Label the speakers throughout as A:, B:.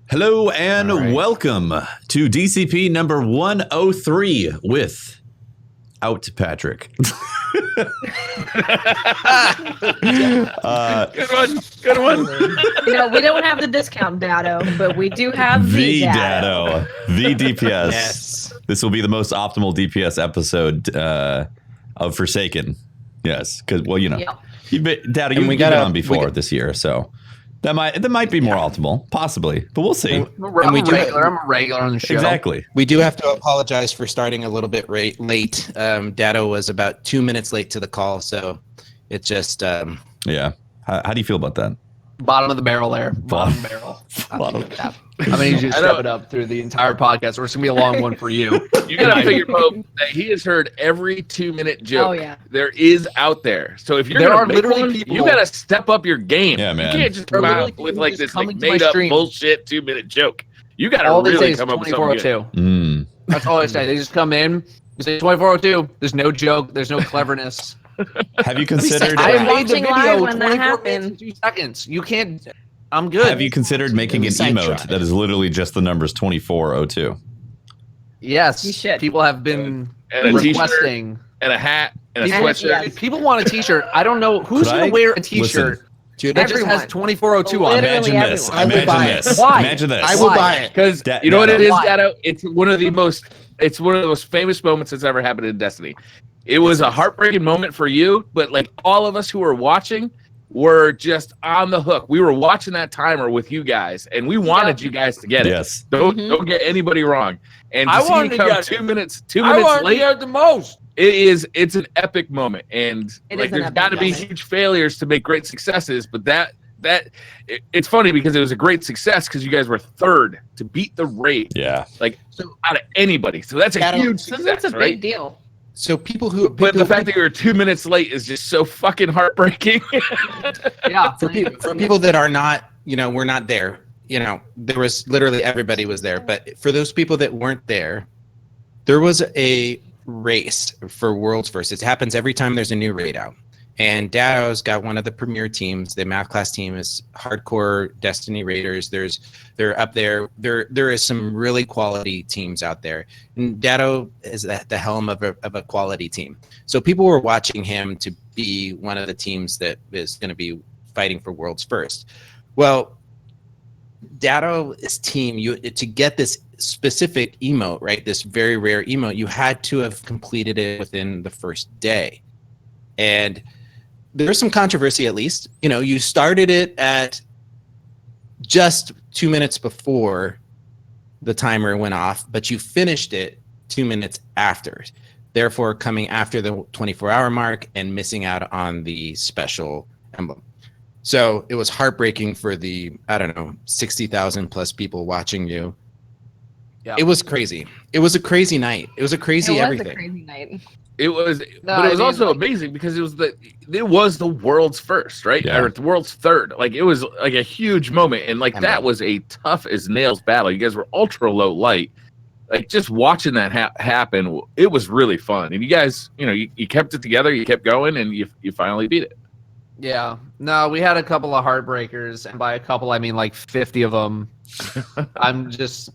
A: Hello and welcome to DCP number 103 with Out Patrick.
B: Good one.
C: You know, we don't have the discount Dado, but we do have the Dado.
A: The DPS.
D: Yes.
A: This will be the most optimal DPS episode of Forsaken. Yes, because Dado, you've been on before this year, so that might be more optimal, possibly, but we'll see.
B: I'm a regular on the show.
A: Exactly.
D: We do have to apologize for starting a little bit late. Dado was about 2 minutes late to the call, so it just
A: yeah. How do you feel about that?
B: Bottom of the barrel there. Bottom barrel. I mean, you just step it up through the entire podcast, or it's going to be a long one for you.
E: You got to figure, Pope, that he has heard every 2-minute joke there is out there. So if you're going to make one, you got to step up your game.
A: Yeah, man.
E: You can't just come out with like this made-up bullshit 2-minute joke. You got to really come up with something good.
B: That's all I say. They just come in, you say 2402. There's no joke. There's no cleverness.
A: Have you considered?
B: I made the
C: Watching
B: video
C: live when
B: 24
C: that
B: minutes
C: happened.
B: and 2 seconds. You can't. I'm good.
A: Have you considered making an emote that is literally just the numbers 2402?
B: Yes.
C: You should.
B: People have been
E: And a
B: requesting.
E: t-shirt, and a hat, and a
B: People,
E: sweatshirt.
B: people want a t-shirt. I don't know who's going to wear a t-shirt
D: dude,
B: that just has
C: Everyone.
B: 2402 on it.
C: Literally
A: Imagine this.
C: everyone.
A: Imagine this.
B: Why?
A: Imagine this.
D: I will buy it.
E: Because
A: Da-
E: you know what
A: Dado.
E: it is,
B: Why?
E: Dado? It's one of the most famous moments that's ever happened in Destiny. It was a heartbreaking moment for you, but like all of us who were watching were just on the hook. We were watching that timer with you guys, and we wanted you guys to get it.
A: Yes.
E: Don't get anybody wrong. And to
B: I
E: see
B: wanted
E: you
B: to
E: come
B: get
E: 2 minutes
B: I
E: late,
B: the most.
E: it's an epic moment. And
C: It
E: like
C: is an
E: there's
C: epic
E: got to be
C: moment.
E: huge failures to make great successes, but it's funny because it was a great success because you guys were third to beat the raid,
A: Yeah.
E: out of anybody. So that's a
D: Dado,
E: huge
C: So
E: success,
C: that's a big
E: right?
C: deal.
D: So
E: But the fact that you were 2 minutes late is just so fucking heartbreaking.
B: Yeah.
D: for people that are not, we're not there. There was literally everybody was there, but for those people that weren't there, there was a race for World's First. It happens every time there's a new raid out. And Dado's got one of the premier teams. The math class team is hardcore Destiny Raiders. They're up there. There is some really quality teams out there. And Dado is at the helm of a quality team. So people were watching him to be one of the teams that is going to be fighting for World's First. Well, Dado's team, to get this specific emote, right, this very rare emote, you had to have completed it within the first day. And there's some controversy, at least. You started it at just 2 minutes before the timer went off, but you finished it 2 minutes after, therefore coming after the 24-hour mark and missing out on the special emblem. So it was heartbreaking for the, 60,000 plus people watching you.
B: Yeah.
D: It was crazy. It was a crazy night. It was a crazy everything.
C: A crazy night.
E: It was, but it was also amazing because it was the world's first, right?
A: Yeah.
E: Or the world's third. Like it was like a huge moment, and like that was a tough as nails battle. You guys were ultra low light. Like just watching that happen, it was really fun. And you guys, you kept it together, you kept going, and you finally beat it.
B: Yeah. No, we had a couple of heartbreakers, and by a couple, I mean like 50 of them. I'm just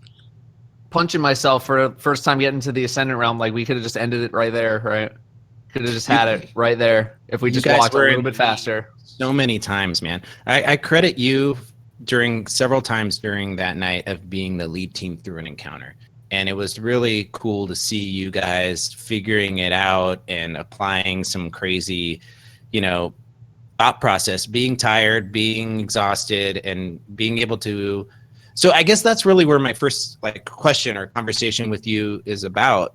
B: punching myself for first time getting to the Ascendant realm. Like we could have just ended it right there, right? Could have just had it right there if we just walked a little bit faster.
D: So many times, man. I credit you several times during that night of being the lead team through an encounter. And it was really cool to see you guys figuring it out and applying some crazy, thought process, being tired, being exhausted, and being able to. So I guess that's really where my first question or conversation with you is about.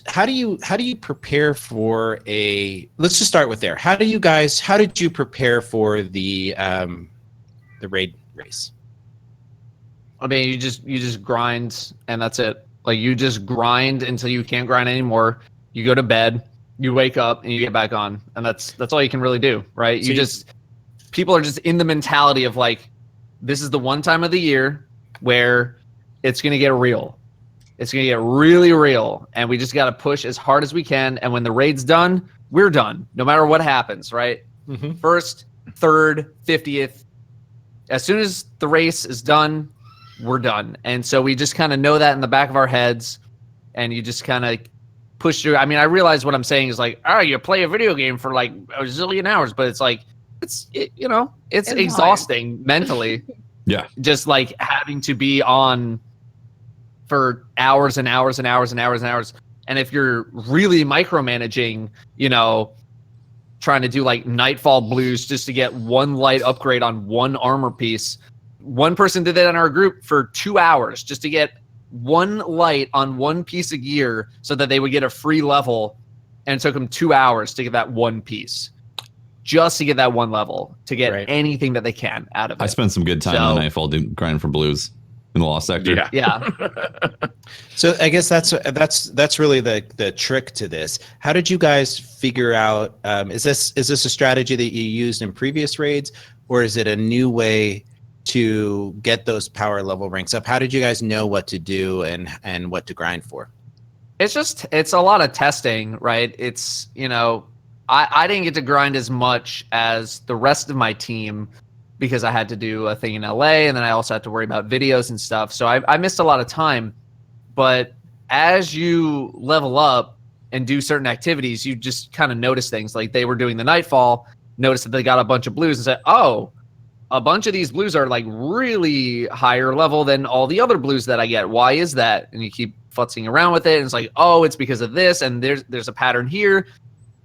D: How do you prepare for let's just start with there. How did you prepare for the raid race?
B: I mean, you just grind and that's it. Like you just grind until you can't grind anymore. You go to bed, you wake up, and you get back on, and that's all you can really do, right? So people are just in the mentality of like, this is the one time of the year where it's gonna get real. It's gonna get really real, and we just gotta push as hard as we can. And when the raid's done, we're done, no matter what happens, right?
D: Mm-hmm.
B: First, third, 50th. as soon as the race is done, we're done. And so we just kind of know that in the back of our heads, and you just kind of push through. I mean, I realize what I'm saying is like, you play a video game for like a zillion hours, but it's like, it's exhausting mentally.
A: Yeah.
B: Just like having to be on for hours and hours and hours and hours and hours. And if you're really micromanaging, trying to do like Nightfall blues just to get one light upgrade on one armor piece. One person did that in our group for 2 hours just to get one light on one piece of gear so that they would get a free level. And it took them 2 hours to get that one piece. Just to get that one level, to get anything that they can out of it.
A: I spent some good time in the Nightfall grinding for blues in the Lost Sector.
B: Yeah.
D: So I guess that's really the trick to this. How did you guys figure out? Is this a strategy that you used in previous raids, or is it a new way to get those power level ranks up? How did you guys know what to do and what to grind for?
B: It's a lot of testing, right? It's I didn't get to grind as much as the rest of my team because I had to do a thing in LA, and then I also had to worry about videos and stuff. So I missed a lot of time. But as you level up and do certain activities, you just kind of notice things. Like they were doing the Nightfall, noticed that they got a bunch of blues and said, oh, a bunch of these blues are like really higher level than all the other blues that I get. Why is that? And you keep futzing around with it. And it's like, oh, it's because of this. And there's a pattern here.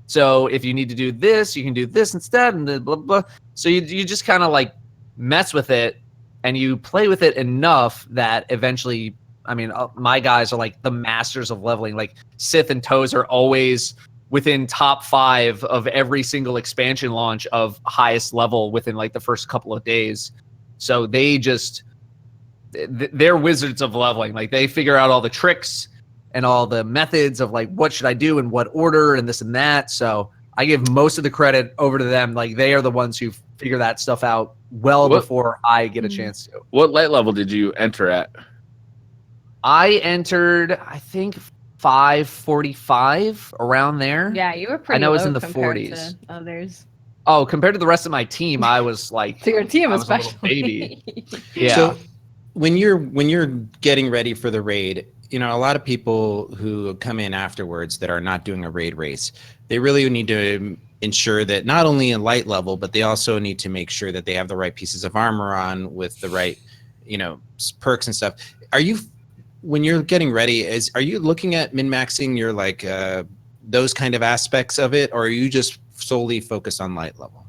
B: So if you need to do this, you can do this instead, and blah, blah, blah. So you just kind of like mess with it, and you play with it enough that eventually, I mean, my guys are like the masters of leveling. Like Sith and Toes are always within top 5 of every single expansion launch of highest level within like the first couple of days. So they're wizards of leveling. Like they figure out all the tricks and all the methods of like, what should I do in what order and this and that. So I give most of the credit over to them. Like they are the ones who figure that stuff out before I get a chance to.
E: What light level did you enter at?
B: I entered, I think 545, around there.
C: Yeah, you were pretty.
B: I know it was
C: low
B: in the
C: compared
B: 40s.
C: To others.
B: Oh, compared to the rest of my team, I was like,
C: to your team
B: I was a
C: especially.
B: little baby. Yeah.
D: So when you're getting ready for the raid, a lot of people who come in afterwards that are not doing a raid race, they really need to ensure that not only in light level, but they also need to make sure that they have the right pieces of armor on with the right, perks and stuff. When you're getting ready, are you looking at min-maxing your like those kind of aspects of it, or are you just solely focused on light level?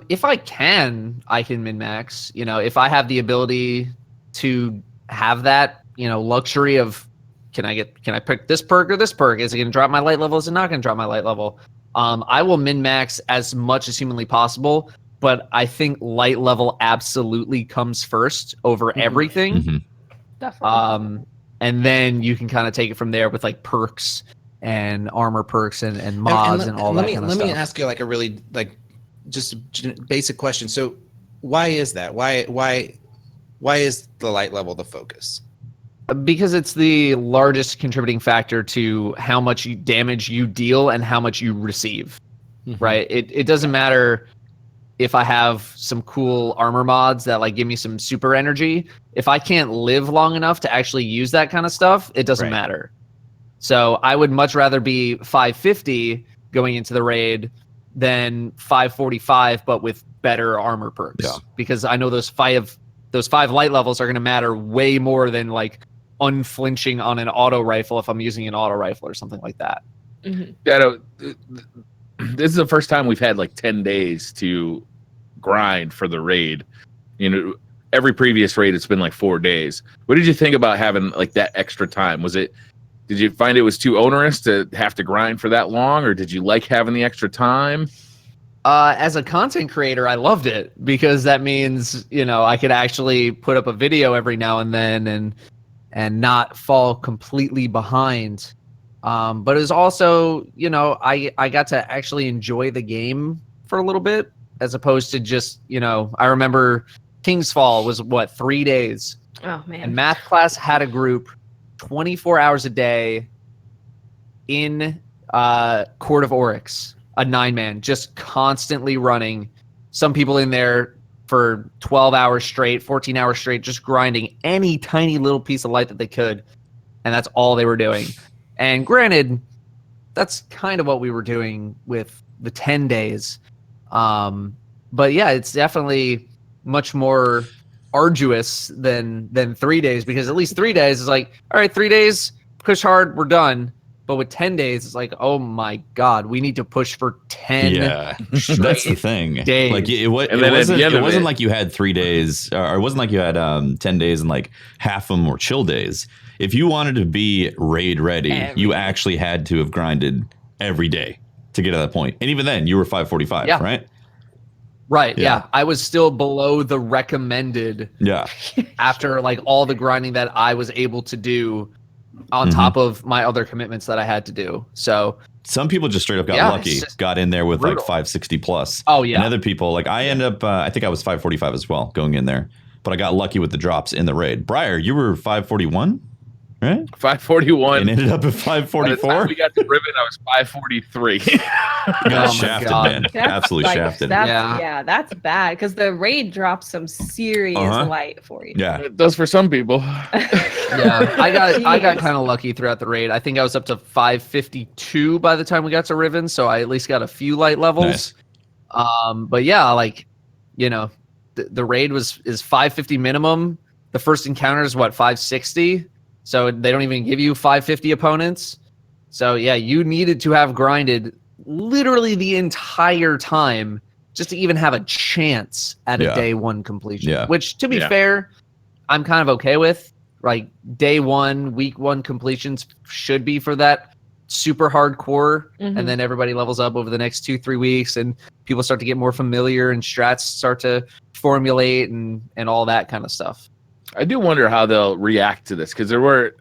B: If I can min-max. If I have the ability to have that, luxury of can I pick this perk or this perk? Is it going to drop my light level? Is it not going to drop my light level? I will min-max as much as humanly possible, but I think light level absolutely comes first over everything.
A: Mm-hmm.
C: Definitely.
B: And then you can kind of take it from there with like perks and armor perks and mods and all that kind of stuff.
D: Let me ask you like a really like just a basic question. So why is that? Why is the light level the focus?
B: Because it's the largest contributing factor to how much damage you deal and how much you receive, right? It doesn't matter if I have some cool armor mods that like give me some super energy. If I can't live long enough to actually use that kind of stuff, it doesn't matter. So I would much rather be 550 going into the raid than 545, but with better armor perks. Yeah. Because I know those five light levels are going to matter way more than like unflinching on an auto rifle if I'm using an auto rifle or something like that.
E: Mm-hmm. Yeah, this is the first time we've had like 10 days to grind for the raid. Every previous raid it's been like 4 days. What did you think about having like that extra time? Did you find it was too onerous to have to grind for that long, or did you like having the extra time?
B: As a content creator, I loved it because that means, I could actually put up a video every now and then and not fall completely behind. But it was also, I got to actually enjoy the game for a little bit as opposed to just, I remember King's Fall was 3 days.
C: Oh man.
B: And math class had a group 24 hours a day in Court of Oryx, a 9-man, just constantly running. Some people in there for 12 hours straight, 14 hours straight, just grinding any tiny little piece of light that they could. And that's all they were doing. And granted, that's kind of what we were doing with the 10 days. But yeah, it's definitely much more arduous than 3 days, because at least 3 days is like, all right, 3 days, push hard, we're done. But with 10 days, it's like, oh my God, we need to push for 10
A: that's the thing.
B: Days.
A: Like it wasn't like you had 3 days, or it wasn't like you had 10 days and like half of them were chill days. If you wanted to be raid ready, you actually had to have grinded every day to get to that point. And even then, you were 545, right?
B: Right, yeah. I was still below the recommended after like all the grinding that I was able to do on top of my other commitments that I had to do. So
A: some people just straight up got lucky, got in there with brutal. Like 560 plus.
B: Oh yeah.
A: And other people, like I end up, I think I was 545 as well going in there, but I got lucky with the drops in the raid. Briar, you were 541, right?
E: 541.
A: And ended up at 544.
E: By the time we got to Ribbon, I was 543.
A: Got shafted, man. Absolutely shafted.
C: Yeah, that's bad because the raid drops some serious light for you.
A: Yeah,
E: it does for some people.
B: Yeah, I got kind of lucky throughout the raid. I think I was up to 552 by the time we got to Ribbon, so I at least got a few light levels. Nice. But yeah, like, you know, the raid is 550 minimum. The first encounter is what, 560? So they don't even give you 550 opponents. So yeah, you needed to have grinded literally the entire time just to even have a chance at a day one completion. Which, to be fair, I'm kind of okay with. Like day one, week one completions should be for that super hardcore, and then everybody levels up over the next 2-3 weeks, and people start to get more familiar, and strats start to formulate, and all that kind of stuff.
E: I do wonder how they'll react to this, because there were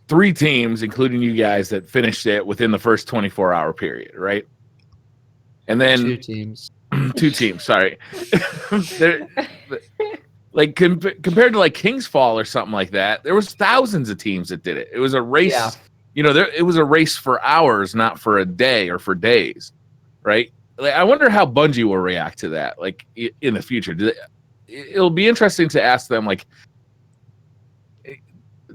E: 3 teams, including you guys, that finished it within the first 24-hour period, right? And then
B: 2 teams.
E: 2 teams, sorry. Like compared to like King's Fall or something like that, there was thousands of teams that did it. It was a race. Yeah. You know, it was a race for hours, not for a day or for days, right? Like, I wonder how Bungie will react to that, like in the future. It'll be interesting to ask them, like,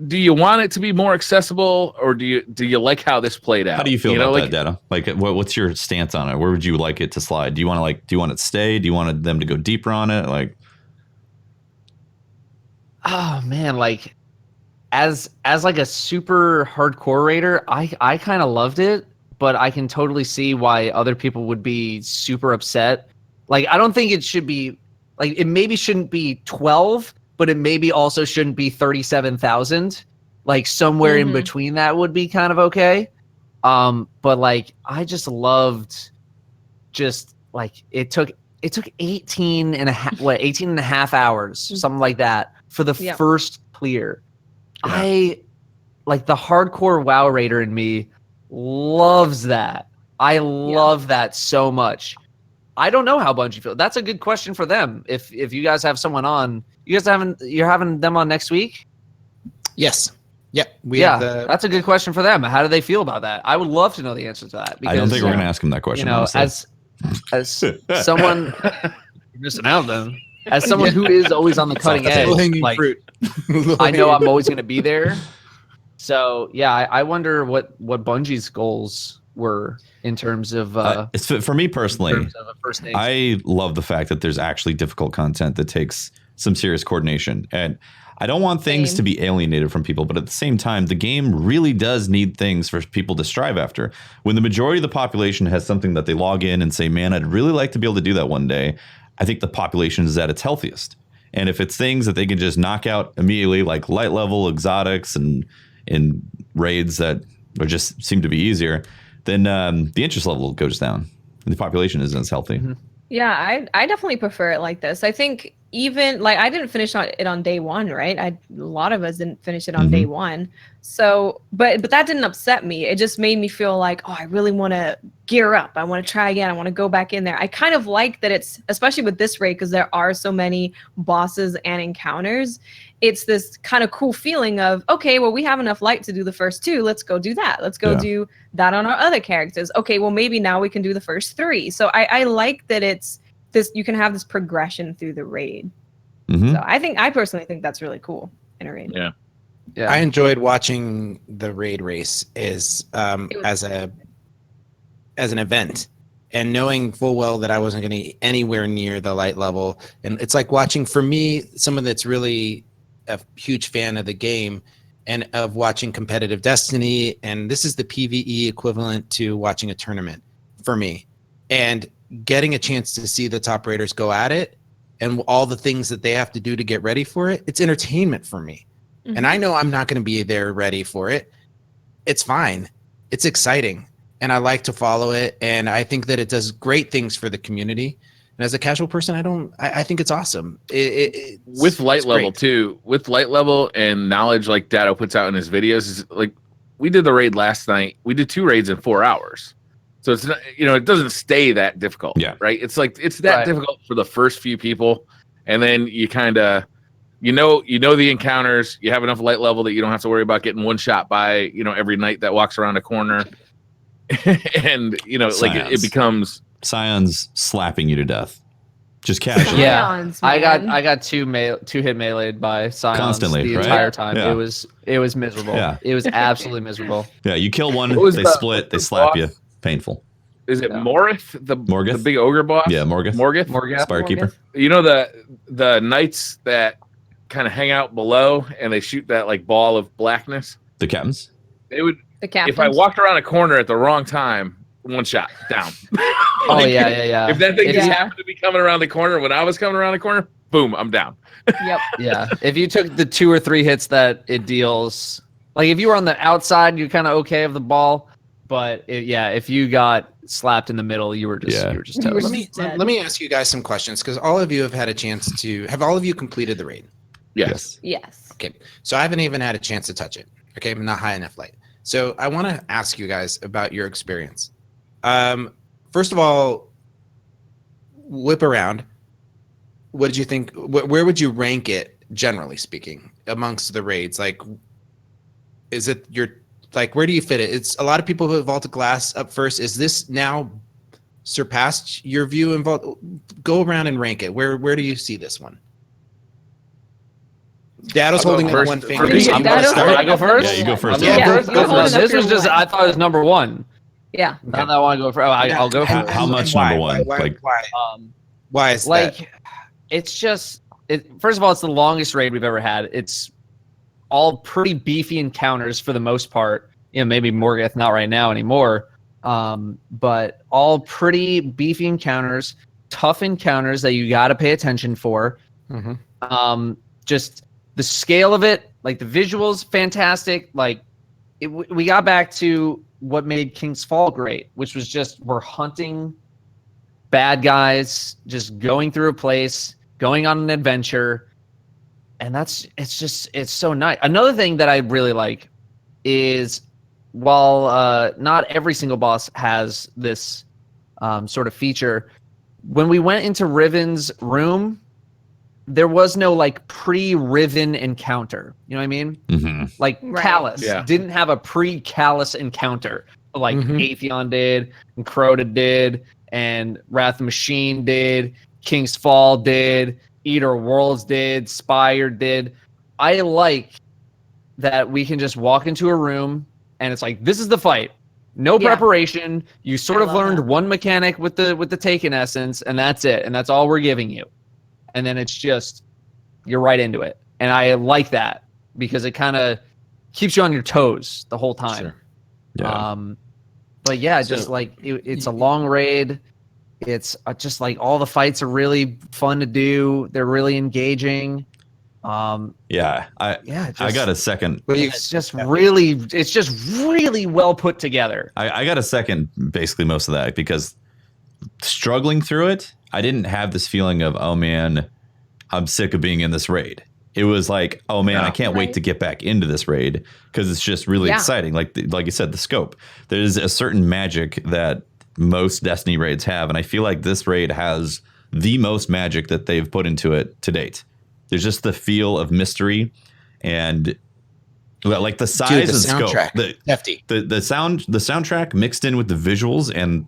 E: do you want it to be more accessible, or do you like how this played out?
A: How do you feel about that, Data? Like, what's your stance on it? Where would you like it to slide? Do you want it to stay? Do you want them to go deeper on it? Like,
B: oh man, like as like a super hardcore raider, I kind of loved it, but I can totally see why other people would be super upset. Like, I don't think it should be like, it maybe shouldn't be 12, but it maybe also shouldn't be 37,000. Like somewhere in between that would be kind of okay. But like, I just loved, just like it took 18 and a half hours, something like that, for the first clear. Yeah. I like the hardcore WoW raider in me loves that. I love that so much. I don't know how Bungie feels. That's a good question for them. If you guys have someone on, you're having them on next week?
D: Yes. Yep.
B: That's a good question for them. How do they feel about that? I would love to know the answer to that. Because,
A: I don't think we're going to ask them that question.
B: You know, as someone you're missing out then. As someone who is always on the cutting edge, like, I know I'm always going to be there. So yeah, I wonder what Bungie's goals were in terms of.
A: For me personally, I love the fact that there's actually difficult content that takes some serious coordination, and I don't want things to be alienated from people, but at the same time, the game really does need things for people to strive after. When the majority of the population has something that they log in and say, man, I'd really like to be able to do that one day, I think the population is at its healthiest. And if it's things that they can just knock out immediately, like light level exotics and in raids that are just seem to be easier, then the interest level goes down and the population isn't as healthy.
C: Mm-hmm. Yeah, I definitely prefer it like this. I think even like I didn't finish it on day one, right? A lot of us didn't finish it on day one. So, but that didn't upset me. It just made me feel like, oh, I really want to gear up. I want to try again. I want to go back in there. I kind of like that it's, especially with this raid, because there are so many bosses and encounters. It's this kind of cool feeling of, okay, well, we have enough light to do the first 2. Let's go do that. Let's go do that on our other characters. Okay, well, maybe now we can do the first 3. So I like that it's you can have this progression through the raid.
A: Mm-hmm.
C: So I personally think that's really cool in a raid.
E: Yeah.
B: Yeah.
D: I enjoyed watching the raid race as an event, and knowing full well that I wasn't going to be anywhere near the light level. And it's like watching, for me, someone that's really a huge fan of the game and of watching competitive Destiny, and this is the PvE equivalent to watching a tournament for me. And getting a chance to see the top raiders go at it and all the things that they have to do to get ready for it, it's entertainment for me. And I know I'm not going to be there ready for it. It's fine. It's exciting. And I like to follow it. And I think that it does great things for the community. And as a casual person, I think it's awesome.
E: With light level too, with light level and knowledge like Dado puts out in his videos, is like we did the raid last night. We did 2 raids in 4 hours. So it's not, it doesn't stay that difficult.
A: Yeah.
E: Right. It's like, it's that difficult for the first few people. And then you kind of, the encounters, you have enough light level that you don't have to worry about getting one shot by, every knight that walks around a corner. And, like it becomes
A: Scions slapping you to death. Just casually.
B: Yeah.
C: Scions,
B: I
C: man.
B: got two hit meleeed by Scions
A: Constantly,
B: the
A: right?
B: entire time.
A: Yeah.
B: It was miserable.
A: Yeah.
B: It was absolutely miserable.
A: Yeah, you kill one,
E: What was
A: they
E: the-
A: split, they
E: the
A: slap
E: boss?
A: you. Painful.
E: is it
B: Yeah.
E: Morith, the
A: Morgoth?
E: big ogre boss?
A: Yeah, Morgoth.
E: Morgoth.
A: Spirekeeper.
E: The knights that kind of hang out below and they shoot that like ball of blackness.
A: The captains.
E: They would,
C: The captains.
E: if I walked around a corner at the wrong time, one shot down.
B: Oh yeah.
E: If that thing just
C: Yeah.
E: happened to be coming around the corner when I was coming around the corner, boom, I'm down.
C: Yep.
B: Yeah. If you took the 2 or 3 hits that it deals, like if you were on the outside, you're kind of okay of the ball. But if you got slapped in the middle, you were just
C: You were
B: toast.
C: dead.
D: Let me ask you guys some questions, because all of you have had a chance to. Have all of you completed the raid?
E: Yes.
C: Yes.
D: Okay, so I haven't even had a chance to touch it. Okay, I'm not high enough light. So I want to ask you guys about your experience. First of all, whip around. What did you think? Where would you rank it, generally speaking, amongst the raids? Like, is it where do you fit it? It's a lot of people who have Vault of Glass up first. Is this now surpassed your view in Vault? Go around and rank it. Where do you see this one? Dado's
E: I'll go
D: holding up
E: first.
D: one finger.
E: I'm
B: gonna start. I go first?
A: Yeah, you go first.
C: Yeah,
B: Yeah,
C: you're holding up
B: this
C: your
B: was just,
C: one.
B: I thought it was number 1.
C: Yeah.
B: Now that I want to go for, I'll go for
A: How
B: it.
A: much
D: Why?
A: number one?
D: Why?
B: Um,
D: Why is that?
B: it's just first of all, it's the longest raid we've ever had. It's all pretty beefy encounters for the most part. Maybe Morgoth not right now anymore, but all pretty beefy encounters, tough encounters that you got to pay attention for.
D: Mm-hmm.
B: Just the scale of it, like the visuals, fantastic. Like we got back to what made King's Fall great, which was just we're hunting bad guys, just going through a place, going on an adventure, and it's so nice. Another thing that I really like is while not every single boss has this sort of feature, when we went into Riven's room, there was no like pre-Riven encounter. You know what I mean?
A: Mm-hmm.
B: Like
C: Right.
B: Callus
E: Yeah.
B: didn't have a pre-Callus encounter. Like
D: Mhm.
B: Atheon did, and Crota did, and Wrath of the Machine did, King's Fall did, Eater of Worlds did, Spire did. I like that we can just walk into a room and it's like, this is the fight. No
C: Yeah.
B: preparation. You sort
C: I
B: of
C: love
B: learned
C: that.
B: one mechanic with the Taken essence, and that's it. And that's all we're giving you. And then it's just, you're right into it. And I like that because it kind of keeps you on your toes the whole time.
D: Sure.
A: Yeah.
B: But yeah,
D: So-
B: just like it's a long raid. It's just like all the fights are really fun to do. They're really engaging.
A: Yeah.
B: Yeah,
A: I got a second.
D: Well, you,
B: it's just really well put together.
A: I got a second, basically most of that, because struggling through it, I didn't have this feeling of, oh man, I'm sick of being in this raid. It was like, oh man, I can't wait
C: Right.
A: to get back into this raid because it's just really
C: Yeah.
A: exciting. Like you said, the scope. There's a certain magic that most Destiny raids have, and I feel like this raid has the most magic that they've put into it to date. There's just the feel of mystery and like the size
D: dude, the
A: and
D: soundtrack,
A: scope.
D: hefty.
A: The soundtrack mixed in with the visuals and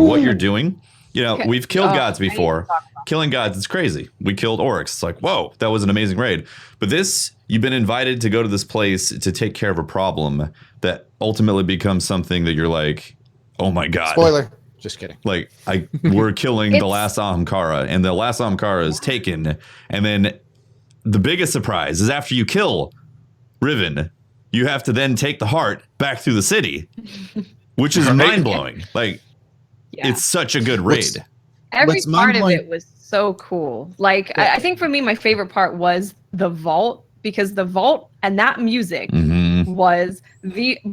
A: what you're doing You know, we've killed gods before. Killing gods is crazy. We killed orcs. It's like, whoa, that was an amazing raid. But this, you've been invited to go to this place to take care of a problem that ultimately becomes something that you're like, oh my god.
D: Spoiler. Just kidding.
A: Like, we're killing the last Ahamkara, and the last Ahamkara is taken. And then the biggest surprise is after you kill Riven, you have to then take the heart back through the city, which is mind-blowing. Like, it's such a good raid.
C: Every part of it was so cool. Like, I think for me, my favorite part was the vault, because the vault and that music was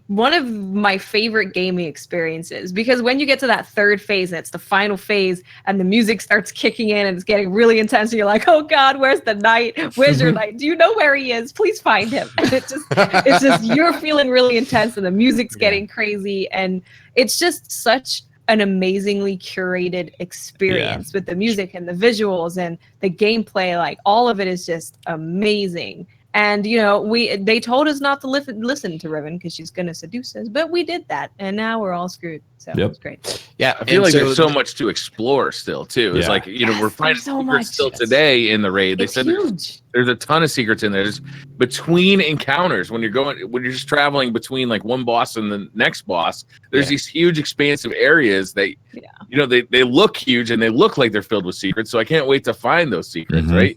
C: one of my favorite gaming experiences. Because when you get to that third phase, and it's the final phase, and the music starts kicking in and it's getting really intense, and you're like, oh God, where's the knight? Where's your knight? Do you know where he is? Please find him. And it's just you're feeling really intense, and the music's getting crazy, and it's just such an amazingly curated experience with the music and the visuals and the gameplay. Like, all of it is just amazing. And you know, they told us not to listen to Riven because she's gonna seduce us, but we did that, and now we're all screwed. So it's great.
D: Yeah,
E: I feel like there's so much to explore still too. It's like, you know, we're finding secrets still today in the raid. They said there's a ton of secrets in there. There's between encounters when you're just traveling between like one boss and the next boss. There's these huge expansive areas that you know they look huge and they look like they're filled with secrets. So I can't wait to find those secrets. Right.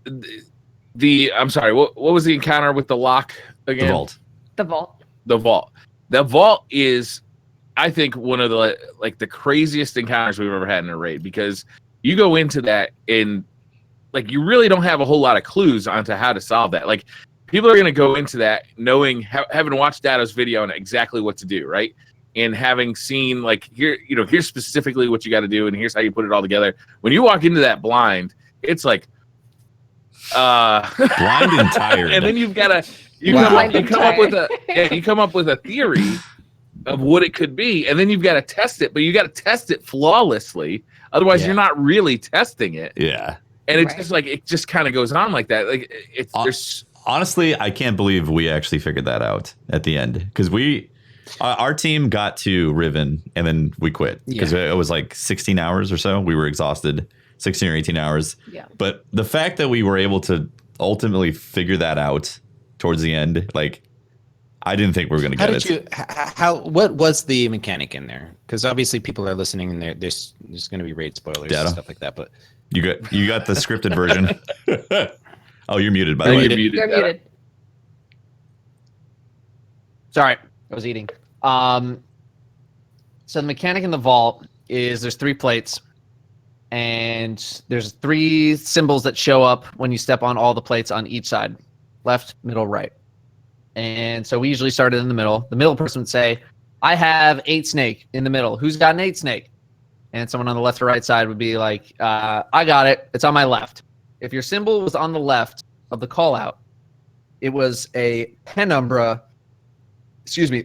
E: I'm sorry, what was the encounter with the lock again? The vault is, I think, one of the craziest encounters we've ever had in a raid, because you go into that and like you really don't have a whole lot of clues onto how to solve that. Like, people are going to go into that knowing, having watched Dato's video and exactly what to do, right? And having seen like, here's specifically what you got to do, and here's how you put it all together. When you walk into that blind, it's like
A: blind and tired,
E: and then you've got to you come up with a theory of what it could be, and then you've got to test it, but you got to test it flawlessly, otherwise you're not really testing it. And it's just like, it just kind of goes on like that. Like, there's
A: honestly, I can't believe we actually figured that out at the end, because our team got to Riven and then we quit because it was like 16 hours or so. We were exhausted. 16 or 18 hours. But the fact that we were able to ultimately figure that out towards the end, like, I didn't think we were going to get it.
D: What was the mechanic in there? Because obviously people are listening, and there's going to be raid spoilers and stuff like that. But
A: you got the scripted version. Oh, you're muted, by the way.
C: You're muted.
B: Sorry, I was eating. So the mechanic in the vault is there's 3 plates. And there's 3 symbols that show up when you step on all the plates on each side, left, middle, right. And so we usually started in the middle. The middle person would say, I have 8 snake in the middle. Who's got an 8 snake? And someone on the left or right side would be like, I got it. It's on my left. If your symbol was on the left of the call out, it was a penumbra,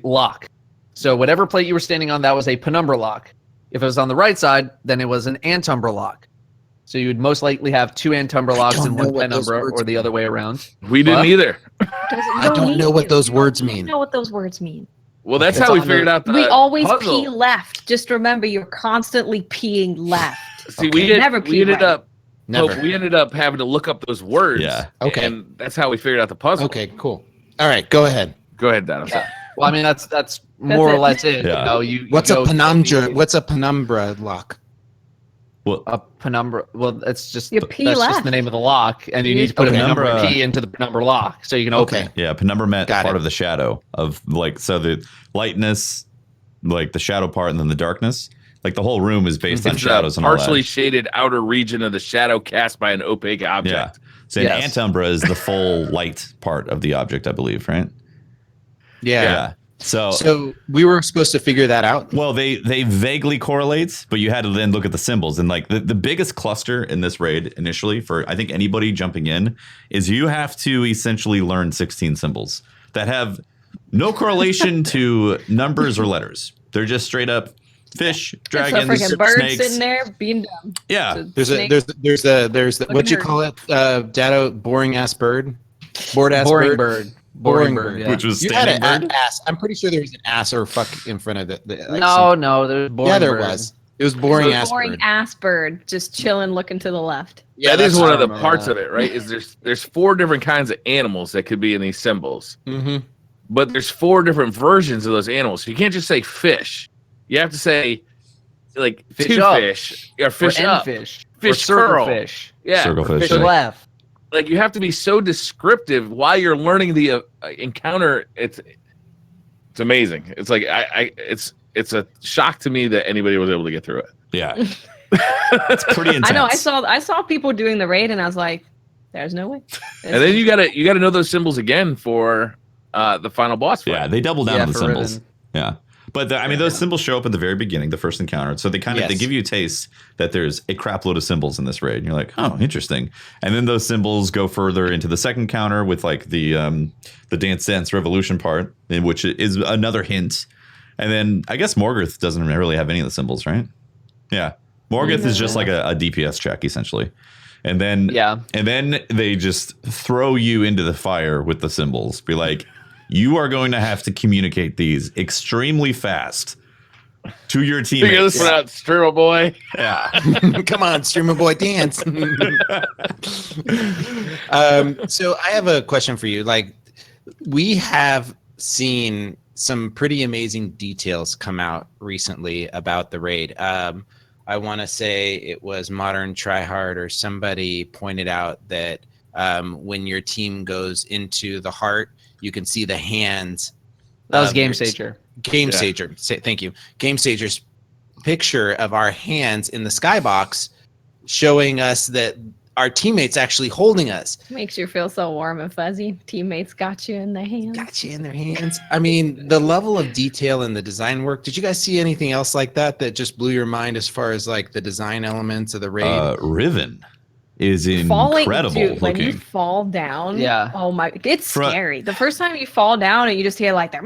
B: lock. So whatever plate you were standing on, that was a penumbra lock. If it was on the right side, then it was an antumbra lock. So you would most likely have 2 antumbra locks and 1 penumbra, or the other way around.
E: We didn't either.
D: I don't know what those words mean.
C: I don't know what those words mean.
E: Well, that's how we figured out the
C: We always
E: puzzle.
C: pee left. Just remember, you're constantly peeing left.
E: See, we ended up having to look up those words.
A: Yeah.
D: Okay.
E: And that's how we figured out the puzzle.
D: Okay, cool. All right, go ahead.
E: Go ahead, Dano.
B: Well, I mean, that's more or less it.
A: Yeah.
B: You know,
D: What's a penumbra lock?
A: Well,
B: a penumbra. Well, that's just
C: You pee
B: that's
C: left.
B: just the name of the lock, and you need to put a penumbra
A: Penumbra
B: key into the penumbra lock so you can open it.
A: yeah, penumbra meant
D: Got
A: part
D: it.
A: of the shadow of, like, so the lightness, like the shadow part, and then the darkness. Like, the whole room is based on
E: It's
A: shadows
E: a
A: and all
E: partially
A: that.
E: shaded outer region of the shadow cast by an opaque object.
A: Yeah. So
B: Yes.
A: an antumbra is the full light part of the object, I believe, right?
D: Yeah.
A: So
D: we were supposed to figure that out.
A: well, they vaguely correlate, but you had to then look at the symbols. And like the biggest cluster in this raid initially for, I think, anybody jumping in is you have to essentially learn 16 symbols that have no correlation to numbers or letters. They're just straight up fish, dragons,
C: There's a freaking bird
A: snakes.
C: sitting there being dumb.
A: Yeah.
C: It's a snake.
D: There's the what you call it, Dado, boring ass bird, bored ass
B: Boring
D: bird. Boring bird.
A: Which was
D: you had
A: standing
D: an
A: bird?
D: ass. I'm pretty sure there was an ass or fuck in front of the like
B: No, there's boring.
D: Yeah, there
B: bird.
D: was. It was boring ass
C: Boring
D: bird.
C: ass bird, just chilling, looking to the left.
D: Yeah,
E: that is one of the
B: remember
E: parts
B: that.
E: of it, right? Is there's 4 different kinds of animals that could be in these symbols, but there's 4 different versions of those animals. So you can't just say fish. You have to say like
B: Fish
E: two
B: up.
E: fish or fish
B: Or
E: up,
B: fish.
E: fish
B: Or circle
E: curl.
B: fish.
E: Yeah,
A: Circle
B: Fish
A: fish.
B: left.
E: like you have to be so descriptive while you're learning the encounter. It's amazing. It's like it's a shock to me that anybody was able to get through it.
A: Yeah. It's pretty intense.
C: I know. I saw people doing the raid, and I was like, "There's no way."
E: And then you gotta know those symbols again for the final boss fight.
A: Yeah, they double down on the
B: for
A: symbols.
B: Riven.
A: Yeah. But I mean, those symbols show up at the very beginning, the first encounter. So they they give you a taste that there's a crap load of symbols in this raid. And you're like, oh, interesting. And then those symbols go further into the second encounter with like the Dance Dance Revolution part, which is another hint. And then I guess Morgoth doesn't really have any of the symbols, right? Yeah. Morgoth is just like a DPS check, essentially. And then they just throw you into the fire with the symbols. Be like, you are going to have to communicate these extremely fast to your teammates.
E: Figure this one out, Streamer Boy.
A: Yeah.
D: Come on, Streamer Boy, dance. So I have a question for you. Like, we have seen some pretty amazing details come out recently about the raid. I want to say it was Modern Tryhard or somebody pointed out that when your team goes into the heart, you can see the hands.
B: That was Game Sager.
D: Game Sager. Thank you. Game Sager's picture of our hands in the skybox showing us that our teammates actually holding us.
C: Makes you feel so warm and fuzzy. Teammates got you in their hands.
D: Got you in their hands. I mean, the level of detail in the design work. Did you guys see anything else like that just blew your mind as far as like the design elements of the raid?
A: Riven is
C: Falling,
A: incredible
C: dude, when you
A: looking.
C: fall down,
B: Yeah.
C: oh my, it's scary. The first time you fall down and you just hear like that,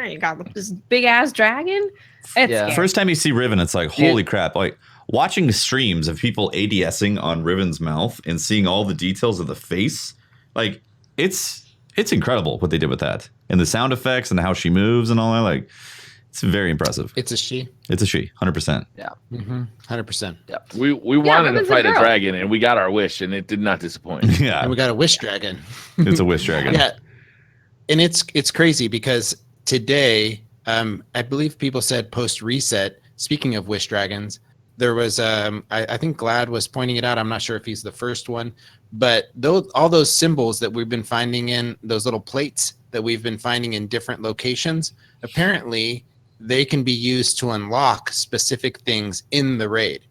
C: you got this big ass dragon. It's scary.
A: First time you see Riven, it's like, holy crap. Like watching streams of people ADSing on Riven's mouth and seeing all the details of the face, like it's incredible what they did with that. And the sound effects and how she moves and all that, like it's very impressive.
D: It's a she.
A: It's a she, 100%.
B: Yeah.
D: 100%.
B: Yeah.
E: We wanted to
C: Riven's a
E: fight a
C: girl.
E: dragon, and we got our wish, and it did not disappoint.
A: Yeah.
D: And we got a wish dragon.
A: It's a wish dragon.
D: Yeah. And it's crazy because today, I believe people said post reset, speaking of wish dragons, there was I think Glad was pointing it out. I'm not sure if he's the first one, but all those symbols that we've been finding in those little plates that we've been finding in different locations, apparently they can be used to unlock specific things in the raid.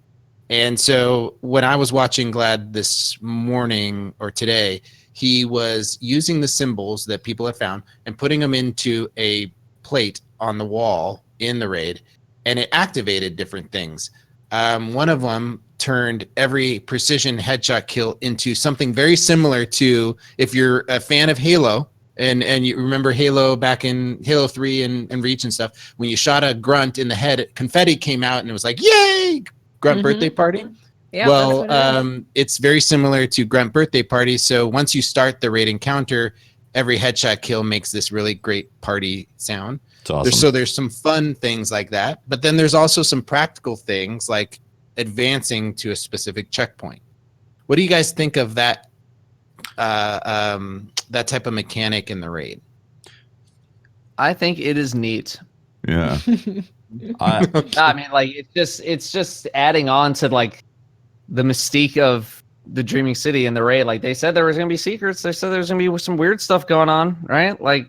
D: And so when I was watching Glad this morning or today, he was using the symbols that people have found and putting them into a plate on the wall in the raid, and it activated different things. One of them turned every precision headshot kill into something very similar to, if you're a fan of Halo, and you remember Halo back in Halo 3 and Reach and stuff, when you shot a grunt in the head, confetti came out and it was like, yay, grunt birthday party.
C: Yeah,
D: Well,
C: that's what it is.
D: it's very similar to grunt birthday party. So once you start the raid encounter, every headshot kill makes this really great party sound.
A: It's awesome.
D: There's some fun things like that, but then there's also some practical things like advancing to a specific checkpoint. What do you guys think of that that type of mechanic in the raid?
B: I think it is neat.
A: Yeah.
B: I mean, like it's just adding on to like the mystique of the Dreaming City and the raid. Like they said there was gonna be secrets. They said there's gonna be some weird stuff going on, right? Like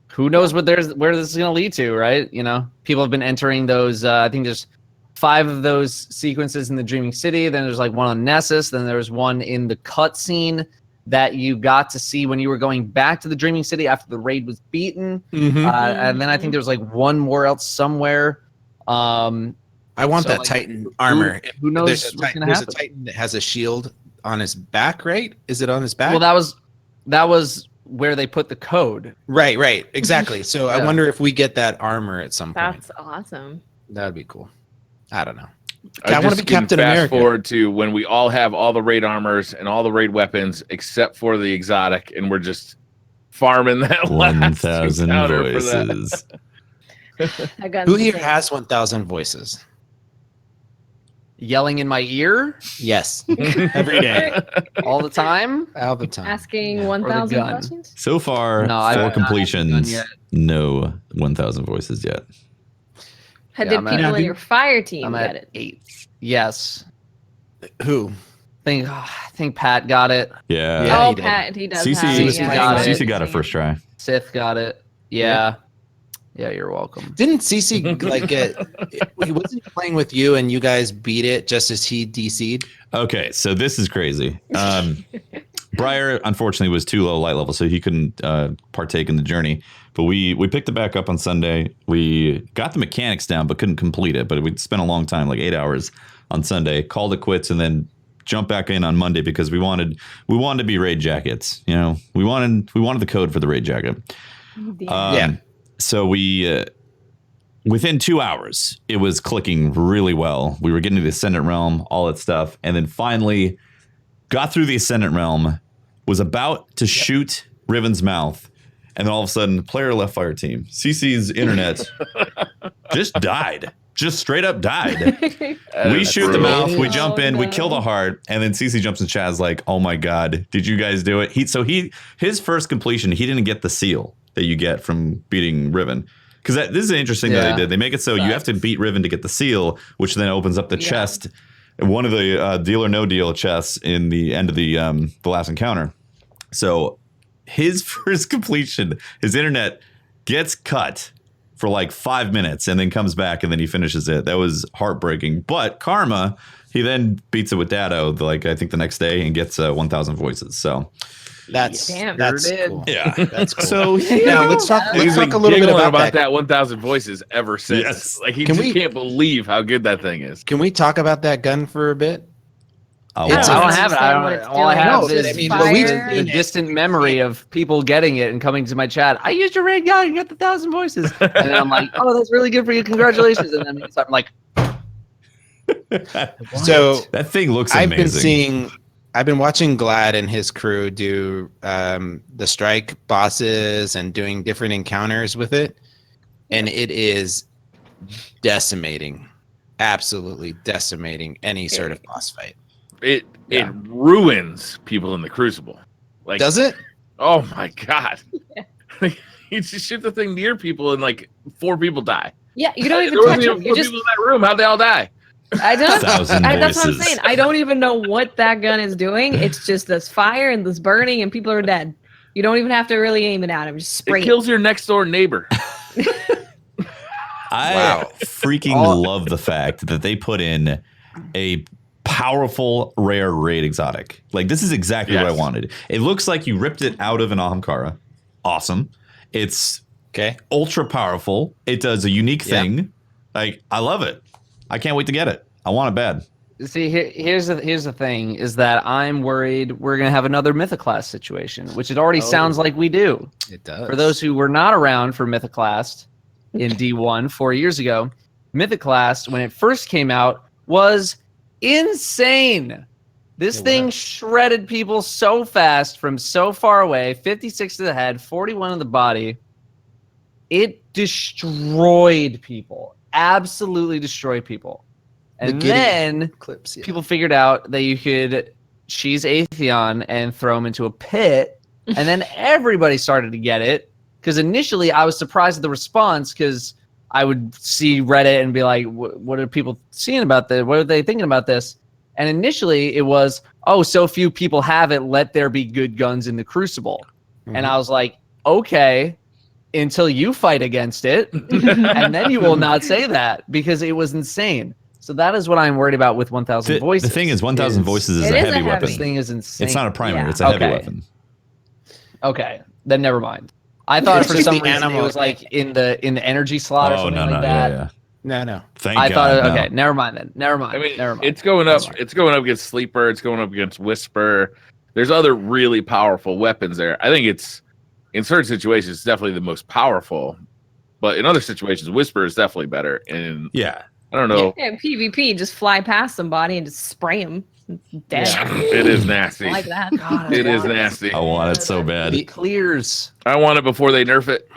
B: who knows where this is gonna lead to, right? You know, people have been entering those. I think there's 5 of those sequences in the Dreaming City. Then there's like one on Nessus. Then there's one in the cutscene that you got to see when you were going back to the Dreaming City after the raid was beaten. And then I think there was like one more else somewhere.
D: I want that
B: like,
D: Titan armor.
B: Who knows
D: There's
B: what's gonna
D: there's
B: happen?
D: a Titan that has a shield on his back, right? Is it on his back?
B: Well, that was where they put the code.
D: right, exactly. So I
B: Yeah.
D: wonder if we get that armor at some point.
C: That's awesome.
D: That'd be cool. I don't know.
E: I
D: wanna
E: just
D: be
E: can
D: Captain
E: fast
D: America.
E: forward to when we all have all the raid armors and all the raid weapons except for the exotic, and we're just farming that
A: 1,000 voices.
D: Who here has 1,000 voices?
B: Yelling in my ear?
D: Yes. Every day.
B: All the time?
D: All the time.
C: Asking
D: Yeah.
C: 1,000
B: gun.
C: questions?
A: So far,
B: No, I
A: 4
B: haven't had
A: completions,
B: yet.
A: no 1,000 voices yet.
C: Did
B: I'm at-
C: people in your fire team
B: I'm
C: get
B: at
C: it?
B: 8. Yes.
D: Who?
B: I think Pat got it.
A: Yeah.
D: Yeah,
C: Oh,
D: he did.
C: Pat, he does
A: Cece
C: have it.
B: Cece got it.
A: Cece got it first try.
B: Sith got it. Yeah. Yeah, you're welcome.
D: Didn't Cece like get? He wasn't playing with you, and you guys beat it just as he DC'd.
A: Okay, so this is crazy. Briar, unfortunately, was too low light level, so he couldn't partake in the journey. But we picked it back up on Sunday. We got the mechanics down, but couldn't complete it. But we spent a long time, like 8 hours on Sunday, called it quits, and then jumped back in on Monday because we wanted to be raid jackets. You know, we wanted the code for the raid jacket.
D: Yeah.
A: So we, within 2 hours, it was clicking really well. We were getting to the Ascendant Realm, all that stuff. And then finally got through the Ascendant Realm, was about to shoot Riven's mouth. And then all of a sudden, player left fire team. CC's internet just died. Just straight up died. We shoot the mouth, we jump in, we kill the heart, and then CC jumps in chat like, "Oh my god, did you guys do it?" His first completion, he didn't get the seal that you get from beating Riven. Because this is an interesting that they did. They make it so you have to beat Riven to get the seal, which then opens up the chest, one of the deal or no deal chests in the end of the last encounter. So his first completion, his internet gets cut for like 5 minutes and then comes back and then he finishes it. That was heartbreaking. But Karma, he then beats it with Dado, like I think the next day, and gets 1,000 voices. So
D: that's cool.
A: Yeah,
D: that's cool.
A: So
D: now let's talk a little bit
E: about that 1,000 voices ever since.
A: Yes.
E: Like he can't believe how good that thing is.
D: Can we talk about that gun for a bit?
B: I don't have it. All I have is
C: the
B: distant memory of people getting it and coming to my chat. I used your raid gun and got the 1,000 voices. And then I'm like, oh, that's really good for you. Congratulations. And then I'm like,
D: so
A: that thing looks amazing.
D: I've been watching Glad and his crew do the strike bosses and doing different encounters with it. And it is decimating, absolutely decimating any sort of boss fight.
E: It ruins people in the Crucible. Like,
D: does it?
E: Oh my god! Yeah. You just shoot the thing near people and like 4 people die.
C: Yeah, you don't even touch them. You just
E: people in that room. How'd they all die?
C: I don't. That's what I'm
A: voices.
C: saying. I don't even know what that gun is doing. It's just this fire and this burning, and people are dead. You don't even have to really aim it at them. Just spray.
E: It kills your next door neighbor.
A: I freaking love the fact that they put in a powerful rare raid exotic. Like this is exactly what I wanted. It looks like you ripped it out of an Ahamkara. Awesome. It's ultra powerful. It does a unique thing. Like I love it. I can't wait to get it. I want it bad.
B: See, here's the thing is that I'm worried we're gonna have another Mythoclast situation, which it already sounds like we do.
D: It does.
B: For those who were not around for Mythoclast in D1 4 years ago, Mythoclast when it first came out was insane. This thing shredded people so fast from so far away, 56 to the head, 41 in the body. It destroyed people. Absolutely destroyed people. And then people figured out that you could cheese Atheon and throw him into a pit. And then everybody started to get it. Because initially I was surprised at the response because I would see Reddit and be like, what are people seeing about this? What are they thinking about this? And initially it was, oh, so few people have it. Let there be good guns in the Crucible. Mm-hmm. And I was like, okay, until you fight against it. And then you will not say that because it was insane. So that is what I'm worried about with 1,000 voices.
A: The thing is 1,000 voices is a heavy weapon.
B: This thing is insane.
A: It's not a primary. It's a heavy weapon.
B: Okay, then never mind. I thought for some reason it was like in the energy slot or something like that.
D: No.
B: I thought okay, never mind then. Never mind.
E: I mean,
B: never mind.
E: It's going up. It's going up against Sleeper. It's going up against Whisper. There's other really powerful weapons there. I think it's in certain situations it's definitely the most powerful, but in other situations, Whisper is definitely better. And
A: yeah,
E: I don't know.
C: Yeah, PvP, just fly past somebody and just spray them. dead.
E: Yeah, it is nasty.
C: I like that.
B: God,
E: It is nasty.
A: I want it so bad.
B: It clears.
E: I want it before they nerf it.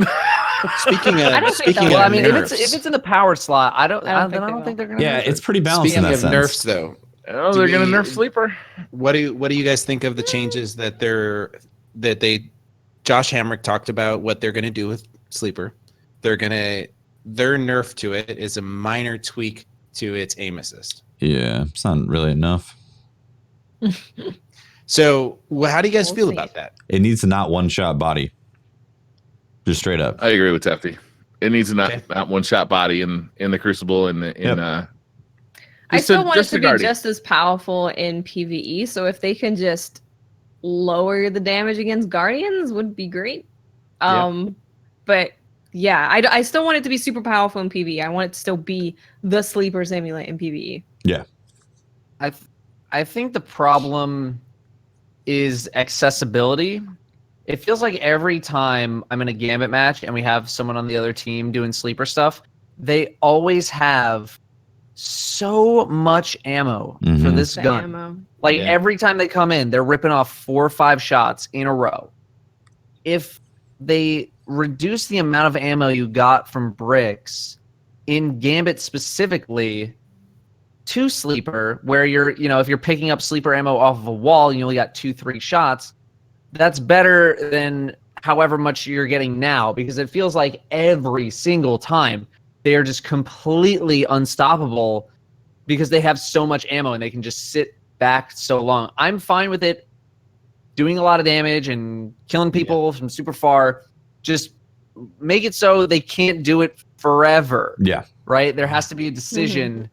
D: Speaking of,
C: I don't think
D: speaking
C: they'll-
D: of
B: Well, I mean,
D: nerfs,
B: if it's in the power slot, I don't
C: I don't
B: think
C: think
B: they're gonna.
A: Yeah,
B: nerf
A: it's
B: it.
A: pretty balanced
D: speaking
A: in
D: of
A: that sense.
D: nerfs, though,
E: Oh,
D: Do
E: they're gonna
D: we-
E: nerf Sleeper.
D: what do you guys think of the changes that Josh Hamrick talked about what they're gonna do with Sleeper? Their nerf to it is a minor tweak to its aim assist.
A: Yeah, it's not really enough.
D: So, how do you guys
C: We'll
D: feel
C: see.
D: about that?
A: It needs to not one-shot body. Just straight up.
E: I agree with Tefty. It needs a
D: Okay.
E: not one shot body in the Crucible in
A: Yep.
C: I
E: just
C: still
E: a-
C: want it
E: just
C: to
E: a
C: be
E: Guardian.
C: just as powerful in PvE. So if they can just lower the damage against Guardians, would be great. But yeah, I still want it to be super powerful in PvE. I want it to still be the sleeper simulant in PvE.
B: I think the problem is accessibility. It feels like every time I'm in a Gambit match and we have someone on the other team doing sleeper stuff, they always have so much ammo for
A: Mhm.
B: this
C: The
B: gun.
C: ammo.
B: Like
D: Yeah.
B: every time they come in, they're ripping off 4 or 5 shots in a row. If they reduce the amount of ammo you got from bricks in Gambit specifically to sleeper, where if you're picking up sleeper ammo off of a wall, you only got 2-3 shots, that's better than however much you're getting now, because it feels like every single time they are just completely unstoppable because they have so much ammo and they can just sit back so long. I'm fine with it doing a lot of damage and killing people from super far. Just make it so they can't do it forever.
A: Yeah.
B: Right? There has to be a decision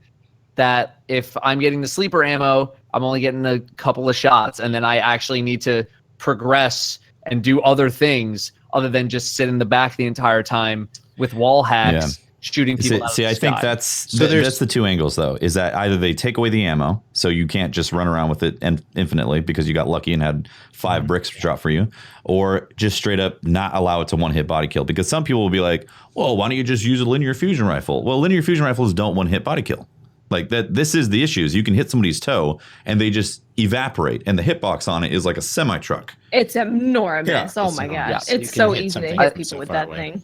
B: that if I'm getting the sleeper ammo, I'm only getting a couple of shots, and then I actually need to progress and do other things other than just sit in the back the entire time with wall hacks shooting people out of the
A: I think
B: sky.
A: that's
D: there's-
A: that's the two angles, though, is that either they take away the ammo, so you can't just run around with it infinitely because you got lucky and had 5 bricks drop for you, or just straight up not allow it to one-hit body kill. Because some people will be like, well, why don't you just use a linear fusion rifle? Well, linear fusion rifles don't one-hit body kill. Like that. This is the issue. Is you can hit somebody's toe and they just evaporate, and the hitbox on it is like a semi-truck.
C: It's enormous.
A: Yeah,
C: Oh
D: it's
C: my
D: enormous.
C: gosh.
D: You
C: It's
D: can
C: so
D: hit
C: easy to
D: something
C: hit
D: so
C: people with
D: far
C: that
D: away.
C: thing.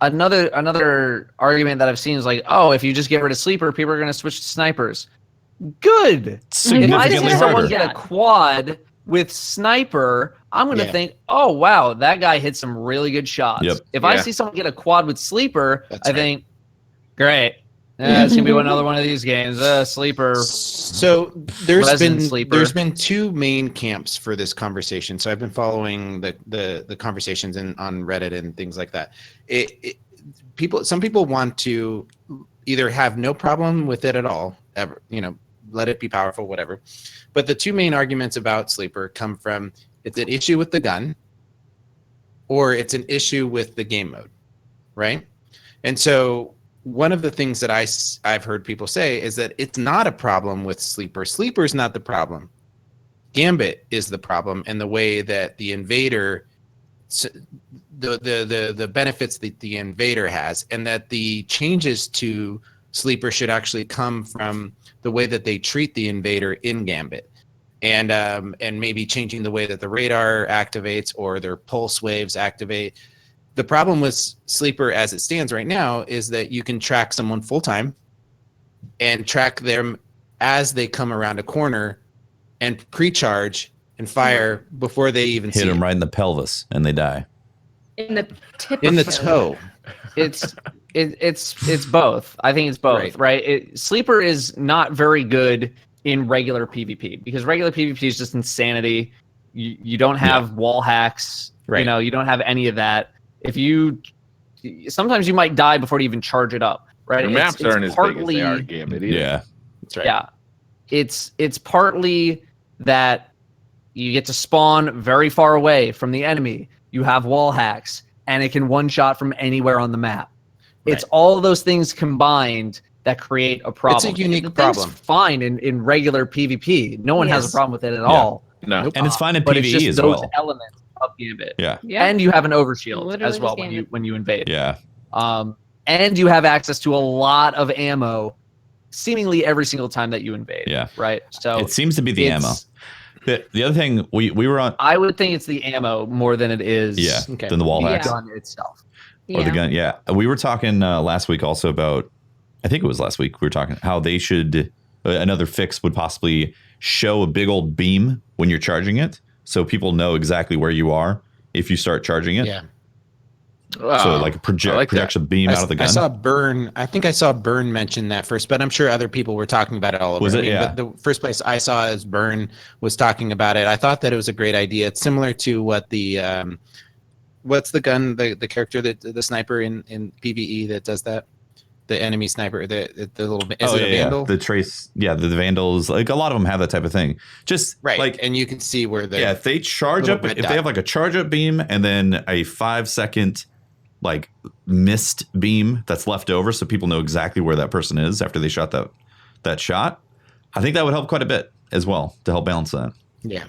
B: Another argument that I've seen is like, oh, if you just get rid of sleeper, people are going to switch to snipers. Good. If I
A: Significantly
B: see someone
A: harder.
B: get a quad with sniper, I'm going to
D: Yeah.
B: think, oh, wow, that guy hit some really good shots.
A: Yep.
B: If I
E: Yeah.
B: see someone get a quad with sleeper,
D: That's
B: I
D: right.
B: think, great. It's going to be another one of these games. Sleeper.
D: So there's
B: Resin
D: been
B: sleeper.
D: there's been 2 main camps for this conversation. So I've been following the conversations on Reddit and things like that. Some people want to either have no problem with it at all, ever, let it be powerful, whatever. But the 2 main arguments about sleeper come from it's an issue with the gun, or it's an issue with the game mode, right? And so one of the things that I've heard people say is that it's not a problem with sleeper. Sleeper is not the problem. Gambit is the problem, and the way that the invader, the benefits that the invader has, and that the changes to sleeper should actually come from the way that they treat the invader in Gambit, and maybe changing the way that the radar activates or their pulse waves activate. The problem with sleeper as it stands right now is that you can track someone full time and track them as they come around a corner and pre-charge and fire before they even
A: Hit
D: see
A: them
D: it.
A: right in the pelvis and they die.
C: In the tip
D: In the
C: of
D: toe.
B: It's both. I think it's both, right? Sleeper is not very good in regular PvP because regular PvP is just insanity. You don't have wall hacks.
D: Right.
B: You don't have any of that. Sometimes you might die before you even charge it up, right?
E: The maps aren't as big as they are in Gambit either.
A: Yeah.
D: That's right.
B: Yeah. It's partly that you get to spawn very far away from the enemy. You have wall hacks, and it can one shot from anywhere on the map. It's all those things combined that create a problem.
D: It's a unique
B: The thing's
D: problem.
B: fine in regular PvP. No one has a
C: Yes.
B: problem with it at all.
E: No.
A: And it's fine in
B: But it's
A: PvE
B: just
A: as
B: those
A: well.
B: elements of Gambit.
A: Yeah.
C: Yeah.
B: And you have an overshield
C: Literally
B: as well
C: just
B: when you invade.
A: Yeah.
B: And you have access to a lot of ammo seemingly every single time that you invade.
A: Yeah.
B: Right. So
A: it seems to be the ammo. The other thing we were on.
B: I would think it's the ammo more than it is.
A: Than the wall hacks.
B: The gun itself.
A: Or the gun. Yeah. We were talking last week also about, I think it was last week, we were talking how they should, another fix would possibly show a big old beam when you're charging it. So people know exactly where you are if you start charging it.
D: Yeah.
A: So like a projection beam out of the gun.
D: I think I saw Burn mention that first, but I'm sure other people were talking about it all over.
A: Was it?
D: But the first place I saw is Burn was talking about it. I thought that it was a great idea. It's similar to what the what's the gun, the character that the sniper in PvE that does that? The enemy sniper, the little is it a Vandal?
A: The trace, the Vandals, like a lot of them have that type of thing. Just
D: right,
A: like,
D: and you can see where the
A: if they charge up, if they have like a charge up beam and then a 5-second like missed beam that's left over, so people know exactly where that person is after they shot that shot. I think that would help quite a bit as well to help balance that.
D: Yeah,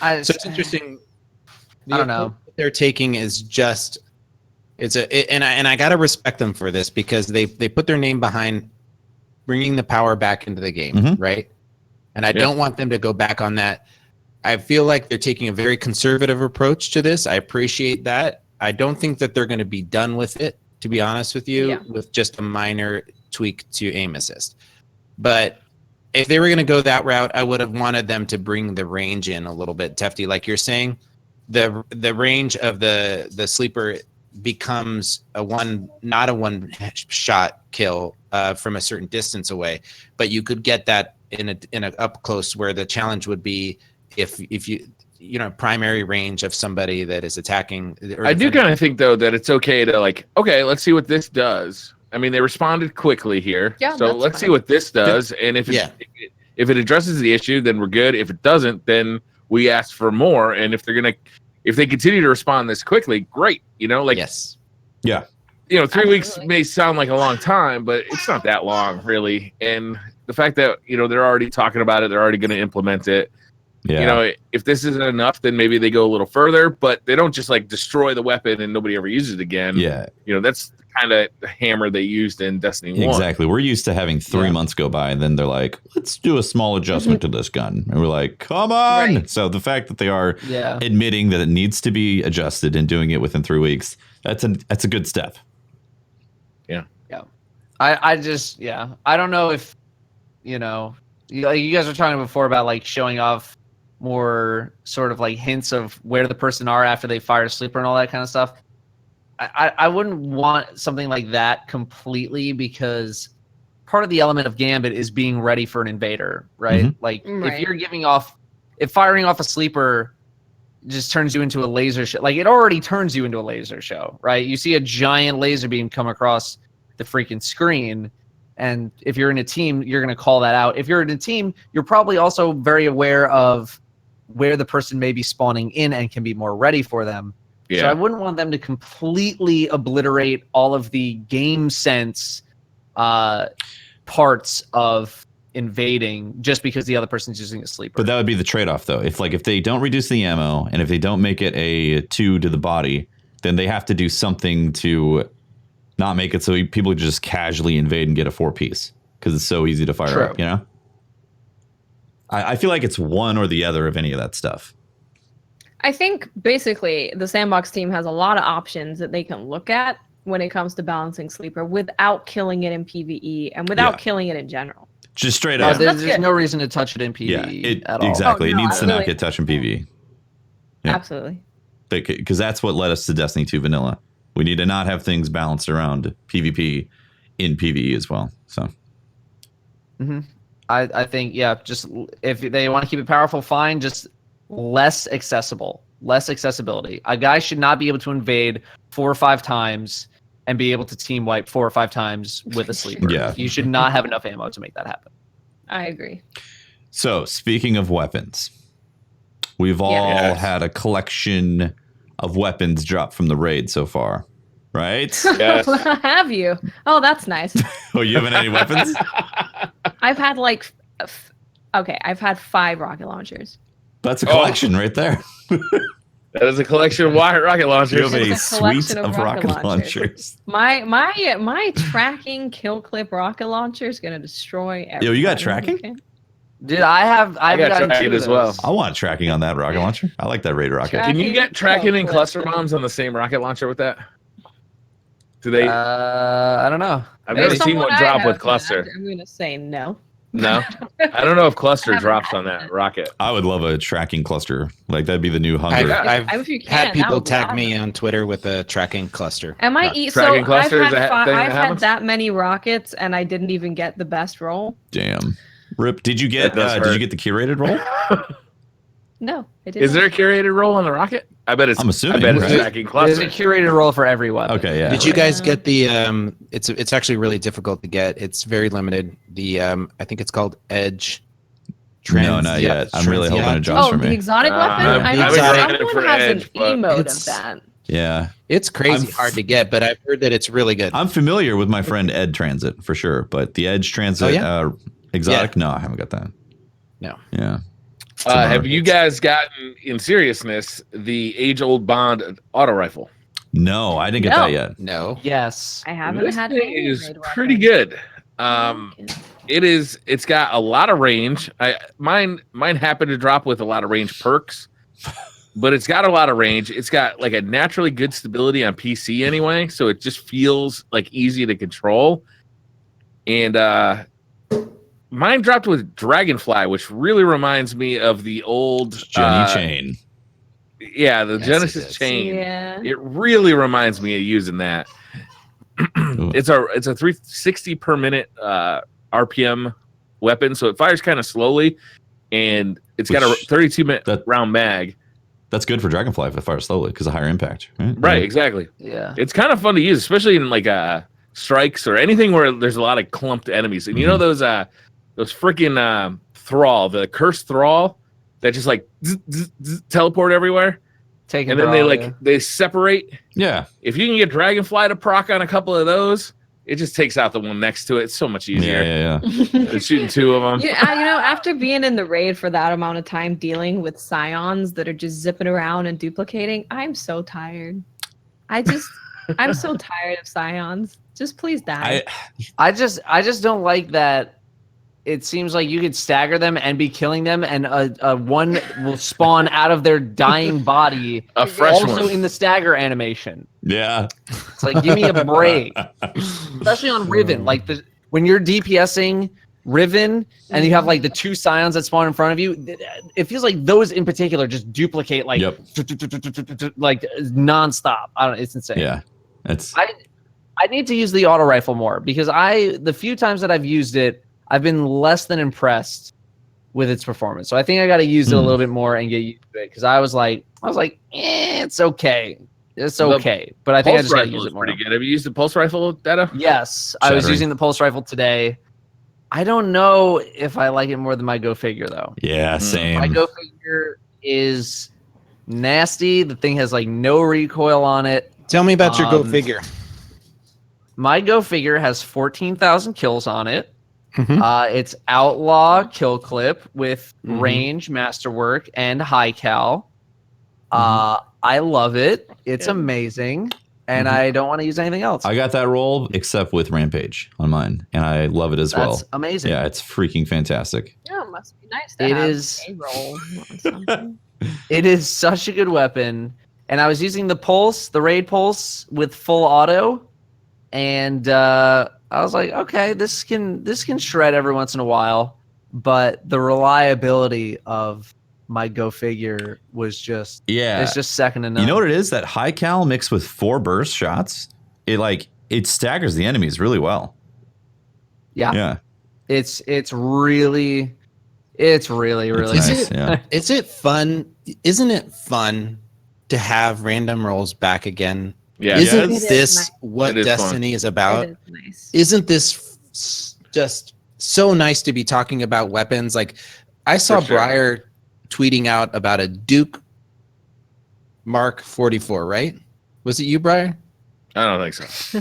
D: so it's interesting.
B: I don't know.
D: What they're taking is just. And I gotta respect them for this because they put their name behind bringing the power back into the game, right? And I don't want them to go back on that. I feel like they're taking a very conservative approach to this. I appreciate that. I don't think that they're going to be done with it, to be honest with you, with just a minor tweak to aim assist. But if they were going to go that route, I would have wanted them to bring the range in a little bit, Tefty, like you're saying. The range of the sleeper becomes not a one shot kill from a certain distance away, but you could get that in a up close, where the challenge would be if you primary range of somebody that is attacking.
E: I do kind of think though that it's okay to let's see what this does. I mean, they responded quickly here, so let's see what this does, and if it addresses the issue, then we're good. If it doesn't, then we ask for more, and if they continue to respond this quickly, great.
D: Yes.
A: Yeah.
E: 3 weeks may sound like a long time, but it's not that long, really. And the fact that, they're already talking about it, they're already going to implement it.
A: Yeah.
E: If this isn't enough, then maybe they go a little further, but they don't just destroy the weapon and nobody ever uses it again.
A: Yeah.
E: That's kind of the hammer they used in Destiny 1.
A: Exactly. We're used to having 3 months go by, and then they're like, let's do a small adjustment to this gun. And we're like, come on. Right. So the fact that they are admitting that it needs to be adjusted and doing it within 3 weeks, that's a good step.
B: Yeah. Yeah. I don't know if, you guys were talking before about showing off more sort of hints of where the person are after they fire a sleeper and all that kind of stuff. I wouldn't want something like that completely, because part of the element of Gambit is being ready for an invader, right?
C: Mm-hmm.
B: If firing off a sleeper just turns you into a laser show, it already turns you into a laser show, right? You see a giant laser beam come across the freaking screen, and if you're in a team, you're going to call that out. If you're in a team, you're probably also very aware of where the person may be spawning in and can be more ready for them. Yeah. So I wouldn't want them to completely obliterate all of the game sense parts of invading just because the other person's using a sleeper.
A: But that would be the trade-off, though. If they don't reduce the ammo, and if they don't make it a 2 to the body, then they have to do something to not make it so people just casually invade and get a 4-piece, because it's so easy to fire up. I feel like it's one or the other of any of that stuff.
C: I think basically the Sandbox team has a lot of options that they can look at when it comes to balancing sleeper without killing it in PvE and without killing it in general.
A: Just straight up.
B: There's no reason to touch it in PvE at all.
A: Exactly. It needs to not get touched in PvE. Yeah.
C: Absolutely.
A: Because that's what led us to Destiny 2 Vanilla. We need to not have things balanced around PvP in PvE as well. So.
B: Mm-hmm. I think, just if they want to keep it powerful, fine. Just less accessibility. A guy should not be able to invade 4 or 5 times and be able to team wipe 4 or 5 times with a sleeper. You should not have enough ammo to make that happen.
C: I agree.
A: So, speaking of weapons, we've all had a collection of weapons drop from the raid so far, right?
E: Yes.
C: Have you? Oh, that's nice.
A: Oh, you haven't any weapons?
C: I've had I've had 5 rocket launchers.
A: That's a collection right there.
E: That is a collection of rocket launchers.
A: You have a
C: It's a collection
A: suite
C: of
A: of
C: rocket
A: rocket launchers.
C: My tracking kill clip rocket launcher is gonna destroy everything.
A: Yo, you got tracking?
C: Okay.
B: Dude, I've
E: got
B: gotten
E: tracking
B: two of
E: as well.
B: those.
A: I want tracking on that rocket launcher. I like that Raid rocket.
E: Can you get tracking and
C: Kill
E: cluster
C: clip.
E: bombs on the same rocket launcher with that? Do they?
B: I don't know.
E: I've never
C: Based on
E: seen
C: what
E: one
C: I
E: drop
C: have,
E: with cluster.
C: I'm gonna say no.
E: No, I don't know if cluster
C: haven't
E: drops
C: had
E: on that
C: it.
E: rocket.
A: I would love a tracking cluster. Like that'd be the new hunger.
C: If you can,
D: had
C: that
D: people
C: would be
D: tag
C: awesome.
D: me on Twitter with a tracking cluster.
C: Am I
E: Tracking
C: so I've
E: cluster is
C: had
E: a thing that
C: I've had
E: happens?
C: that many rockets and I didn't even get the best roll.
A: Damn. Rip. Did you get?
E: That does
A: Did you
E: hurt.
A: get the curated roll?
C: No, I didn't.
E: Is there a curated roll on the rocket? I bet it's.
A: I'm assuming,
E: I bet it's
A: right?
E: tracking
B: There's a
E: cluster.
B: curated roll for every weapon.
A: Okay, yeah.
D: Did you guys get the? It's actually really difficult to get. It's very limited. The I think it's called Edge.
A: No, not yet. I'm really hoping it drops
C: Oh,
A: for
C: the
A: me.
C: exotic weapon?
E: I'm
C: I know
D: excited
C: someone
E: for
C: has
E: Edge,
C: an
E: but
C: emote of
D: it's-
C: that.
A: Yeah.
D: It's crazy
A: I'm
D: hard to get, but I've heard that it's really good.
A: I'm familiar with my friend Ed Transit for sure, but the Edge Transit exotic? No, I haven't got that.
D: No.
A: Yeah.
E: Have you guys gotten, in seriousness, the age-old Bond auto rifle?
A: No, I didn't get
C: No.
A: that yet.
D: No.
C: Yes. I haven't
E: This
C: had
E: thing
C: any
E: is
C: raid
E: pretty
C: weapons.
E: good. It's got a lot of range. Mine happened to drop with a lot of range perks, but it's got a lot of range. It's got like a naturally good stability on PC anyway, so it just feels like easy to control. And mine dropped with Dragonfly, which really reminds me of the old
A: Johnny Chain.
E: Yeah, the
D: Yes,
E: Genesis
D: it is.
E: chain.
C: Yeah.
E: It really reminds me of using that. It's a 360 per minute RPM weapon, so it fires kind of slowly, and it's got a
A: Which-
E: 32-minute round mag.
A: That's good for Dragonfly if it fires slowly because of higher impact.
E: Right, exactly.
B: Yeah.
E: It's kind of fun to use, especially in like strikes or anything where there's a lot of clumped enemies. And you know those freaking thrall, the cursed thrall that just like teleport everywhere,
B: Taking
E: and then they separate.
A: Yeah.
E: If you can get Dragonfly to proc on a couple of those, it just takes out the one next to it. It's so much easier
A: Yeah.
E: than shooting two of them.
C: Yeah, after being in the raid for that amount of time dealing with scions that are just zipping around and duplicating, I'm so tired. I'm so tired of scions. Just please die.
B: I just don't like that. It seems like you could stagger them and be killing them, and a one will spawn out of their dying body,
E: A fresh
B: also
E: one.
B: in the stagger animation.
A: Yeah.
B: It's like, give me a break. Especially on Riven, like when you're DPSing Riven and you have like the two scions that spawn in front of you, it feels like those in particular just duplicate like
A: Yep.
B: like nonstop. I don't. It's insane.
A: Yeah. It's
B: I need to use the auto rifle more because the few times that I've used it, I've been less than impressed with its performance. So I think I got to use it a little bit more and get used to it because I was like, it's okay. It's okay. But I think I
E: Pulse
B: just got to
E: rifle
B: use
E: is
B: it more.
E: pretty good. Have you used the pulse rifle, Data?
B: Yes, I was
A: Shattering.
B: using the pulse rifle today. I don't know if I like it more than my Go Figure though.
A: yeah, same.
B: My Go Figure is nasty. The thing has like no recoil on it.
D: Tell me about your Go
B: Um,
D: Figure.
B: My Go Figure has 14,000 kills on it.
D: Mhm.
B: It's outlaw kill clip with
D: Mhm.
B: range, masterwork, and high cal. I love it. It's amazing, and I don't want to use anything else.
A: I got that roll except with Rampage on mine, and I love it as
B: That's
A: well.
B: amazing.
A: Yeah, it's freaking fantastic.
C: Yeah, it must be nice to
B: It
C: have
B: is-
C: a roll on something.
B: It is such a good weapon, and I was using the pulse, the raid pulse with full auto, and I was like, okay, this can shred every once in a while, but the reliability of my Go Figure was just it's just second to none.
A: You know what it is? That high cal mixed with 4 burst shots, it staggers the enemies really well.
B: Yeah,
A: Yeah.
B: it's really
A: It's
D: it-
A: nice, yeah.
D: Is it fun? Isn't it fun to have random rolls back again?
E: Yeah.
D: Isn't
C: It is
D: this
C: nice.
D: what
E: It is fun.
D: Destiny is about?
C: It is nice.
D: Isn't this just so nice to be talking about weapons? Like I saw
E: For sure.
D: Briar tweeting out about a Duke Mark 44, right? Was it you, Briar?
E: I don't think so.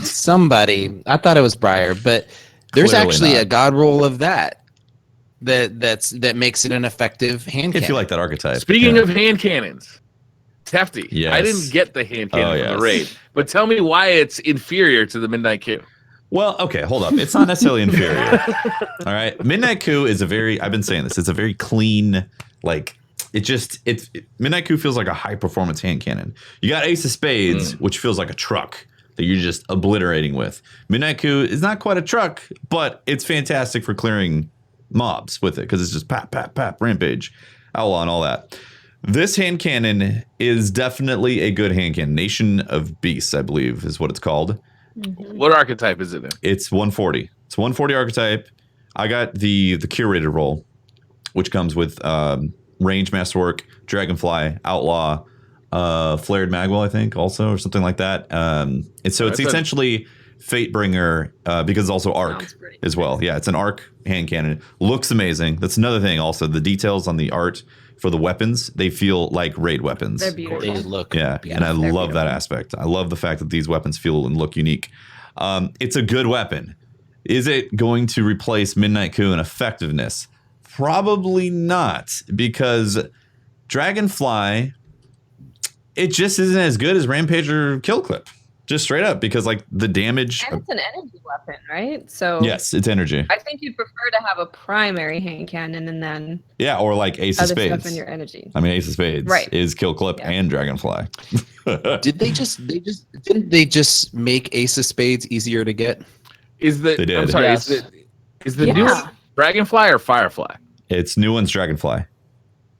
D: Somebody. I thought it was Briar, but there's
A: Clearly
D: actually
A: not.
D: a god roll of that makes it an effective hand
A: If you
D: cannon.
A: like that archetype.
E: Speaking
A: yeah.
E: of hand cannons, hefty.
A: Yes.
E: I didn't get the hand cannon from the
A: yes.
E: raid, but tell me why it's inferior to the Midnight Coup.
A: Well, okay, hold up. It's not necessarily inferior. All right. Midnight Coup is I've been saying this, it's a very clean, like, Midnight Coup feels like a high performance hand cannon. You got Ace of Spades, which feels like a truck that you're just obliterating with. Midnight Coup is not quite a truck, but it's fantastic for clearing mobs with it because it's just pap, pap, pap, rampage, outlaw, and all that. This hand cannon is definitely a good hand cannon. Nation of Beasts, I believe, is what it's called.
E: What archetype is it in?
A: It's 140. It's 140 archetype. I got the curated roll, which comes with range masterwork, dragonfly, outlaw, flared magwell, I think, also, or something like that. And so it's essentially Fatebringer because it's also arc as well. Yeah, it's an arc hand cannon. Looks amazing. That's another thing. Also, the details on the art for the weapons, they feel like raid weapons.
C: They're beautiful.
D: They look
A: beautiful. And I love that aspect. I love the fact that these weapons feel and look unique. It's a good weapon. Is it going to replace Midnight Coup in effectiveness? Probably not, because Dragonfly, it just isn't as good as Rampage or Kill Clip. Just straight up, because like the damage.
C: And it's an energy weapon, right? So
A: yes, it's energy.
C: I think you'd prefer to have a primary hand cannon and then
A: or like Ace of
C: other
A: Spades.
C: stuff in your energy.
A: I mean, Ace of Spades is Kill Clip and Dragonfly.
D: Didn't they just make Ace of Spades easier to get?
E: They did. I'm sorry.
B: Yes.
E: Is the new one Dragonfly or Firefly?
A: It's new one's Dragonfly.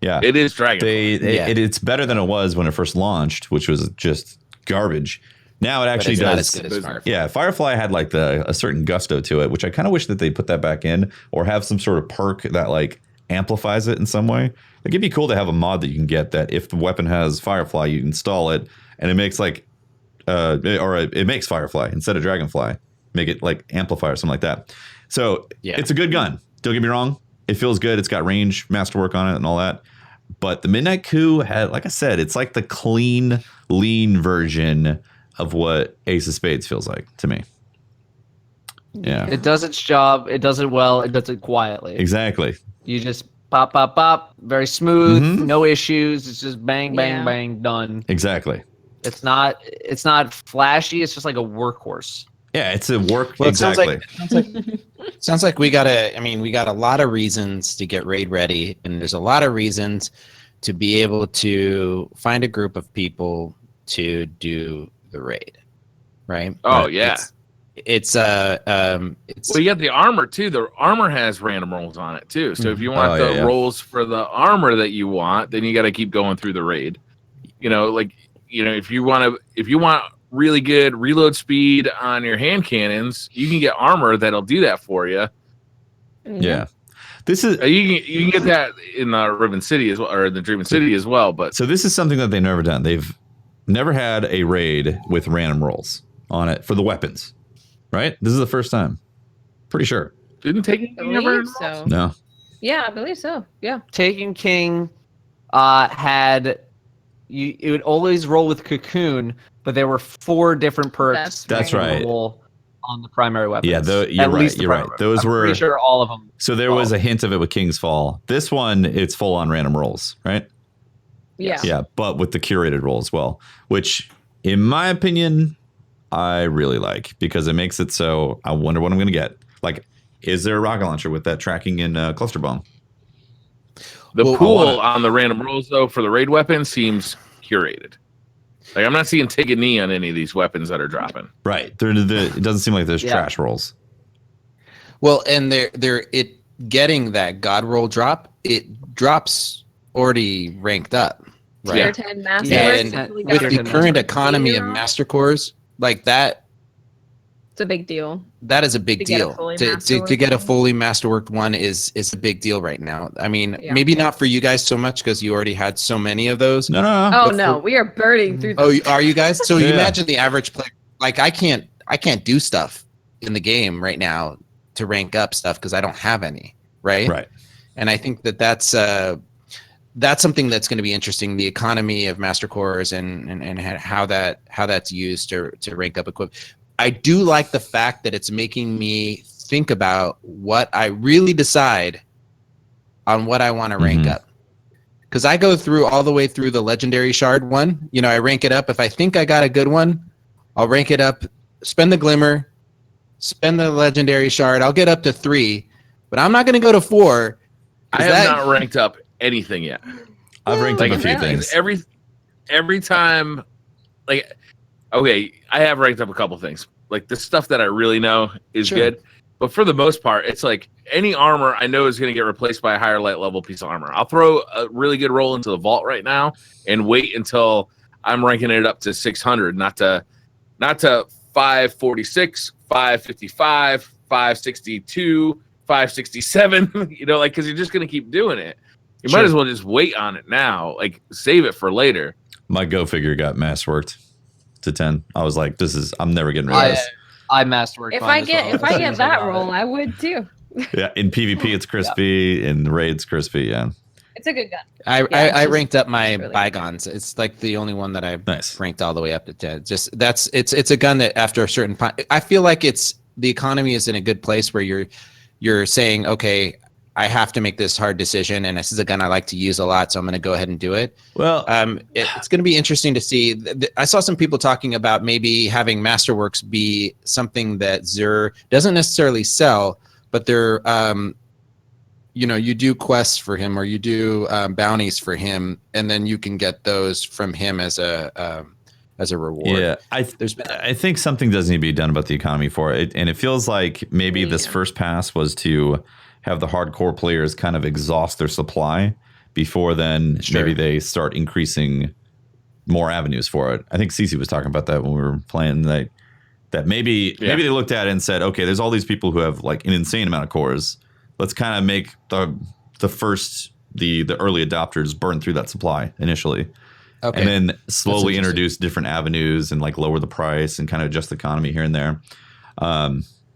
A: Yeah,
E: it is Dragonfly.
A: It's better than it was when it first launched, which was just garbage. Now it actually does.
D: Not as good as Firefly.
A: Yeah, Firefly had like a certain gusto to it, which I kind of wish that they put that back in or have some sort of perk that like amplifies it in some way. Like, it'd be cool to have a mod that you can get that if the weapon has Firefly, you install it and it makes like, it makes Firefly instead of Dragonfly. Make it like amplify or something like that. So it's a good gun. Don't get me wrong. It feels good. It's got range, masterwork on it and all that. But the Midnight Coup had, like I said, it's like the clean, lean version of what Ace of Spades feels like to me. Yeah.
B: It does its job. It does it well. It does it quietly.
A: Exactly.
B: You just pop, pop, pop. Very smooth. No issues. It's just bang, bang, bang, done.
A: Exactly.
B: It's not flashy. It's just like a workhorse.
A: Yeah, it's a work.
D: Well,
A: exactly.
D: Sounds like we got a lot of reasons to get raid ready, and there's a lot of reasons to be able to find a group of people to do the raid, right?
E: Oh, yeah.
D: It's
E: well, you got the armor too. The armor has random rolls on it too. So if you want the rolls for the armor that you want, then you got to keep going through the raid. If you want really good reload speed on your hand cannons, you can get armor that'll do that for you.
A: Yeah. This is
E: you can get that in the Ribbon City as well, or the Dreaming City as well. But
A: so this is something that they've never done. They've never had a raid with random rolls on it for the weapons, right? This is the first time. Pretty sure.
E: Didn't Taken King ever?
C: So.
A: No.
C: Yeah, I believe so. Yeah.
B: Taken King had it would always roll with Cocoon, but there were 4 different perks.
A: That's right.
B: On the primary weapons.
A: Yeah, you're right. Those were
B: pretty sure all of them.
A: So there was a hint of it with King's Fall. This one, it's full on random rolls, right?
C: Yeah.
A: Yeah, but with the curated roll as well, which in my opinion, I really like because it makes it so I wonder what I'm going to get. Like, is there a rocket launcher with that tracking in cluster bomb?
E: The pool on the random rolls, though, for the raid weapon seems curated. Like, I'm not seeing take a knee on any of these weapons that are dropping.
A: Right. It doesn't seem like there's trash rolls.
D: Well, and they're getting that God roll drop. It drops already ranked up, right?
C: Tier 10 master.
D: And with the current economy of master cores, like that,
C: it's a big deal.
D: That is a big deal. To get a fully masterworked one is a big deal right now. I mean, maybe not for you guys so much because you already had so many of those.
A: No.
C: Oh no, we are burning through.
D: Oh, are you guys? So you imagine the average player. Like I can't do stuff in the game right now to rank up stuff because I don't have any. Right. And I think that's something that's going to be interesting. The economy of master cores and how that's used to rank up equipment. I do like the fact that it's making me think about what I really decide on what I want to rank up. because I go through all the way through the legendary shard one. You know, I rank it up. If I think I got a good one, I'll rank it up, spend the glimmer, spend the legendary shard. I'll get up to 3, but I'm not going to go to 4.
E: I have not ranked up anything yet.
A: I've ranked up a few things.
E: Every time, like, okay, I have ranked up a couple things. Like the stuff that I really know is good, but for the most part, it's like any armor I know is going to get replaced by a higher light level piece of armor. I'll throw a really good roll into the vault right now and wait until I'm ranking it up to 600, not to 546, 555, 562, 567. You know, like because you're just going to keep doing it. You might as well just wait on it now. Like save it for later.
A: My Go figure got masterworked to 10. I was like, I'm never getting rid of this.
B: I masterworked.
C: If I get that roll, I would too.
A: Yeah, in PvP it's crispy, in raids crispy. Yeah,
C: it's a good gun.
D: I ranked up my really bygones. It's like the only one that I've ranked all the way up to 10. Just it's a gun that after a certain point, I feel like the economy is in a good place where you're saying, okay, I have to make this hard decision, and this is a gun I like to use a lot, so I'm going to go ahead and do it.
A: Well,
D: it's going to be interesting to see. I saw some people talking about maybe having Masterworks be something that Xur doesn't necessarily sell, but they're, you do quests for him or you do bounties for him, and then you can get those from him as a reward.
A: Yeah, I think something does need to be done about the economy for it, and it feels like maybe this first pass was to have the hardcore players kind of exhaust their supply before then maybe they start increasing more avenues for it. I think Cece was talking about that when we were playing that maybe they looked at it and said, okay, there's all these people who have like an insane amount of cores. Let's kind of make the early adopters burn through that supply initially. Okay. And then slowly introduce different avenues and like lower the price and kind of adjust the economy here and there.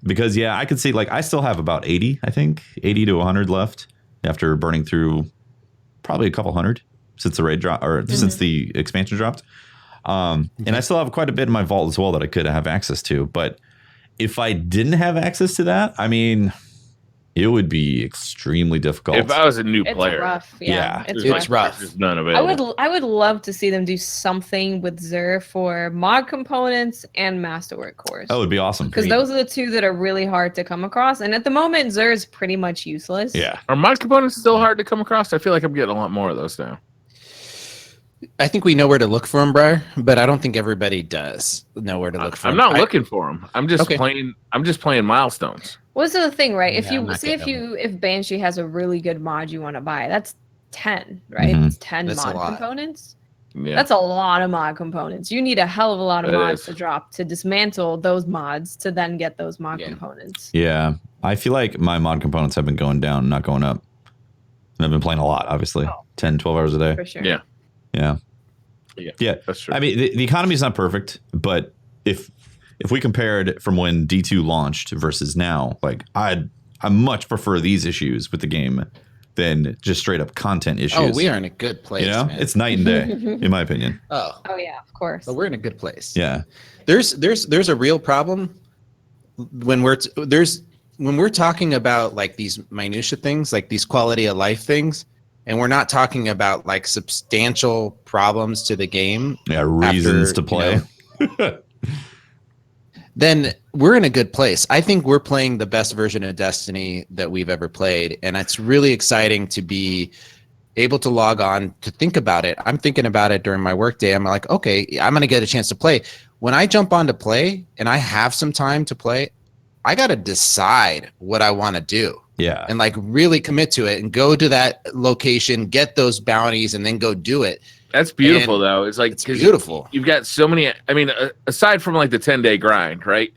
A: Because, I could see, like, I still have about 80, I think, 80 to 100 left after burning through probably a couple hundred since the raid drop or since the expansion dropped. And I still have quite a bit in my vault as well that I could have access to. But if I didn't have access to that, I mean, it would be extremely difficult.
E: If I was a new player.
C: Rough.
D: It's rough.
E: There's none available.
C: I would love to see them do something with Xur for mod components and masterwork cores.
A: That would be awesome.
C: Because those are the two that are really hard to come across. And at the moment, Xur is pretty much useless.
A: Yeah.
E: Are mod components still hard to come across? I feel like I'm getting a lot more of those now.
D: I think we know where to look for them, Briar, but I don't think everybody does know where to look for them.
E: I'm not looking for them. I'm just playing. I'm just playing milestones.
C: What's the thing, right? If Banshee has a really good mod you want to buy, that's 10, right? It's 10 that's mod components. Yeah. That's a lot of mod components. You need a hell of a lot of mods to drop to dismantle those mods to then get those mod components.
A: Yeah, I feel like my mod components have been going down, not going up. And I've been playing a lot, obviously. 10, 12 hours a day.
C: For sure.
A: Yeah,
E: that's true.
A: I mean, the economy is not perfect, but if we compared from when D2 launched versus now, like I much prefer these issues with the game than just straight up content issues.
D: Oh, we are in a good place. Man.
A: It's night and day, in my opinion.
C: Oh yeah, of course.
D: But we're in a good place.
A: Yeah,
D: there's a real problem when we're talking about like these minutia things, like these quality of life things. And we're not talking about like substantial problems to the game.
A: Yeah, reasons to play.
D: Then we're in a good place. I think we're playing the best version of Destiny that we've ever played. And it's really exciting to be able to log on to think about it. I'm thinking about it during my workday. I'm like, okay, I'm going to get a chance to play. When I jump on to play and I have some time to play, I got to decide what I want to do.
A: Yeah.
D: And like really commit to it and go to that location, get those bounties, and then go do it.
E: That's beautiful, though. It's like
D: it's beautiful.
E: You've got so many. I mean, aside from like the 10-day grind, right?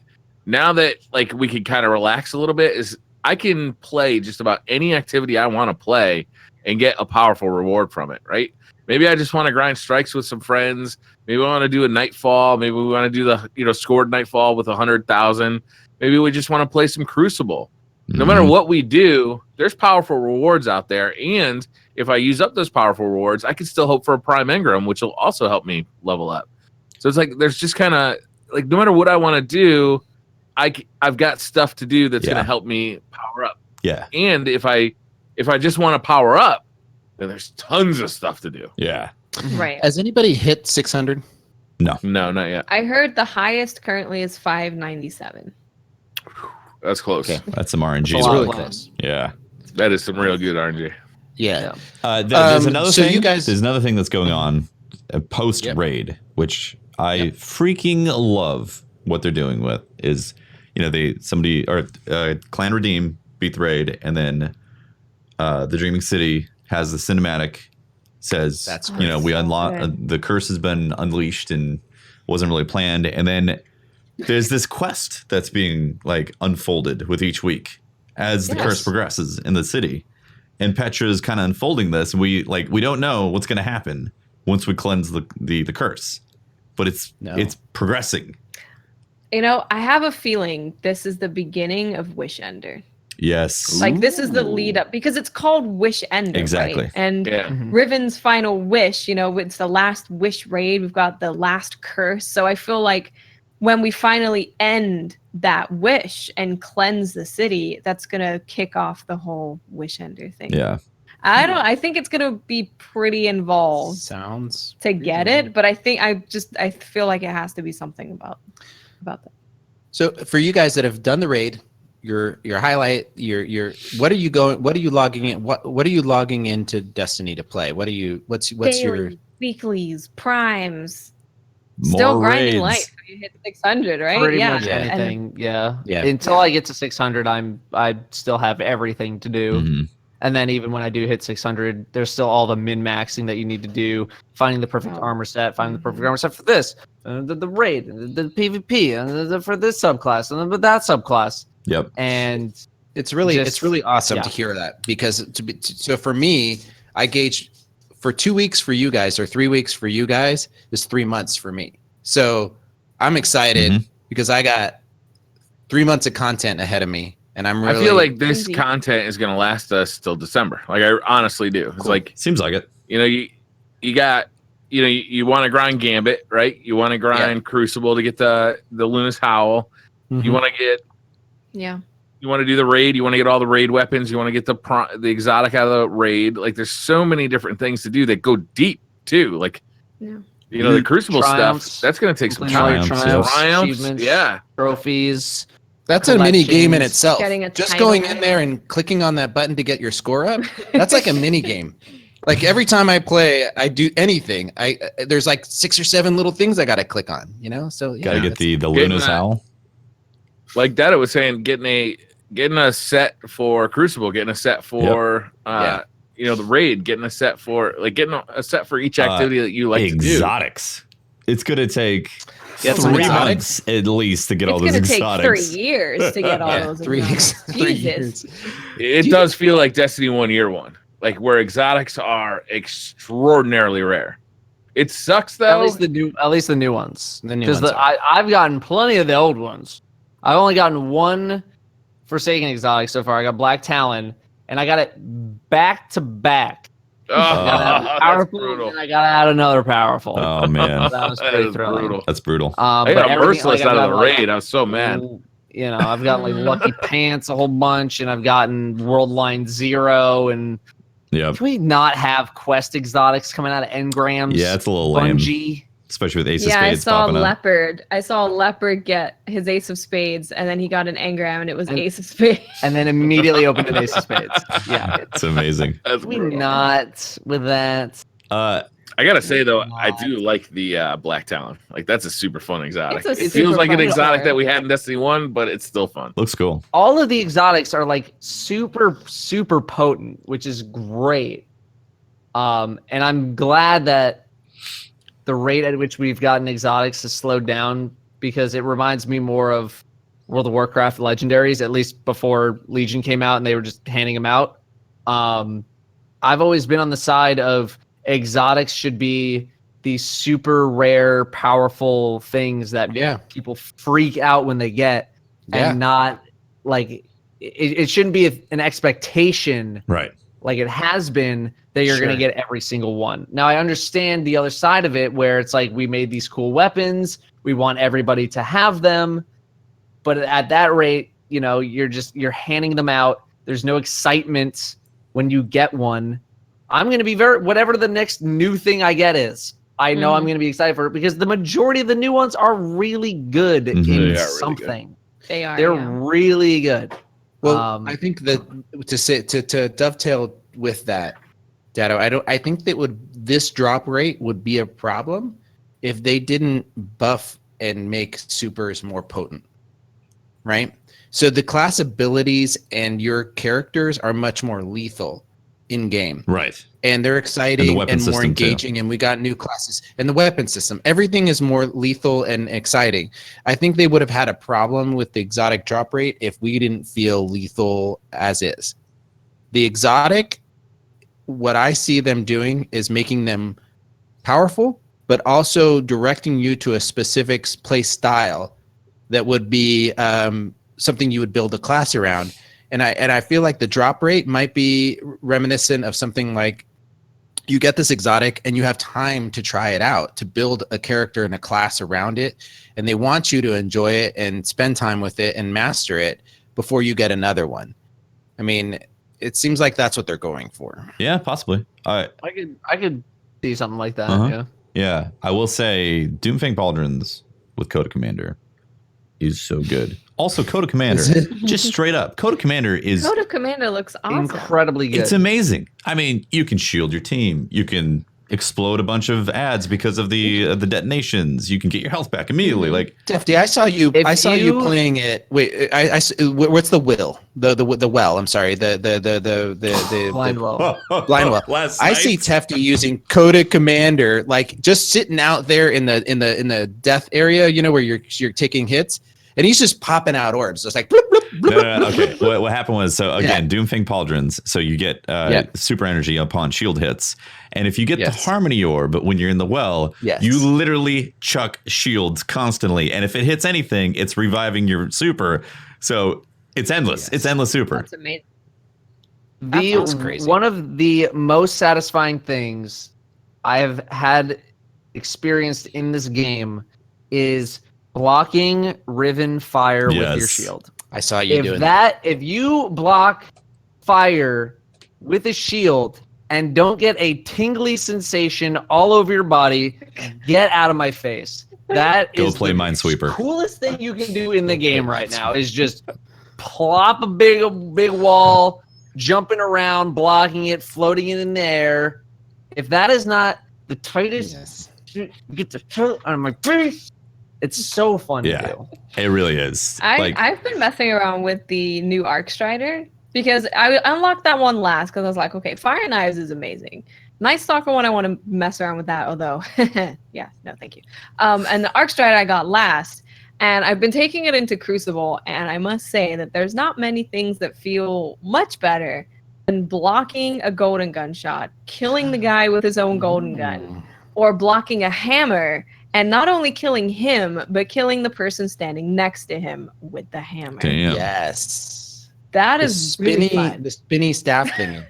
E: Now that like we can kind of relax a little bit, is I can play just about any activity I want to play and get a powerful reward from it, right? Maybe I just want to grind strikes with some friends. Maybe we want to do a nightfall. Maybe we want to do the scored nightfall with 100,000. Maybe we just want to play some Crucible. No matter what we do, there's powerful rewards out there. And if I use up those powerful rewards, I can still hope for a Prime Engram, which will also help me level up. So it's like there's just kind of like no matter what I want to do, I've got stuff to do that's going to help me power up.
A: Yeah.
E: And if I just want to power up, then there's tons of stuff to do.
A: Yeah.
C: Right.
D: Has anybody hit 600?
E: No, not yet.
C: I heard the highest currently is 597.
E: That's close.
D: Okay.
A: That's some RNG.
B: That's a lot
D: really
B: of
D: close.
A: Yeah.
E: That is some real good RNG.
D: Yeah.
A: There's another
D: so
A: thing.
D: you guys-
A: There's another thing that's going on post raid, which I freaking love what they're doing with is, Clan Redeem beat the raid, and then the Dreaming City has the cinematic says,
D: That's
A: we unlocked the curse has been unleashed and wasn't really planned, and then there's this quest that's being like unfolded with each week as the curse progresses in the city. And Petra's kind of unfolding this. We don't know what's going to happen once we cleanse the curse, but it's progressing.
C: I have a feeling this is the beginning of Wish Ender.
A: Yes.
C: Like this is the lead up because it's called Wish Ender.
A: Exactly.
C: Right? And Riven's final wish, it's the last wish raid. We've got the last curse. So I feel like when we finally end that wish and cleanse the city, that's gonna kick off the whole Wish Ender thing.
A: Yeah.
C: I think it's gonna be pretty involved.
D: Sounds
C: to get it, but I feel like it has to be something about that.
D: So for you guys that have done the raid, your highlight, what are you logging into Destiny to play? What's
C: Daily,
D: your
C: weeklies, primes?
A: More
C: Still grinding
A: raids.
C: light when you hit 600, right?
B: Pretty
C: yeah.
B: much anything. Yeah.
D: Yeah.
B: Until I get to 600, I still have everything to do.
A: Mm-hmm.
B: And then even when I do hit 600, there's still all the min-maxing that you need to do, finding the perfect armor set, finding the perfect armor set for this, the raid, the PvP, and for this subclass, and then that subclass.
A: Yep.
B: And
D: it's really awesome to hear that, because so for me, I gauge for 2 weeks for you guys or 3 weeks for you guys is 3 months for me. So I'm excited because I got 3 months of content ahead of me. And I
E: feel like this content is going to last us till December. Like I honestly do. It's like,
A: seems like it.
E: You got, you want to grind Gambit, right? You want to grind Crucible to get the Luna's Howl. You want to get, you want to do the raid. You want to get all the raid weapons. You want to get the exotic out of the raid. Like there's so many different things to do that go deep too. Like, the Crucible stuff, that's going to take some time. Triumphs,
B: trophies.
D: That's a mini game in itself.
C: Just
D: going in there and clicking on that button to get your score up. That's like a mini game. Like every time I play, I do anything. There's like 6 or 7 little things I got to click on, So
A: gotta get the Luna's Howl.
E: Like Dada was saying, getting a set for Crucible, getting a set for the raid, getting a set for each activity that you like to do.
A: Exotics. It's gonna take 3 months at least to get all those exotics.
C: It's going to take 3 years to get all those
D: 3
C: exotics.
D: 3
C: Jesus.
D: years.
E: It does feel like Destiny 1 Year 1, like where exotics are extraordinarily rare. It sucks though.
B: At least the new ones.
D: Because
B: I've gotten plenty of the old ones. I've only gotten one Forsaken exotic so far. I got Black Talon, and I got it back to back.
E: Powerful, brutal.
B: And I got to add another powerful.
A: Oh man,
B: that was pretty thrilling.
E: Brutal.
A: That's brutal.
E: I got Merciless out of the raid. I was so mad.
B: I've got like Lucky Pants a whole bunch, and I've gotten World Line 0, and can we not have quest exotics coming out of engrams?
A: Yeah, it's a little lame.
B: Bungie.
A: Especially with Ace of Spades popping up.
C: I saw Leopard get his Ace of Spades, and then he got an engram, and it was Ace of Spades.
B: And then immediately opened an Ace of Spades. Yeah.
A: It's amazing.
B: We not with that.
E: I gotta say though, I do like the Black Talon. Like that's a super fun exotic. It feels
C: super
E: like an
C: fun
E: exotic
C: color.
E: that we had in Destiny 1, but it's still fun.
A: Looks cool.
B: All of the exotics are like super, super potent, which is great. And I'm glad that the rate at which we've gotten exotics has slowed down, because it reminds me more of World of Warcraft legendaries, at least before Legion came out and they were just handing them out. I've always been on the side of exotics should be these super rare, powerful things that people freak out when they get, and not like it shouldn't be an expectation,
A: right?
B: Like it has been that you're going to get every single one. Now I understand the other side of it, where it's like we made these cool weapons, we want everybody to have them, but at that rate, you're handing them out. There's no excitement when you get one. I'm going to be whatever the next new thing I get is. I know I'm going to be excited for it because the majority of the new ones are really good in something.
C: They are.
B: They're really good.
D: Well, I think that to dovetail with that, Dado, I think that this drop rate would be a problem if they didn't buff and make supers more potent, right? So the class abilities and your characters are much more lethal in game,
A: right?
D: And they're exciting and more engaging. Too. And we got new classes and the weapon system. Everything is more lethal and exciting. I think they would have had a problem with the exotic drop rate if we didn't feel lethal as is. The exotic, what I see them doing is making them powerful, but also directing you to a specific play style that would be something you would build a class around. And I feel like the drop rate might be reminiscent of something like you get this exotic and you have time to try it out, to build a character and a class around it. And they want you to enjoy it and spend time with it and master it before you get another one. I mean, it seems like that's what they're going for.
A: Yeah, possibly.
B: I could see something like that.
A: Yeah. I will say Doomfang Pauldrons with Coda Commander is so good. Also, Coda Commander, just straight up, Coda Commander
C: looks awesome.
B: Incredibly good.
A: It's amazing. I mean, you can shield your team. You can explode a bunch of ads because of the detonations. You can get your health back immediately. Like
D: Defty, I saw you playing it. Wait, what's the will? The well. I'm sorry. The
B: blind well.
D: Blind well. I see Tefty using Coda Commander, like just sitting out there in the death area. You know where you're taking hits. And he's just popping out orbs. It's like, bloop, bloop, bloop,
A: no. Okay. What happened was, so again, Doomfang Pauldrons. So you get super energy upon shield hits. And if you get the Harmony Orb, but when you're in the well, you literally chuck shields constantly. And if it hits anything, it's reviving your super. So it's endless. Yes. It's endless super.
C: That's amazing.
B: That's crazy. One of the most satisfying things I have had experienced in this game is blocking Riven fire with your shield.
D: I saw you doing that.
B: If you block fire with a shield and don't get a tingly sensation all over your body, get out of my face. That is
A: play Minesweeper.
B: Coolest thing you can do in the game right now is just plop a big wall, jumping around, blocking it, floating it in the air. If that is not the tightest, get the out of my face. It's so fun to do.
A: It really is.
C: I've been messing around with the new Arc Strider because I unlocked that one last because I was like, okay, Fire Knives is amazing. Night Stalker one, I want to mess around with that, although, no, thank you. And the Arc Strider I got last, and I've been taking it into Crucible, and I must say that there's not many things that feel much better than blocking a golden gunshot, killing the guy with his own golden gun, or blocking a hammer. And not only killing him, but killing the person standing next to him with the hammer.
A: Damn.
D: Yes.
C: That is really fun.
D: The spinny staff thing.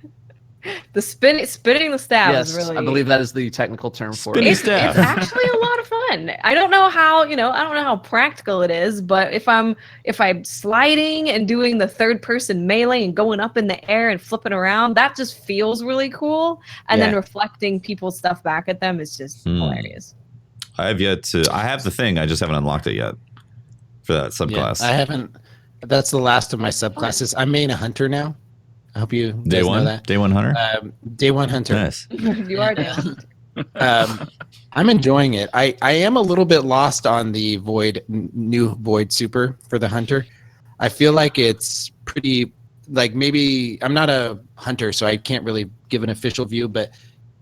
C: The spinning the staff is really...
B: I believe that is the technical term for it.
C: It's actually a lot of fun. I don't know how practical it is, but if I'm sliding and doing the third person melee and going up in the air and flipping around, that just feels really cool. And then reflecting people's stuff back at them is just hilarious.
A: I have the thing. I just haven't unlocked it yet for that subclass.
D: I haven't. That's the last of my subclasses. I'm main a hunter now. I hope you
A: guys
D: know that.
A: Day one hunter?
D: Day one hunter.
A: Nice.
C: You are down.
D: I'm enjoying it. I am a little bit lost on the new Void super for the hunter. I feel like it's pretty, like maybe I'm not a hunter, so I can't really give an official view, but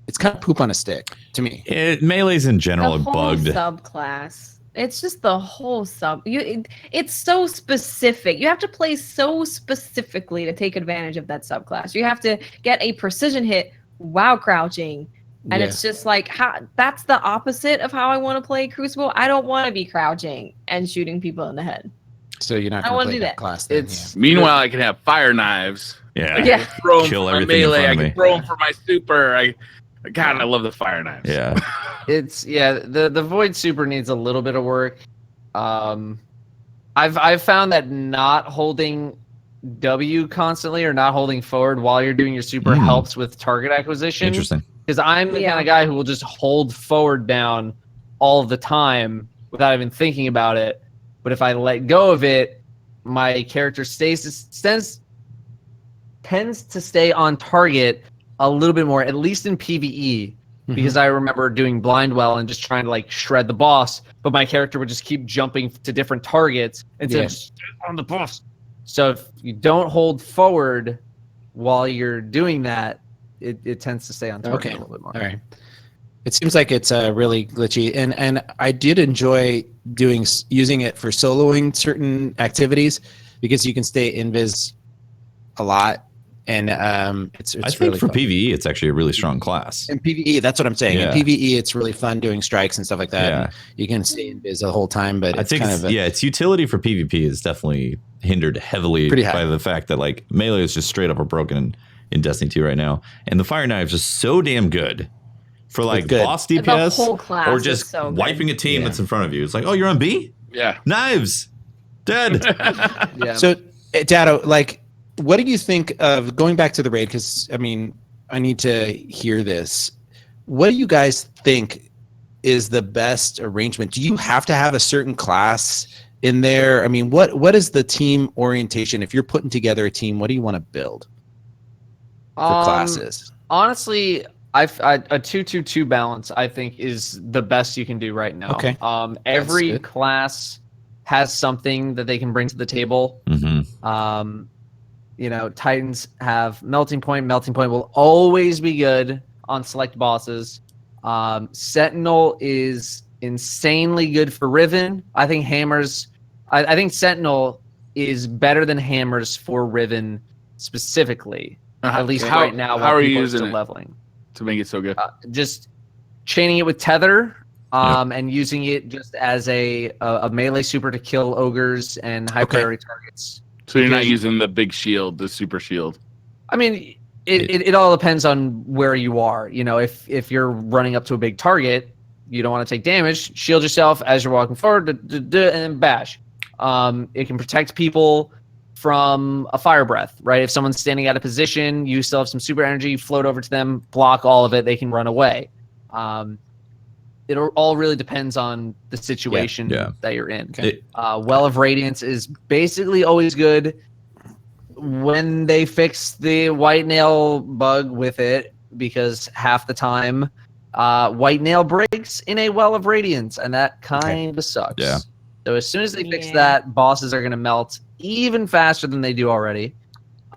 D: it's kind of poop on a stick to me.
A: Melees in general are bugged.
C: Subclass. It's just the whole it's so specific. You have to play so specifically to take advantage of that subclass. You have to get a precision hit while crouching. And it's just like, that's the opposite of how I want to play Crucible. I don't want to be crouching and shooting people in the head.
D: So you're not going to play that class then.
E: Meanwhile, I can have fire knives.
A: Yeah.
E: I can throw them
A: Kill
E: for
A: everything in
E: melee.
A: front
E: I
A: of me.
E: can throw them for my super. God, I love the fire knives.
A: Yeah.
B: The Void Super needs a little bit of work. I've found that not holding W constantly or not holding forward while you're doing your super helps with target acquisition.
A: Interesting.
B: Because I'm the kind of guy who will just hold forward down all of the time without even thinking about it. But if I let go of it, my character tends to stay on target a little bit more, at least in PvE. Because I remember doing blind well and just trying to like shred the boss, but my character would just keep jumping to different targets instead of just on the boss. So if you don't hold forward while you're doing that, it tends to stay on target a little bit more.
D: All right. It seems like it's really glitchy, and I did enjoy using it for soloing certain activities because you can stay invis a lot, and it's
A: I think
D: really
A: for
D: fun.
A: PvE it's actually a really strong class.
D: In PvE, that's what I'm saying.
A: Yeah.
D: In PvE, it's really fun doing strikes and stuff like that.
A: Yeah.
D: You can stay invis the whole time, but
A: I think its utility for PvP is definitely hindered heavily by the fact that like melee is just straight up broken in Destiny 2 right now, and the Fire Knife is just so damn good. For like boss DPS
C: the whole class
A: or just
C: so
A: wiping a team that's in front of you. It's like, oh, you're on B?
E: Yeah.
A: Knives. Dead.
B: Yeah.
D: So, Dado, like, what do you think of going back to the raid? Because, I mean, I need to hear this. What do you guys think is the best arrangement? Do you have to have a certain class in there? I mean, what is the team orientation? If you're putting together a team, what do you want to build for classes?
B: Honestly, a 2-2-2 balance, I think, is the best you can do right now.
D: Okay.
B: Every class has something that they can bring to the table. You know, Titans have Melting Point. Melting Point will always be good on select bosses. Sentinel is insanely good for Riven. I think Hammers. I think Sentinel is better than Hammers for Riven specifically. At least right now,
E: how
B: while
E: are you
B: people
E: using
B: still
E: it
B: leveling
E: to make it so good?
B: Just chaining it with Tether, and using it just as a melee super to kill ogres and high priority targets.
E: So you're not using the big shield, the super shield.
B: I mean, it all depends on where you are. You know, if you're running up to a big target, you don't want to take damage. Shield yourself as you're walking forward, and then bash. It can protect people from a fire breath, right? If someone's standing out of position, you still have some super energy, float over to them, block all of it, they can run away. It all really depends on the situation that you're in.
D: Okay.
B: Well of Radiance is basically always good. When they fix the white nail bug with it, because half the time white nail breaks in a Well of Radiance, and that kind of sucks.
A: Yeah.
B: So as soon as they fix that, bosses are going to melt even faster than they do already.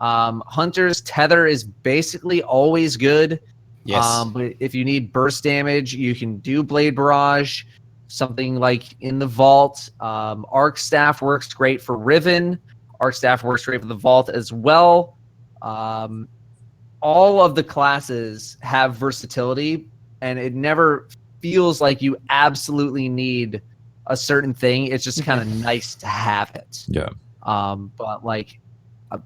B: Hunter's Tether is basically always good.
D: Yes.
B: But if you need burst damage, you can do Blade Barrage, something like in the Vault. Arc Staff works great for Riven. Arc Staff works great for the Vault as well. All of the classes have versatility, and it never feels like you absolutely need a certain thing. It's just kind of nice to have it.
A: Yeah.
B: But like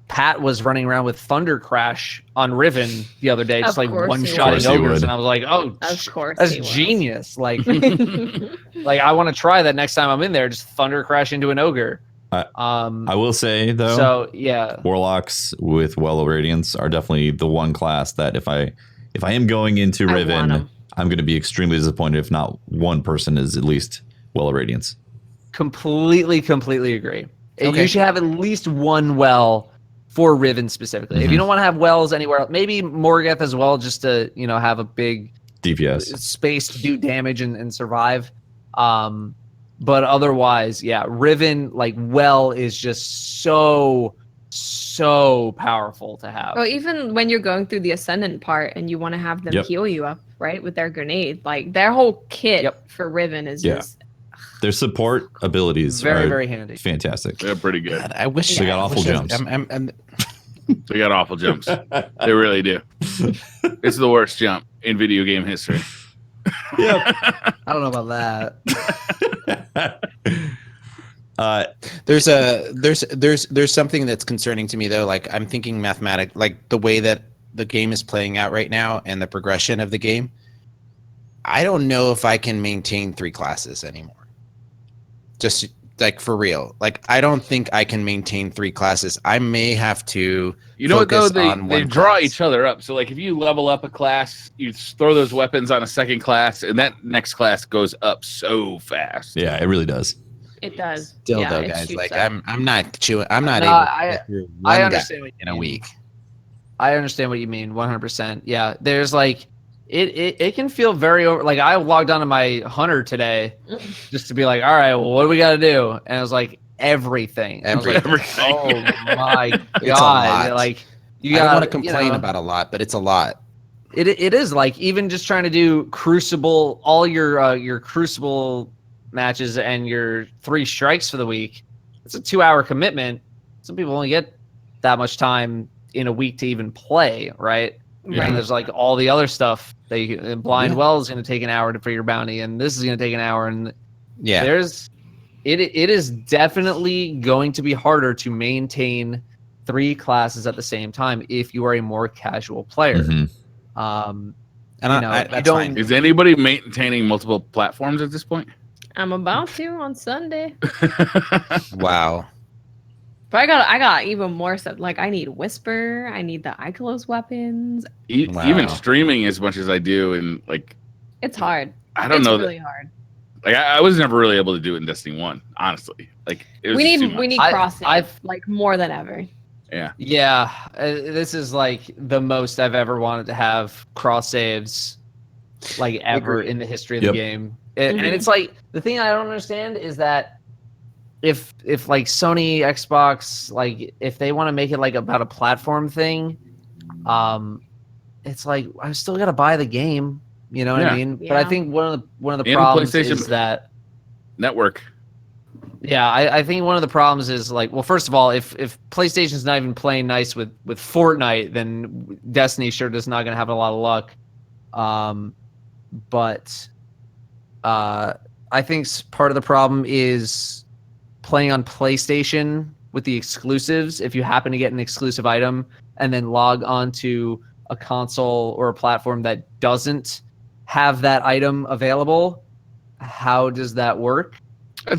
B: Pat was running around with Thunder Crash on Riven the other day, just like one-shotting ogres, and I was like, "Oh,
C: of course,
B: that's genius!" Like, like I want to try that next time I'm in there. Just Thunder Crash into an ogre.
A: I will say though,
B: so yeah,
A: Warlocks with Well of Radiance are definitely the one class that if I am going into Riven, I'm going to be extremely disappointed if not one person is at least Well of Radiance.
B: Completely agree. You should have at least one well for Riven specifically. If you don't want to have wells anywhere else, maybe Morgoth as well, just to have a big
A: DPS
B: space to do damage and survive. But otherwise, Riven like well is just so powerful to have.
C: Well, even when you're going through the Ascendant part and you want to have them heal you up, right, with their grenade, like their whole kit for Riven is just.
A: Their support abilities
B: very handy.
A: Fantastic.
E: They're pretty good.
D: God, I wish
A: they got awful jumps.
E: They got awful jumps. They really do. It's the worst jump in video game history.
B: I don't know about
D: that. There's something that's concerning to me though. Like I'm thinking like the way that the game is playing out right now and the progression of the game. I don't know if I can maintain 3 classes anymore. Like for real. Like I don't think I can maintain 3 classes. I may have to.
E: You know what though?
D: They
E: draw each other up. So like if you level up a class, you throw those weapons on a second class, and that next class goes up so fast.
A: Yeah, it really does.
C: It does.
D: Still
C: Yeah,
D: though,
C: it
D: guys,
C: shoots
D: like
C: up.
D: I'm not chewing. I'm not
B: No,
D: able to get through one
B: I
D: guy
B: understand what you
D: in a
B: mean.
D: week.
B: I understand what you mean, 100%. Yeah, there's like it can feel very over. Like I logged onto my hunter today just to be like, all right, well, what do we got to do? And it was like everything. I was like,
E: Everything.
B: oh my
D: It's a
B: god!
D: lot.
B: Like
D: I don't want to complain about a lot, but it's a lot.
B: It is like even just trying to do Crucible, all your Crucible matches and your 3 strikes for the week. It's a 2-hour commitment. Some people only get that much time in a week to even play, right?
E: Yeah.
B: And there's like all the other stuff. Blind Well is going to take an hour for your bounty, and this is going to take an hour. And it is definitely going to be harder to maintain 3 classes at the same time if you are a more casual player.
A: Mhm.
D: That's fine.
E: Is anybody maintaining multiple platforms at this point?
C: I'm about to on Sunday.
D: Wow.
C: But I got even more stuff. Like I need Whisper. I need the Ikelos weapons.
E: Even streaming as much as I do, and like
C: It's hard.
E: I don't
C: it's
E: know.
C: really hard.
E: Like I was never really able to do it in Destiny 1, honestly. Like it was
C: We
E: too much.
C: need cross save like more than ever.
B: Yeah, this is like the most I've ever wanted to have cross saves, like ever in the history of the game. And it's like the thing I don't understand is that if like Sony, Xbox, like if they want to make it like about a platform thing, it's like I still got to buy the game. You know what I mean?
C: Yeah.
B: But I think one of the
E: And
B: problems
E: PlayStation
B: is that.
E: Network.
B: Yeah, I think one of the problems is like, well, first of all, if PlayStation's not even playing nice with Fortnite, then Destiny sure does not going to have a lot of luck. But I think part of the problem is playing on PlayStation with the exclusives. If you happen to get an exclusive item and then log onto a console or a platform that doesn't have that item available, how does that work?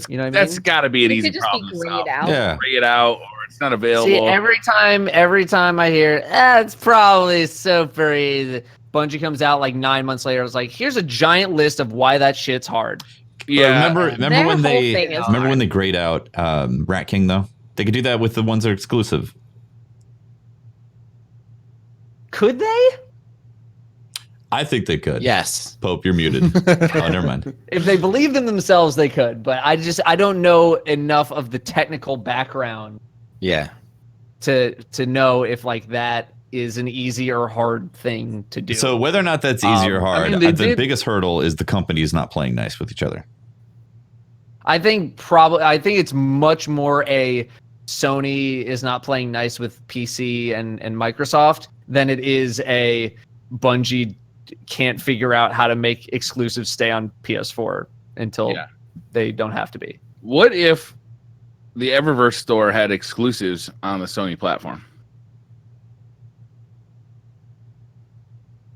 B: You know what I mean?
E: That's got to be an easy
C: could just
E: problem
C: be
E: to
C: grayed
E: solve.
C: out.
A: Yeah.
E: Gray it out, or it's not available.
B: See, every time I hear, it's probably super easy. Bungie comes out like 9 months later. I was like, here's a giant list of why that shit's hard.
E: Yeah.
A: Remember when they grayed out Rat King though? They could do that with the ones that are exclusive.
B: Could they?
A: I think they could.
D: Yes.
A: Pope, you're muted. Oh, never mind.
B: If they believed in themselves, they could. But I don't know enough of the technical background.
D: Yeah.
B: To know if like that is an easy or hard thing to do.
A: So whether or not that's easy or hard,
B: I mean,
A: the biggest hurdle is the companies not playing nice with each other.
B: I think it's much more a Sony is not playing nice with PC and Microsoft than it is a Bungie can't figure out how to make exclusives stay on PS4 until they don't have to be.
E: What if the Eververse store had exclusives on the Sony platform?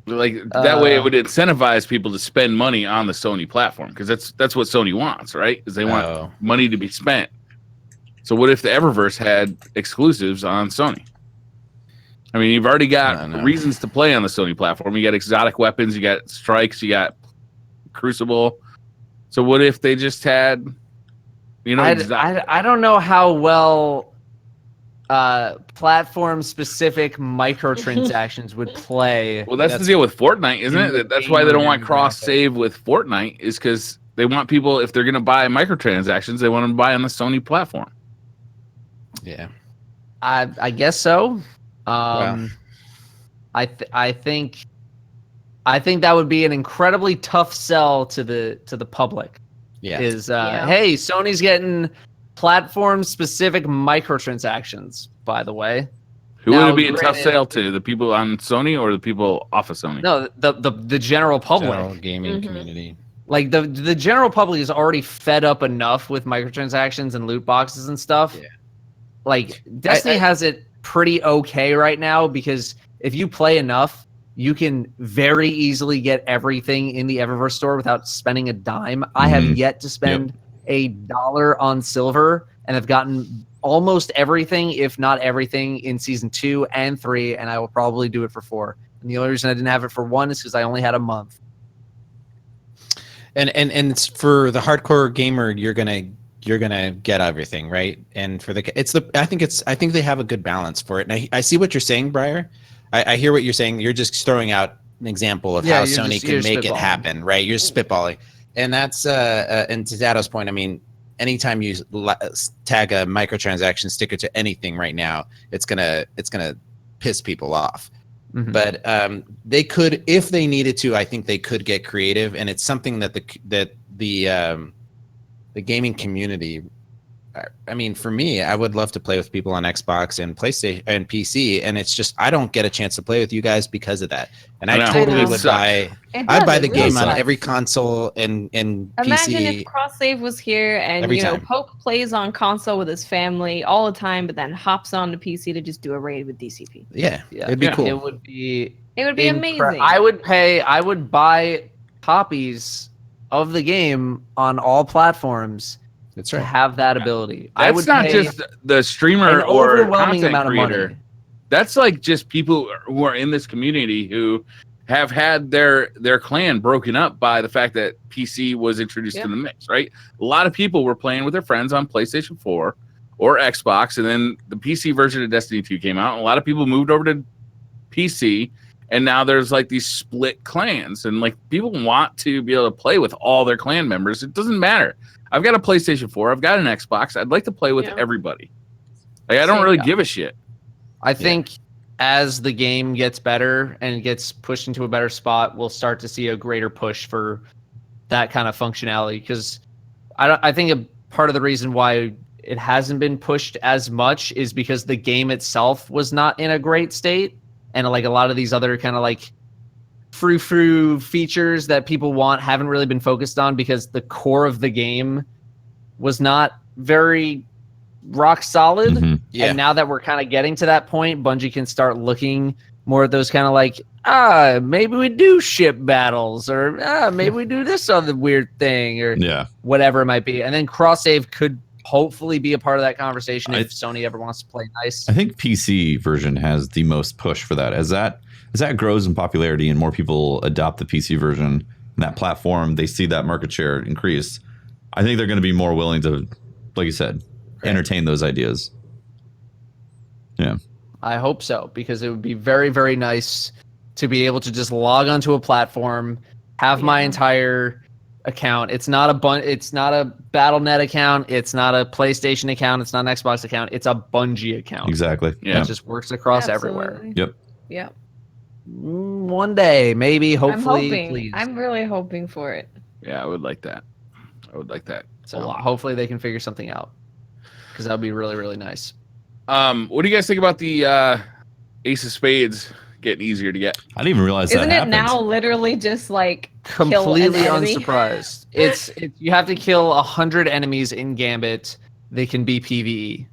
E: Like that way, it would incentivize people to spend money on the Sony platform, because that's what Sony wants, right? Is they want money to be spent. So what if the Eververse had exclusives on Sony? I mean, you've already got reasons to play on the Sony platform. You got exotic weapons, you got strikes, you got Crucible. So what if they just had,
B: I don't know how well platform-specific microtransactions would play.
E: Well, that's the deal with Fortnite, isn't it? That's why they don't want cross-save with Fortnite, is because they want people, if they're going to buy microtransactions, they want them to buy on the Sony platform.
D: Yeah.
B: I guess so. I think that would be an incredibly tough sell to the public.
D: Yeah.
B: Hey, Sony's getting platform-specific microtransactions, by the way.
E: Who would it be a tough sale to? The people on Sony or the people off of Sony?
B: No, the general public.
D: General gaming community.
B: Like the general public is already fed up enough with microtransactions and loot boxes and stuff. Yeah. Like Destiny has it pretty okay right now, because if you play enough, you can very easily get everything in the Eververse store without spending a dime. I have yet to spend $1 on silver and have gotten almost everything, if not everything, in season 2 and 3, and I will probably do it for 4. And the only reason I didn't have it for 1 is because I only had a month.
D: And it's for the hardcore gamer, you're gonna get everything, right? And for I think they have a good balance for it. And I see what you're saying, Briar. I hear what you're saying. You're just throwing out an example of how Sony can make it happen, right? You're spitballing, and that's and to Dado's point, I mean, anytime you tag a microtransaction sticker to anything right now, it's gonna piss people off. Mm-hmm. But they could, if they needed to, I think they could get creative, and it's something that the gaming community. I mean, for me, I would love to play with people on Xbox and PlayStation and PC, and it's just I don't get a chance to play with you guys because of that. And I totally would buy. I'd buy the game on every console and
C: Imagine
D: PC.
C: Imagine if Cross Save was here and Poke plays on console with his family all the time, but then hops on the PC to just do a raid with DCP.
D: Yeah, it'd be cool.
B: It would be
C: amazing.
B: I would buy copies of the game on all platforms.
D: That's right.
B: To have that ability.
E: That's
B: I would
E: not just the streamer or
B: overwhelming amount
E: creator.
B: Of money.
E: That's like just people who are in this community who have had their clan broken up by the fact that PC was introduced in the mix, right? A lot of people were playing with their friends on PlayStation 4 or Xbox, and then the PC version of Destiny 2 came out, and a lot of people moved over to PC, and now there's like these split clans, and like people want to be able to play with all their clan members. It doesn't matter. I've got a PlayStation 4. I've got an Xbox. I'd like to play with everybody. Like I don't really give a shit.
B: I think as the game gets better and gets pushed into a better spot, we'll start to see a greater push for that kind of functionality. Because I think a part of the reason why it hasn't been pushed as much is because the game itself was not in a great state, and like a lot of these other kind of like frou-frou features that people want haven't really been focused on because the core of the game was not very rock solid. Mm-hmm. And now that we're kind of getting to that point, Bungie can start looking more at those kind of like, maybe we do ship battles, or maybe we do this other weird thing, or whatever it might be. And then cross-save could hopefully be a part of that conversation if Sony ever wants to play nice.
A: I think PC version has the most push for that. As that grows in popularity and more people adopt the PC version and that platform, they see that market share increase. I think they're going to be more willing to, like you said, entertain those ideas. Yeah.
B: I hope so, because it would be very, very nice to be able to just log onto a platform, have my entire account. It's not a Battle.net account. It's not a PlayStation account. It's not an Xbox account. It's a Bungie account.
A: Exactly.
B: Yeah. It just works across everywhere.
A: Yep.
C: Yep.
B: One day, maybe, hopefully, please.
C: I'm really hoping for it.
E: Yeah, I would like that.
B: So hopefully they can figure something out, because that would be really, really nice.
E: What do you guys think about the Ace of Spades getting easier to get?
A: I didn't even realize
C: Isn't
A: that
C: it now literally just like
B: completely unsurprised? It's you have to kill 100 enemies in Gambit. They can be PvE.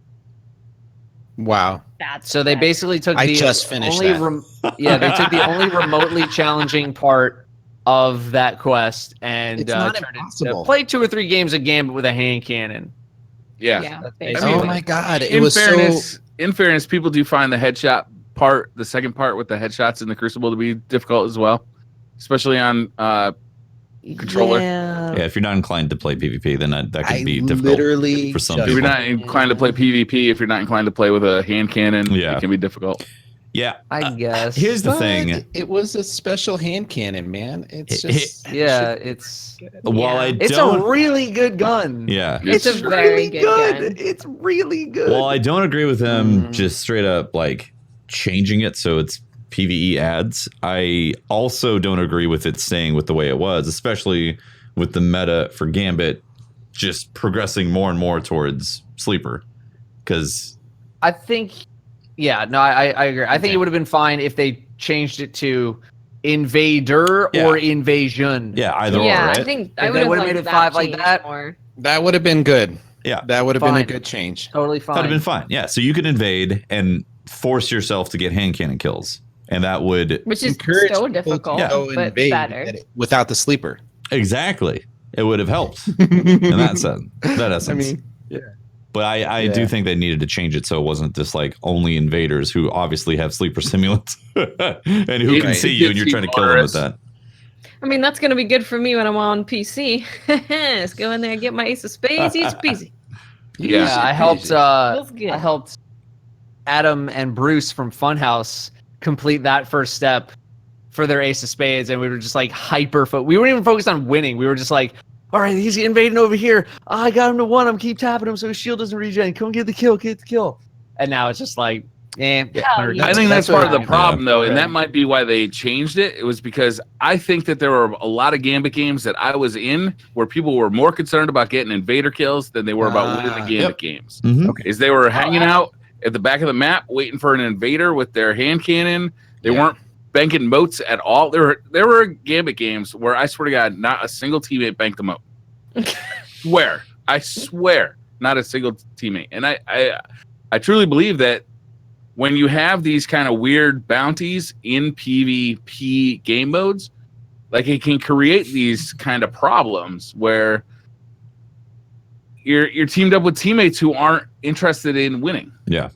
D: Wow.
B: So they basically took
D: they took
B: the only remotely challenging part of that quest and turned it to play 2 or 3 games of Gambit with a hand cannon.
E: Yeah.
D: Oh my God!
E: In fairness, people do find the second part with the headshots in the Crucible to be difficult as well, especially on controller.
C: Yeah,
A: if you're not inclined to play PvP, then that could be difficult
D: literally
A: for some
E: people. If you're not inclined to play PvP, if you're not inclined to play with a hand cannon, it can be difficult.
A: Yeah,
B: I guess.
A: Here's the thing:
D: it was a special hand cannon, man. It's just
B: it's
A: a
B: really good gun.
A: Yeah,
C: it's a very good gun.
B: It's really good.
A: Well, I don't agree with them just straight up like changing it so it's PvE ads. I also don't agree with it staying with the way it was, especially with the meta for Gambit just progressing more and more towards Sleeper. Because
B: I think, I agree. I think it would have been fine if they changed it to Invader or Invasion.
A: Yeah, either or, right?
C: I think
B: I would have made it 5 like that.
C: More.
D: That would have been good.
A: Yeah,
D: that would have been a good change.
B: Totally fine.
A: That would have been fine. Yeah, so you could invade and force yourself to get hand cannon kills. And that would
C: which is so difficult, but better
D: without the sleeper.
A: Exactly. it would have helped in that sense. That essence.
D: I mean, yeah.
A: But I do think they needed to change it so it wasn't just like only invaders who obviously have sleeper simulants and who can see you and you're trying to kill them with that.
C: I mean, that's going to be good for me when I'm on PC. Let's go in there and get my Ace of Spades. Easy peasy.
B: Yeah, I helped Adam and Bruce from Funhouse complete that first step for their Ace of Spades, and we were just like we weren't even focused on winning. We were just like, all right, he's invading over here. Oh, I got him to 1. I'm keep tapping him so his shield doesn't regen. Come get the kill. And now it's just like,
E: I think that's part of the problem, though, and that might be why they changed it. It was because I think that there were a lot of Gambit games that I was in where people were more concerned about getting invader kills than they were about winning the Gambit games.
A: Mm-hmm.
E: Okay. Is they were hanging out at the back of the map waiting for an invader with their hand cannon. They weren't banking moats at all. There were Gambit games where I swear to God, not a single teammate banked the moat. I swear, not a single teammate. And I truly believe that when you have these kind of weird bounties in PvP game modes, like it can create these kind of problems where you're teamed up with teammates who aren't interested in winning.
A: Yeah.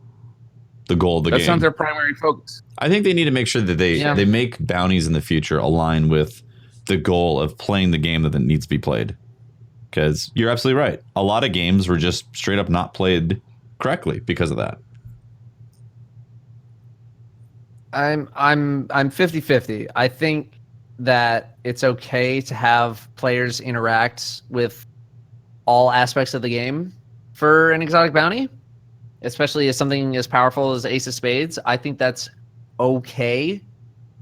A: The goal of the game.
E: That's not their primary focus.
A: I think they need to make sure that they make bounties in the future align with the goal of playing the game that needs to be played. Because you're absolutely right. A lot of games were just straight up not played correctly because of that.
B: I'm 50-50. I think that it's okay to have players interact with all aspects of the game for an exotic bounty, especially as something as powerful as Ace of Spades. I think that's okay.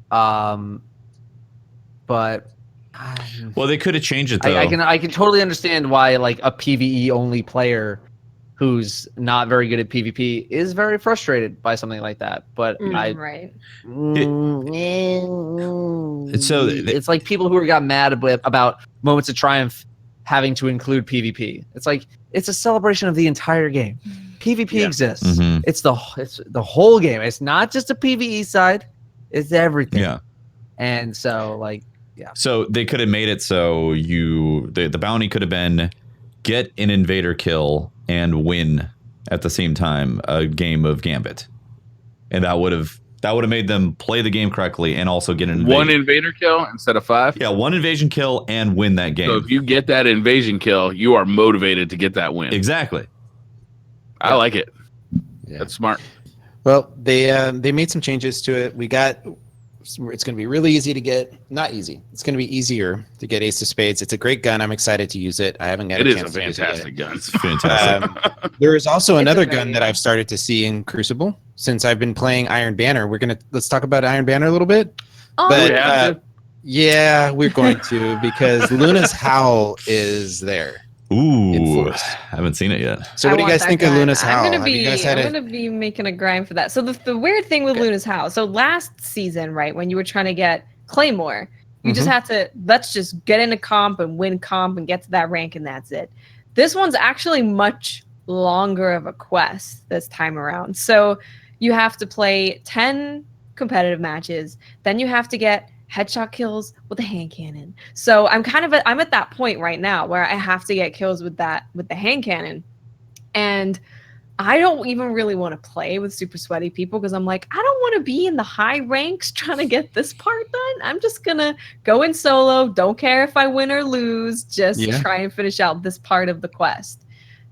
B: But
A: well, they could have changed it though.
B: I can totally understand why like a PvE only player who's not very good at PvP is very frustrated by something like that. But it's like people who got mad about Moments of Triumph having to include PvP. It's like it's a celebration of the entire game. PvP exists. Mm-hmm. It's the whole game. It's not just a PvE side. It's everything.
A: Yeah.
B: And so
A: So they could have made it so the bounty could have been get an invader kill and win at the same time a game of Gambit, and that would have made them play the game correctly and also get an
E: one invader kill instead of 5.
A: Yeah, one invasion kill and win that game.
E: So if you get that invasion kill, you are motivated to get that win.
A: Exactly.
E: I like it. Yeah. That's smart.
D: Well, they made some changes to it. It's going to be really easy to get. Not easy. It's going to be easier to get Ace of Spades. It's a great gun. I'm excited to use it. I haven't got a chance to use it. It is a fantastic gun.
A: It's fantastic.
D: There is also another gun that I've started to see in Crucible since I've been playing Iron Banner. Let's talk about Iron Banner a little bit.
C: Oh,
D: but yeah, we're going to because Luna's Howl is there.
A: Ooh, I haven't seen it yet.
D: So what do you guys think of Luna's Howl?
C: I'm gonna be making a grind for that. So the weird thing with Luna's Howl. So last season, right, when you were trying to get Claymore, you just had to let's just get into comp and win comp and get to that rank and that's it. This one's actually much longer of a quest this time around. So you have to play 10 competitive matches, then you have to get headshot kills with a hand cannon. So I'm at that point right now where I have to get kills with the hand cannon. And I don't even really want to play with super sweaty people because I'm like, I don't want to be in the high ranks trying to get this part done. I'm just gonna go in solo, don't care if I win or lose, just try and finish out this part of the quest.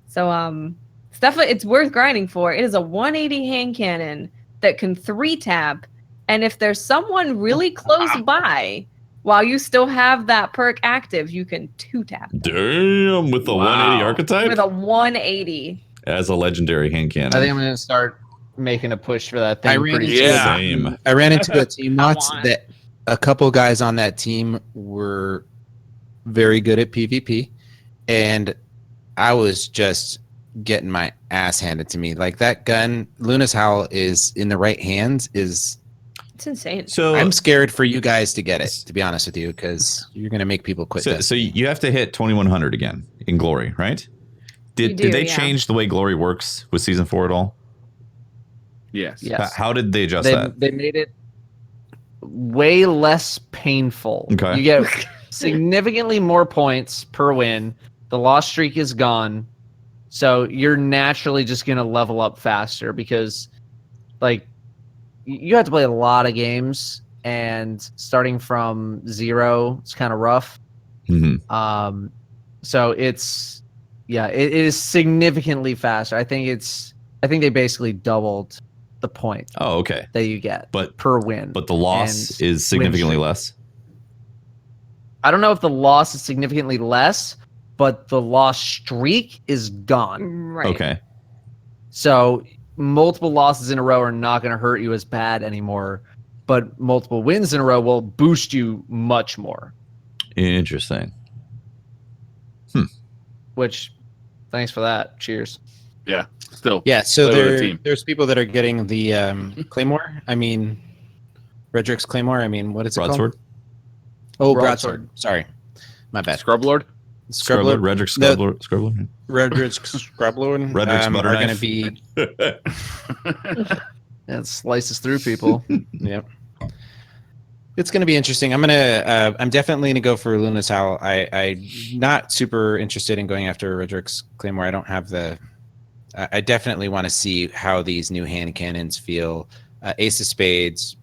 C: So it's worth grinding for. It is a 180 hand cannon that can 3-tap. And if there's someone really close by, while you still have that perk active, you can 2-tap.
A: Damn, with the 180 archetype?
C: With a 180.
A: As a legendary hand cannon.
B: I think I'm going to start making a push for that thing.
D: I ran into a team once that a couple guys on that team were very good at PvP. And I was just getting my ass handed to me. Like that gun, Luna's Howl is in the right hands is...
C: It's insane.
D: So I'm scared for you guys to get it, to be honest with you, because you're going to make people quit.
A: So you have to hit 2100 again in Glory, right? Did they change the way Glory works with Season 4 at all?
E: Yes.
A: How did they adjust that?
B: They made it way less painful.
A: Okay.
B: You get significantly more points per win. The loss streak is gone. So you're naturally just going to level up faster because, like, you have to play a lot of games, and starting from 0, it's kind of rough.
A: Mm-hmm.
B: So it is significantly faster. I think they basically doubled the point.
A: Oh, okay.
B: That you get
A: but
B: per win.
A: But the loss is significantly less.
B: I don't know if the loss is significantly less, but the loss streak is gone.
C: Right.
A: Okay.
B: So multiple losses in a row are not going to hurt you as bad anymore, but multiple wins in a row will boost you much more.
A: Interesting.
B: Which, thanks for that. Cheers.
E: Yeah. Still.
D: Yeah. So
E: team.
D: there's people that are getting the Claymore. I mean, Redrick's Claymore. I mean, what is it
A: Broadsword?
D: called? Oh, Broadsword. Sorry. My bad.
E: Scrublord?
A: Scrublord. Redrick's Scrublord. Scrublord.
D: Redrick's Scrublord.
A: Redrick's butter
D: are
A: knife.
D: going to be...
B: It slices through people.
D: Yep. It's going to be interesting. I'm definitely going to go for Luna's Howl. I'm not super interested in going after Redrick's Claymore. I don't have the... I definitely want to see how these new hand cannons feel. Ace of Spades.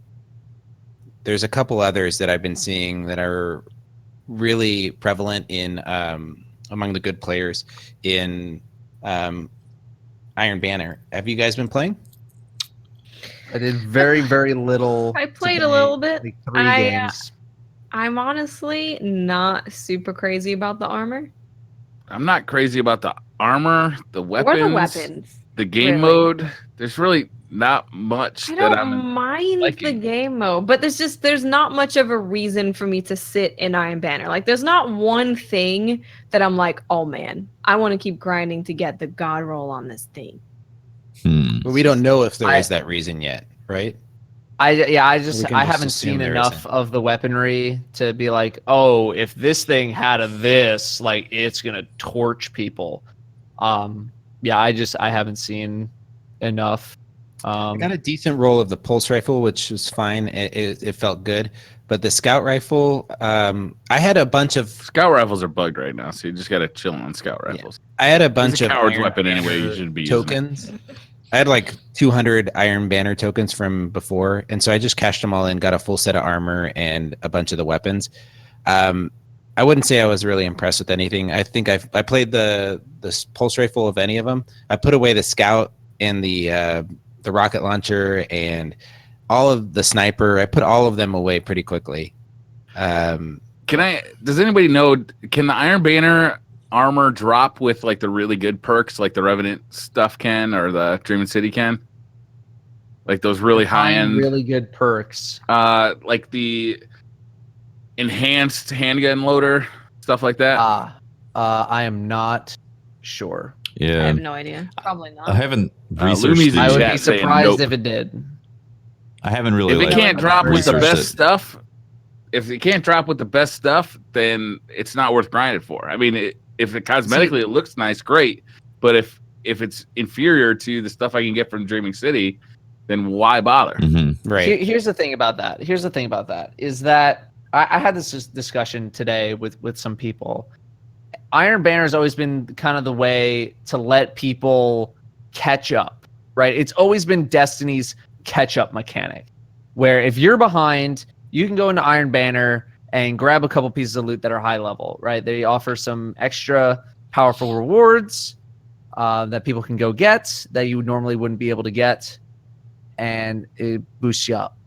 D: There's a couple others that I've been seeing that are really prevalent in among the good players in Iron Banner. Have you guys been playing?
B: I did very, very little.
C: I played a little bit.
B: Like 3 games.
C: I'm honestly not super crazy about the armor.
E: I'm not crazy about the armor, the weapons,
C: Or the weapons.
E: the game
C: really.
E: mode. There's really not much
C: I
E: that
C: don't
E: I'm
C: mind
E: liking.
C: the game mode, but there's not much of a reason for me to sit in Iron Banner. Like, there's not one thing that I'm like, oh man, I want to keep grinding to get the god roll on this thing.
D: But we don't know if there is that reason yet, right?
B: I haven't
D: assume
B: seen
D: there
B: enough
D: isn't.
B: of the weaponry to be like, oh, if this thing had this, like, it's gonna torch people. I haven't seen enough.
D: I got a decent roll of the pulse rifle, which was fine. It felt good. But the scout rifle, I had a bunch of...
E: Scout rifles are bugged right now, so you just gotta chill on scout rifles.
D: I had a bunch
E: It's a
D: of
E: coward's
D: Iron
E: weapon anyway.
D: Banner
E: You shouldn't be using it.
D: tokens. I had like 200 Iron Banner tokens from before, and so I just cashed them all in, got a full set of armor and a bunch of the weapons. I wouldn't say I was really impressed with anything. I think I played the pulse rifle of any of them. I put away the scout and the rocket launcher and all of the sniper. I put all of them away pretty quickly.
E: Does anybody know, can the Iron Banner armor drop with like the really good perks like the Revenant stuff can, or the Dreaming City can? Like those really high end,
B: really good perks.
E: like the enhanced handgun loader, stuff like that.
B: I am not sure.
A: Yeah.
C: I have no idea. Probably not.
A: I haven't researched
E: Lumi's in
B: I
A: these.
B: would
E: chat
B: be
E: saying
B: surprised
E: nope.
B: if it did.
A: I haven't really.
E: If it can't drop with the
A: researched
E: best
A: it.
E: stuff, then it's not worth grinding for. I mean, if it cosmetically it looks nice, great. But if it's inferior to the stuff I can get from Dreaming City, then why bother?
A: Mm-hmm.
D: Right.
B: Here's the thing about that. Is that I had this discussion today with some people. Iron Banner has always been kind of the way to let people catch up, right? It's always been Destiny's catch-up mechanic, where if you're behind, you can go into Iron Banner and grab a couple pieces of loot that are high level, right? They offer some extra powerful rewards that people can go get that you normally wouldn't be able to get, and it boosts you up.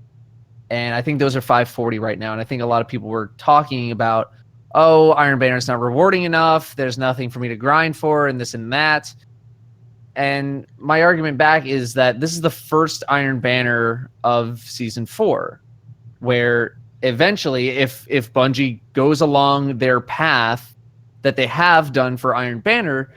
B: And I think those are 540 right now. And I think a lot of people were talking about, oh, Iron Banner is not rewarding enough. There's nothing for me to grind for, and this and that. And my argument back is that this is the first Iron Banner of Season 4, where eventually, if Bungie goes along their path that they have done for Iron Banner,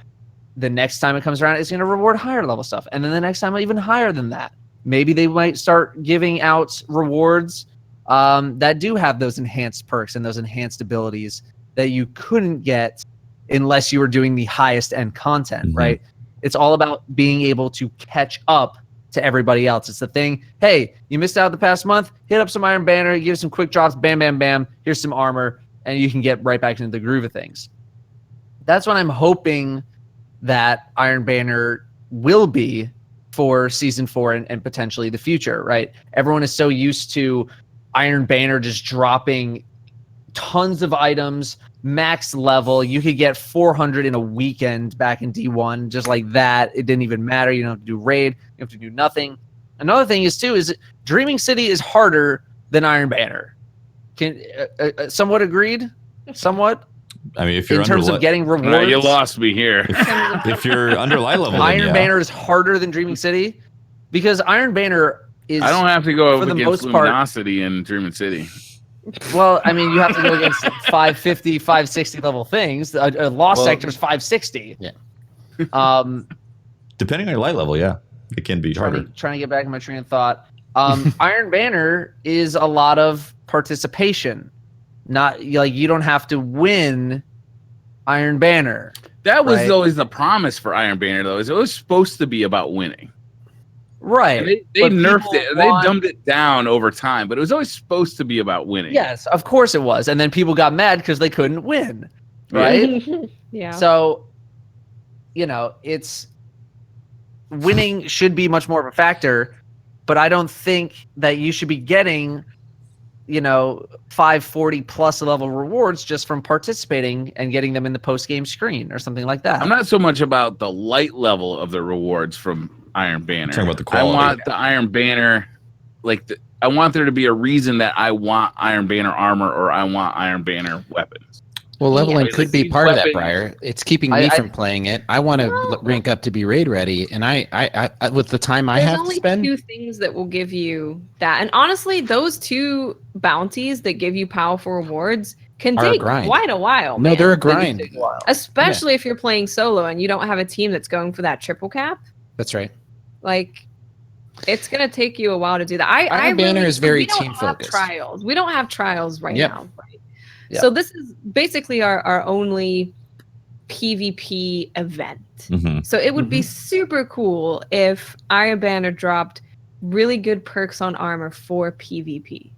B: the next time it comes around, it's going to reward higher level stuff. And then the next time, even higher than that. Maybe they might start giving out rewards that do have those enhanced perks and those enhanced abilities that you couldn't get unless you were doing the highest end content, right? It's all about being able to catch up to everybody else. It's the thing, hey, you missed out the past month, hit up some Iron Banner, give some quick drops, bam, bam, bam, here's some armor, and you can get right back into the groove of things. That's what I'm hoping that Iron Banner will be for season 4 and potentially the future, right? Everyone is so used to Iron Banner just dropping tons of items, max level. You could get 400 in a weekend back in D1, just like that. It didn't even matter. You don't have to do raid. You have to do nothing. Another thing is Dreaming City is harder than Iron Banner. Can somewhat agreed? Somewhat.
A: I mean, if you're
B: in terms of getting rewards,
E: no, you lost me here.
A: If you're under light level,
B: Iron Banner is harder than Dreaming City because Iron Banner is.
E: I don't have to go
B: for the
E: against
B: most part,
E: Luminosity in Dreaming City.
B: Well, I mean, you have to go against 550, 560 level things. A Lost Sector is 560.
D: Yeah.
A: Depending on your light level, yeah, it can be harder.
B: Trying to get back in my train of thought. Iron Banner is a lot of participation. Not like you don't have to win Iron Banner.
E: That was
B: right?
E: always the promise for Iron Banner, though. Is it was supposed to be about winning.
B: Right.
E: And they nerfed it. They dumbed it down over time, but it was always supposed to be about winning.
B: Yes, of course it was. And then people got mad because they couldn't win. Right?
C: Yeah.
B: So, it's winning should be much more of a factor, but I don't think that you should be getting 540 plus level rewards just from participating and getting them in the post-game screen or something like that.
E: I'm not so much about the light level of the rewards from Iron Banner.
A: Talking about the quality.
E: I want the Iron Banner, I want there to be a reason that I want Iron Banner armor or I want Iron Banner weapons.
D: Well, leveling could be part of that,
E: weapons.
D: Briar. It's keeping me from playing it. I want to rank up to be raid ready, and I with the time I have to spend.
C: There's only 2 things that will give you that, and honestly, those 2 bounties that give you powerful rewards can take quite a while.
D: No, they're a grind,
C: especially if you're playing solo and you don't have a team that's going for that triple cap.
D: That's right.
C: Like, it's gonna take you a while to do that.
D: Iron Banner is very team focused.
C: Trials. We don't have trials right now. Right?
B: Yep.
C: So this is basically our only PvP event.
A: Mm-hmm.
C: So it would be super cool if Iron Banner dropped really good perks on armor for PvP.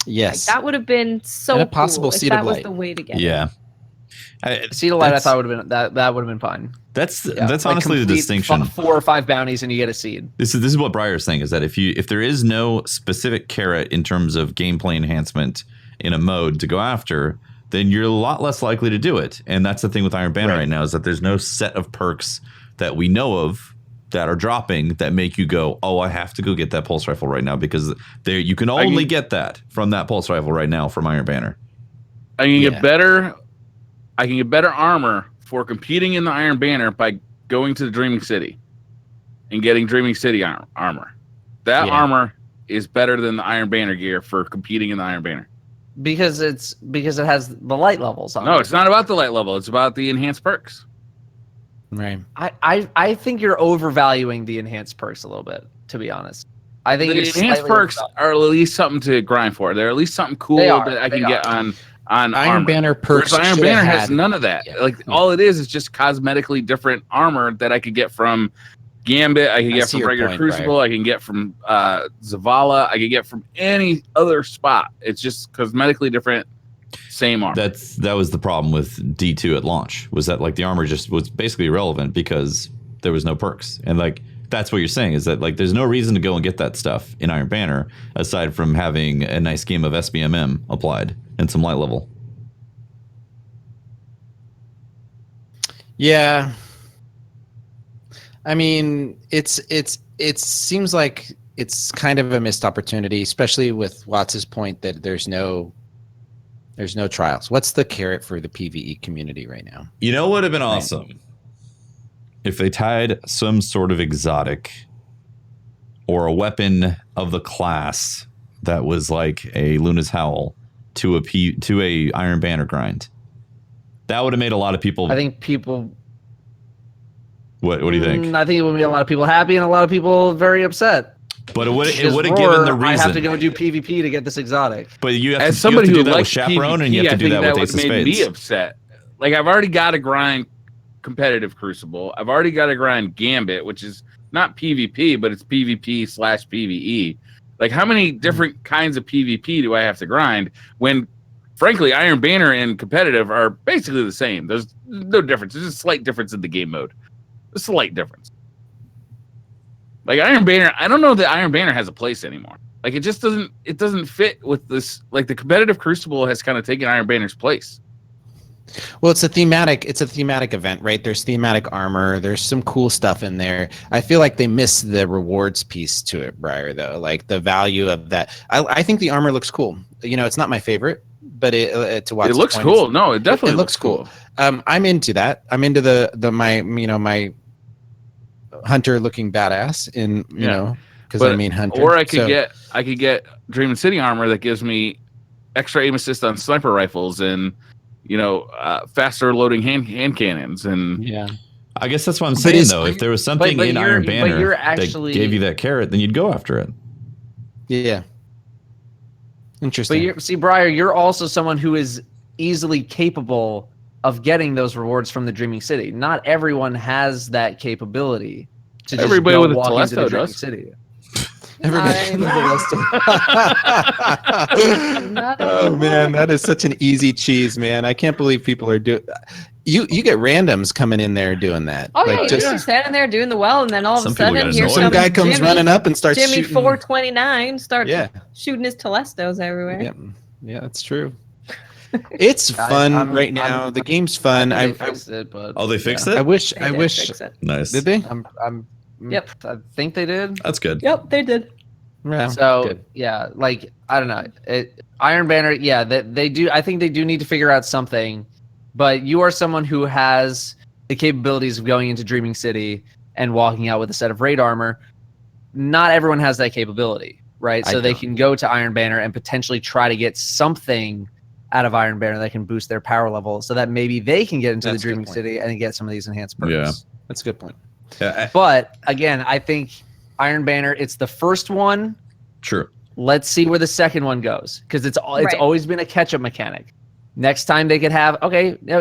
D: Yes.
C: That would have been so
D: and a possible
C: cool if
D: Seed
C: that
D: of
C: was
D: Light.
C: the way to get
A: Yeah.
B: Seed of Light, I thought would have been that would have been fun.
A: That's honestly the distinction.
B: 4 or 5 bounties and you get a seed.
A: This is what Briar's saying is that if there is no specific carrot in terms of gameplay enhancement in a mode to go after, then you're a lot less likely to do it. And that's the thing with Iron Banner right now is that there's no set of perks that we know of that are dropping that make you go, oh, I have to go get that pulse rifle right now because you can only get that from that pulse rifle right now from Iron Banner.
E: I can get better armor for competing in the Iron Banner by going to the Dreaming City and getting Dreaming City armor. That armor is better than the Iron Banner gear for competing in the Iron Banner.
B: Because it has the light levels on it.
E: No, it's not about the light level. It's about the enhanced perks.
D: Right.
B: I think you're overvaluing the enhanced perks a little bit, to be honest. I think
E: the enhanced perks are at least something to grind for. They're at least something cool that I can get on
D: Iron Banner perks.
E: Iron Banner has none of that. Yeah. All it is just cosmetically different armor that I could get from Gambit, I can get from regular Crucible, I can get from Zavala, I can get from any other spot. It's just cosmetically different, same armor.
A: That was the problem with D2 at launch, was that the armor just was basically irrelevant because there was no perks. And that's what you're saying is that there's no reason to go and get that stuff in Iron Banner aside from having a nice game of SBMM applied and some light level.
D: Yeah. I mean, it seems like it's kind of a missed opportunity, especially with Watts' point that there's no trials. What's the carrot for the PvE community right now?
A: You know what would have been awesome? If they tied some sort of exotic or a weapon of the class that was like a Luna's Howl to a Iron Banner grind. That would have made a lot of people.
B: I think people.
A: What do you think?
B: I think it would make a lot of people happy and a lot of people very upset.
A: But it would have given the reason.
B: I have to go do PvP to get this exotic.
A: But you have
E: As
A: to,
E: somebody
A: you have to
E: who
A: do that with
E: likes
A: Chaperone,
E: PvP,
A: and you have to do that with Ace of
E: made
A: Spades.
E: me upset. I've already got to grind competitive Crucible. I've already got to grind Gambit, which is not PvP, but it's PvP/PvE. How many different kinds of PvP do I have to grind when frankly, Iron Banner and competitive are basically the same. There's no difference. There's just a slight difference in the game mode. A slight difference. Like Iron Banner, I don't know that Iron Banner has a place anymore. Like it just doesn't fit with this. Like the competitive Crucible has kind of taken Iron Banner's place.
D: Well, it's a thematic event, right? There's thematic armor. There's some cool stuff in there. I feel like they miss the rewards piece to it, Briar, though. Like the value of that. I think the armor looks cool. You know, it's not my favorite, but to watch
E: it looks cool. No, it definitely
D: looks cool. I'm into that. I'm into my hunter looking badass in because I mean hunter.
E: Or I could get Dream City armor that gives me extra aim assist on sniper rifles and faster loading hand cannons and
A: I guess that's what I'm saying though. If there was something in Iron Banner that gave you that carrot, then you'd go after it.
D: Yeah. Interesting.
B: But Briar, you're also someone who is easily capable of getting those rewards from the Dreaming City. Not everyone has that capability to just
E: everybody
B: go
E: with a
B: walk into the
E: Telesto
B: Dreaming
E: does.
B: City.
D: Oh man, that is such an easy cheese, man. I can't believe people are doing. You get randoms coming in there doing that.
C: Oh yeah, just standing there doing the well, and then all of a sudden, here's
D: some guy comes running up and starts
C: Jimmy
D: shooting.
C: 429 starts shooting his Telestos everywhere.
D: Yeah, that's true. It's fun right now. The game's fun.
B: They fixed it, but
A: they fixed it.
D: I wish.
A: Nice.
D: Did they?
B: Yep, I think they did.
A: That's good.
C: Yep, they did.
D: Yeah,
B: so
D: good.
B: yeah, like I don't know, Iron Banner. Yeah, they do. I think they do need to figure out something. But you are someone who has the capabilities of going into Dreaming City and walking out with a set of raid armor. Not everyone has that capability, right? So they can go to Iron Banner and potentially try to get something out of Iron Banner that can boost their power level, so that maybe they can get into the Dreaming City and get some of these enhanced perks.
A: Yeah,
D: that's a good point.
A: Yeah,
B: but again, I think Iron Banner, it's the first one.
A: True.
B: Let's see where the second one goes, because it's always been a catch-up mechanic. Next time they could have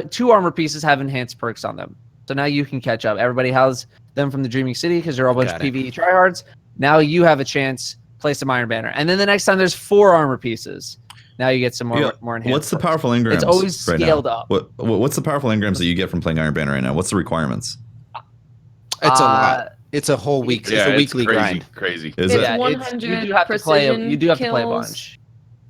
B: 2 armor pieces have enhanced perks on them, so now you can catch up. Everybody has them from the Dreaming City because they're all a bunch of PvE tryhards. Now you have a chance, play some Iron Banner, and then the next time there's 4 armor pieces. Now you get some more enhanced.
A: What's the
B: perks.
A: powerful engrams?
B: It's always scaled up.
A: What's the powerful engrams that you get from playing Iron Banner right now? What's the requirements?
D: It's a lot. It's a whole week. It's a weekly grind.
E: Crazy.
A: Is it?
C: 100
B: you do have to play. You do have to play a bunch.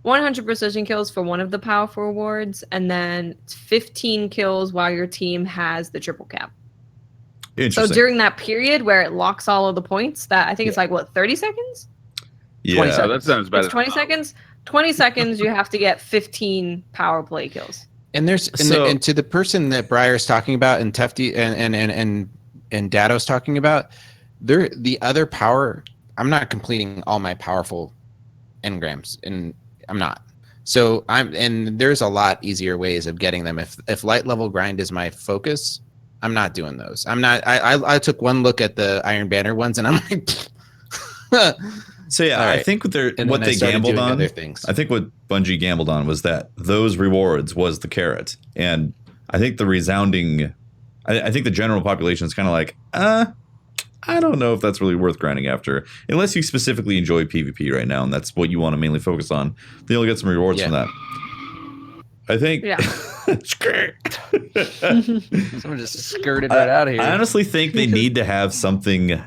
C: 100 precision kills for one of the powerful rewards, and then 15 kills while your team has the triple cap.
A: Interesting.
C: So during that period where it locks all of the points, that I think it's like 30 seconds?
A: Yeah,
B: 20 seconds.
E: That sounds better.
C: It's 20 seconds. 20 seconds, you have to get 15 power play kills.
D: And and to the person that Briar's talking about, and Tefty and Dado's talking about, the other power. I'm not completing all my powerful engrams, and I'm not. So and there's a lot easier ways of getting them. If light level grind is my focus, I'm not doing those. I'm not. I took one look at the Iron Banner ones, and I'm like.
A: So yeah, right. I think what they gambled on. I think what Bungie gambled on was that those rewards was the carrot, and I think the resounding, I think the general population is kind of like, I don't know if that's really worth grinding after, unless you specifically enjoy PvP right now, and that's what you want to mainly focus on. Then you'll get some rewards from that. I think.
C: Yeah.
B: Someone just skirted right out of here.
A: I honestly think they need to have something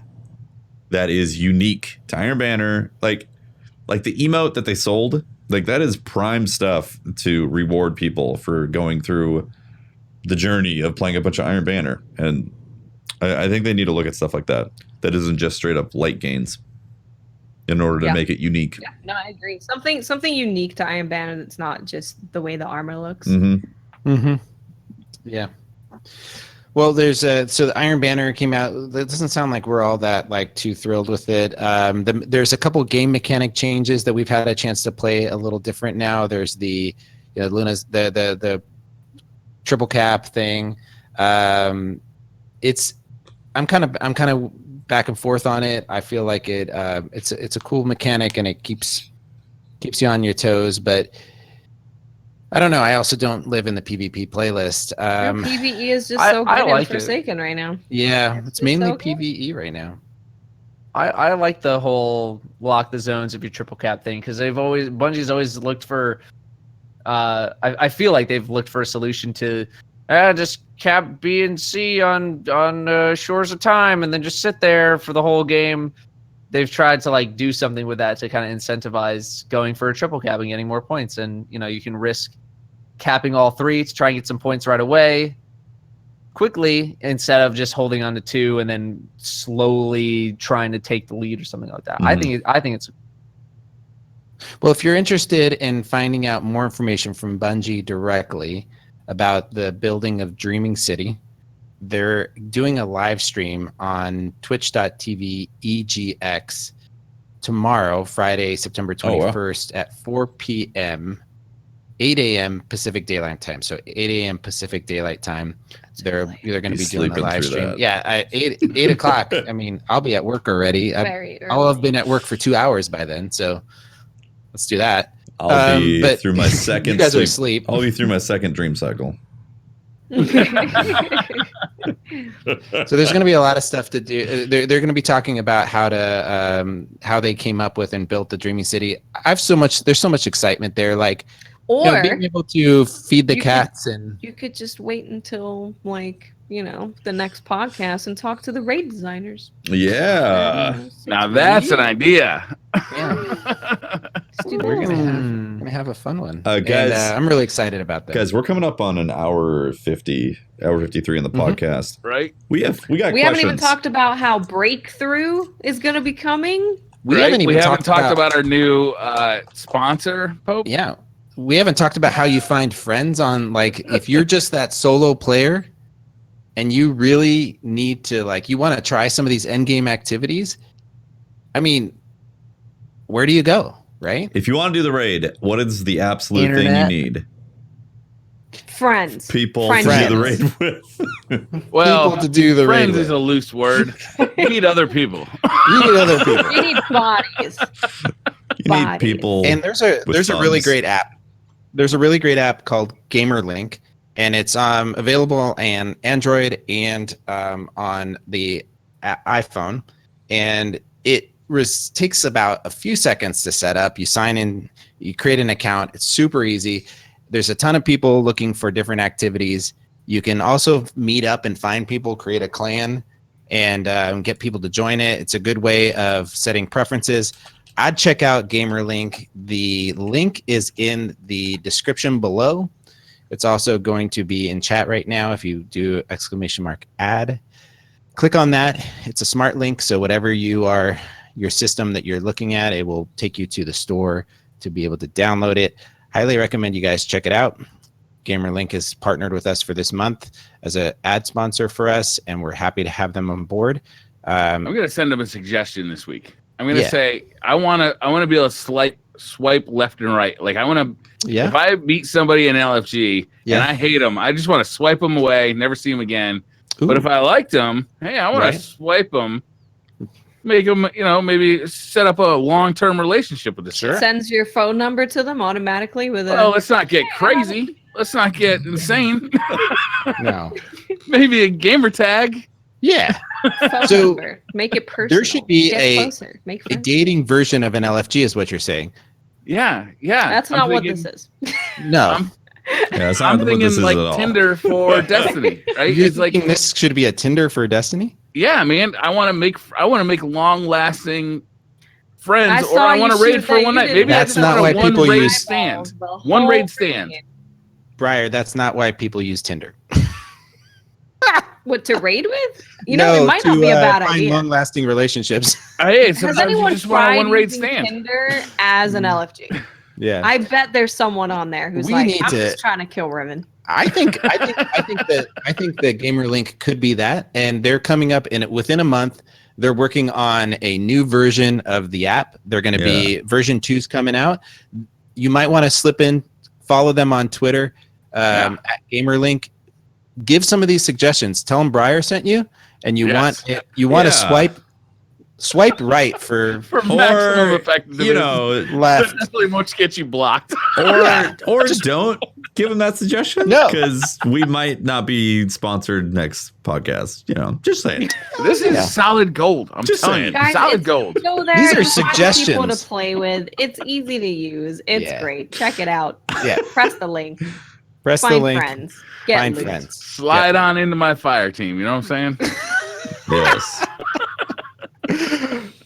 A: that is unique to Iron Banner, like the emote that they sold, like that is prime stuff to reward people for going through the journey of playing a bunch of Iron Banner. And I think they need to look at stuff like that isn't just straight up light gains in order to make it unique.
C: Yeah, no, I agree. Something unique to Iron Banner that's not just the way the armor looks.
D: Yeah. Well, there's so the Iron Banner came out. That doesn't sound like we're all that too thrilled with it. There's a couple game mechanic changes that we've had a chance to play a little different now. There's the Luna's the triple cap thing. I'm kind of back and forth on it. I feel like it's a cool mechanic and it keeps you on your toes, but. I don't know. I also don't live in the PvP playlist.
C: PvE is just so good and Forsaken right now.
D: Yeah, it's mainly PvE right now.
B: I like the whole lock the zones of your triple cap thing because Bungie's always looked for I feel like they've looked for a solution to just cap B and C on Shores of Time and then just sit there for the whole game. They've tried to like do something with that to kind of incentivize going for a triple cap and getting more points. And you can risk capping all 3 to try and get some points right away quickly instead of just holding on to 2 and then slowly trying to take the lead or something like that.
A: Mm-hmm.
B: I think it's
D: Well, if you're interested in finding out more information from Bungie directly about the building of Dreaming City, they're doing a live stream on twitch.tv EGX tomorrow, Friday, September 21st at 4 p.m., 8 a.m. Pacific Daylight Time. So 8 a.m. Pacific Daylight Time. They're going to be doing the live stream. That. Yeah, at 8 o'clock. I mean, I'll be at work already. I'll have been at work for 2 hours by then. So let's do that.
A: I'll be through my second.
D: You guys are asleep.
A: I'll be through my second dream cycle.
D: So there's going to be a lot of stuff to do. They're going to be talking about how they came up with and built the Dreaming City. There's so much excitement there. Like,
C: or
D: being able to feed the cats
C: you could just wait until the next podcast and talk to the raid designers.
A: Yeah.
E: Now that's an idea.
D: Yeah. We're gonna have a fun one,
A: guys.
D: I'm really excited about that.
A: Guys, we're coming up on an hour 53 in the podcast.
E: Right?
A: We got. We
C: haven't even talked about how Breakthrough is going to be coming.
D: We haven't
E: talked about our new sponsor, Pope.
D: Yeah. We haven't talked about how you find friends on, like, if you're just that solo player and you really need to, you want to try some of these endgame activities. I mean, where do you go, right?
A: If you want to do the raid, what is the absolute thing you need?
C: Friends.
A: People to do the raid
E: with. Well,
D: people to do the
E: friends
D: raid
E: is a loose word. You need other people.
C: You need bodies.
A: You need people.
D: And there's a really great app. There's a really great app called GamerLink, and it's available on Android and on the iPhone. And it takes about a few seconds to set up. You sign in, you create an account. It's super easy. There's a ton of people looking for different activities. You can also meet up and find people, create a clan, and get people to join it. It's a good way of setting preferences. I'd check out GamerLink. The link is in the description below. It's also going to be in chat right now. If you do !ad, click on that. It's a smart link, so whatever your system that you're looking at, it will take you to the store to be able to download it. Highly recommend you guys check it out. GamerLink has partnered with us for this month as an ad sponsor for us, and we're happy to have them on board.
E: I'm going to send them a suggestion this week. I'm going to say I want to be able to swipe left and right. Like, I want to. Yeah. If I meet somebody in LFG and I hate them, I just want to swipe them away, never see them again. Ooh. But if I liked them, hey, I want to swipe them, make them, maybe set up a long-term relationship with this.
C: Sure. Sends your phone number to them automatically with a.
E: Well, let's not get crazy. Let's not get insane.
D: No.
E: Maybe a gamer tag.
D: Yeah.
C: So number. Make it personal.
D: There should be a dating version of an LFG, is what you're saying.
E: Yeah.
C: That's not what this is.
D: No.
E: I'm thinking like Tinder for Destiny, right?
D: You're thinking this should be a Tinder for Destiny?
E: Yeah, man. I want to make long-lasting friends, or I want to raid for one night. Maybe
D: that's not why people use
E: stand. One raid stand.
D: Briar, that's not why people use Tinder.
C: What, to raid with? It might not be a bad idea.
D: Long-lasting relationships.
E: Hey,
C: has anyone
E: you just want one raid stand.
C: Tinder as an LFG?
D: Yeah,
C: I bet there's someone on there who's just trying to kill Riven.
D: I think that GamerLink could be that, and they're coming up within a month. They're working on a new version of the app. They're going to be version 2's coming out. You might want to slip in, follow them on Twitter at GamerLink. Give some of these suggestions. Tell them Briar sent you, and you want to swipe Swipe right for
E: maximum effectiveness.
A: You know,
D: left.
E: Definitely won't get you blocked.
A: or just don't give them that suggestion.
D: No.
A: Because we might not be sponsored next podcast. You know, just saying.
E: This is solid gold. I'm
A: Just
E: telling
A: saying.
E: you,
C: Guys,
E: solid
C: it's-
E: gold.
C: Go there.
D: These are
C: just find
D: suggestions.
C: People to play with. It's easy to use. It's
D: Yeah.
C: great. Check it out.
D: Yeah.
C: Press the link.
D: Press
C: Find
D: the link.
C: friends. Get
D: Find
C: loose.
D: friends.
E: Slide on into my fire team. You know what I'm saying?
A: Yes.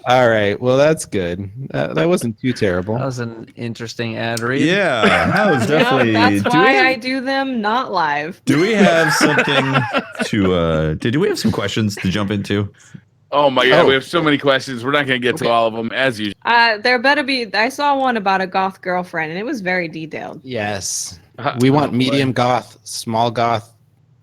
D: All right. Well, that's good. That wasn't too terrible.
B: That was an interesting ad read.
A: Yeah. That was definitely.
C: That's
A: do we
C: why
A: have-
C: I do them not live.
A: Do we have something to do we have some questions to jump into?
E: Oh my god,
D: Oh.
E: we have so many questions. We're not going to get to all of them as usual.
C: There better be. I saw one about a goth girlfriend, and it was very detailed.
D: Yes. We want medium goth, small goth,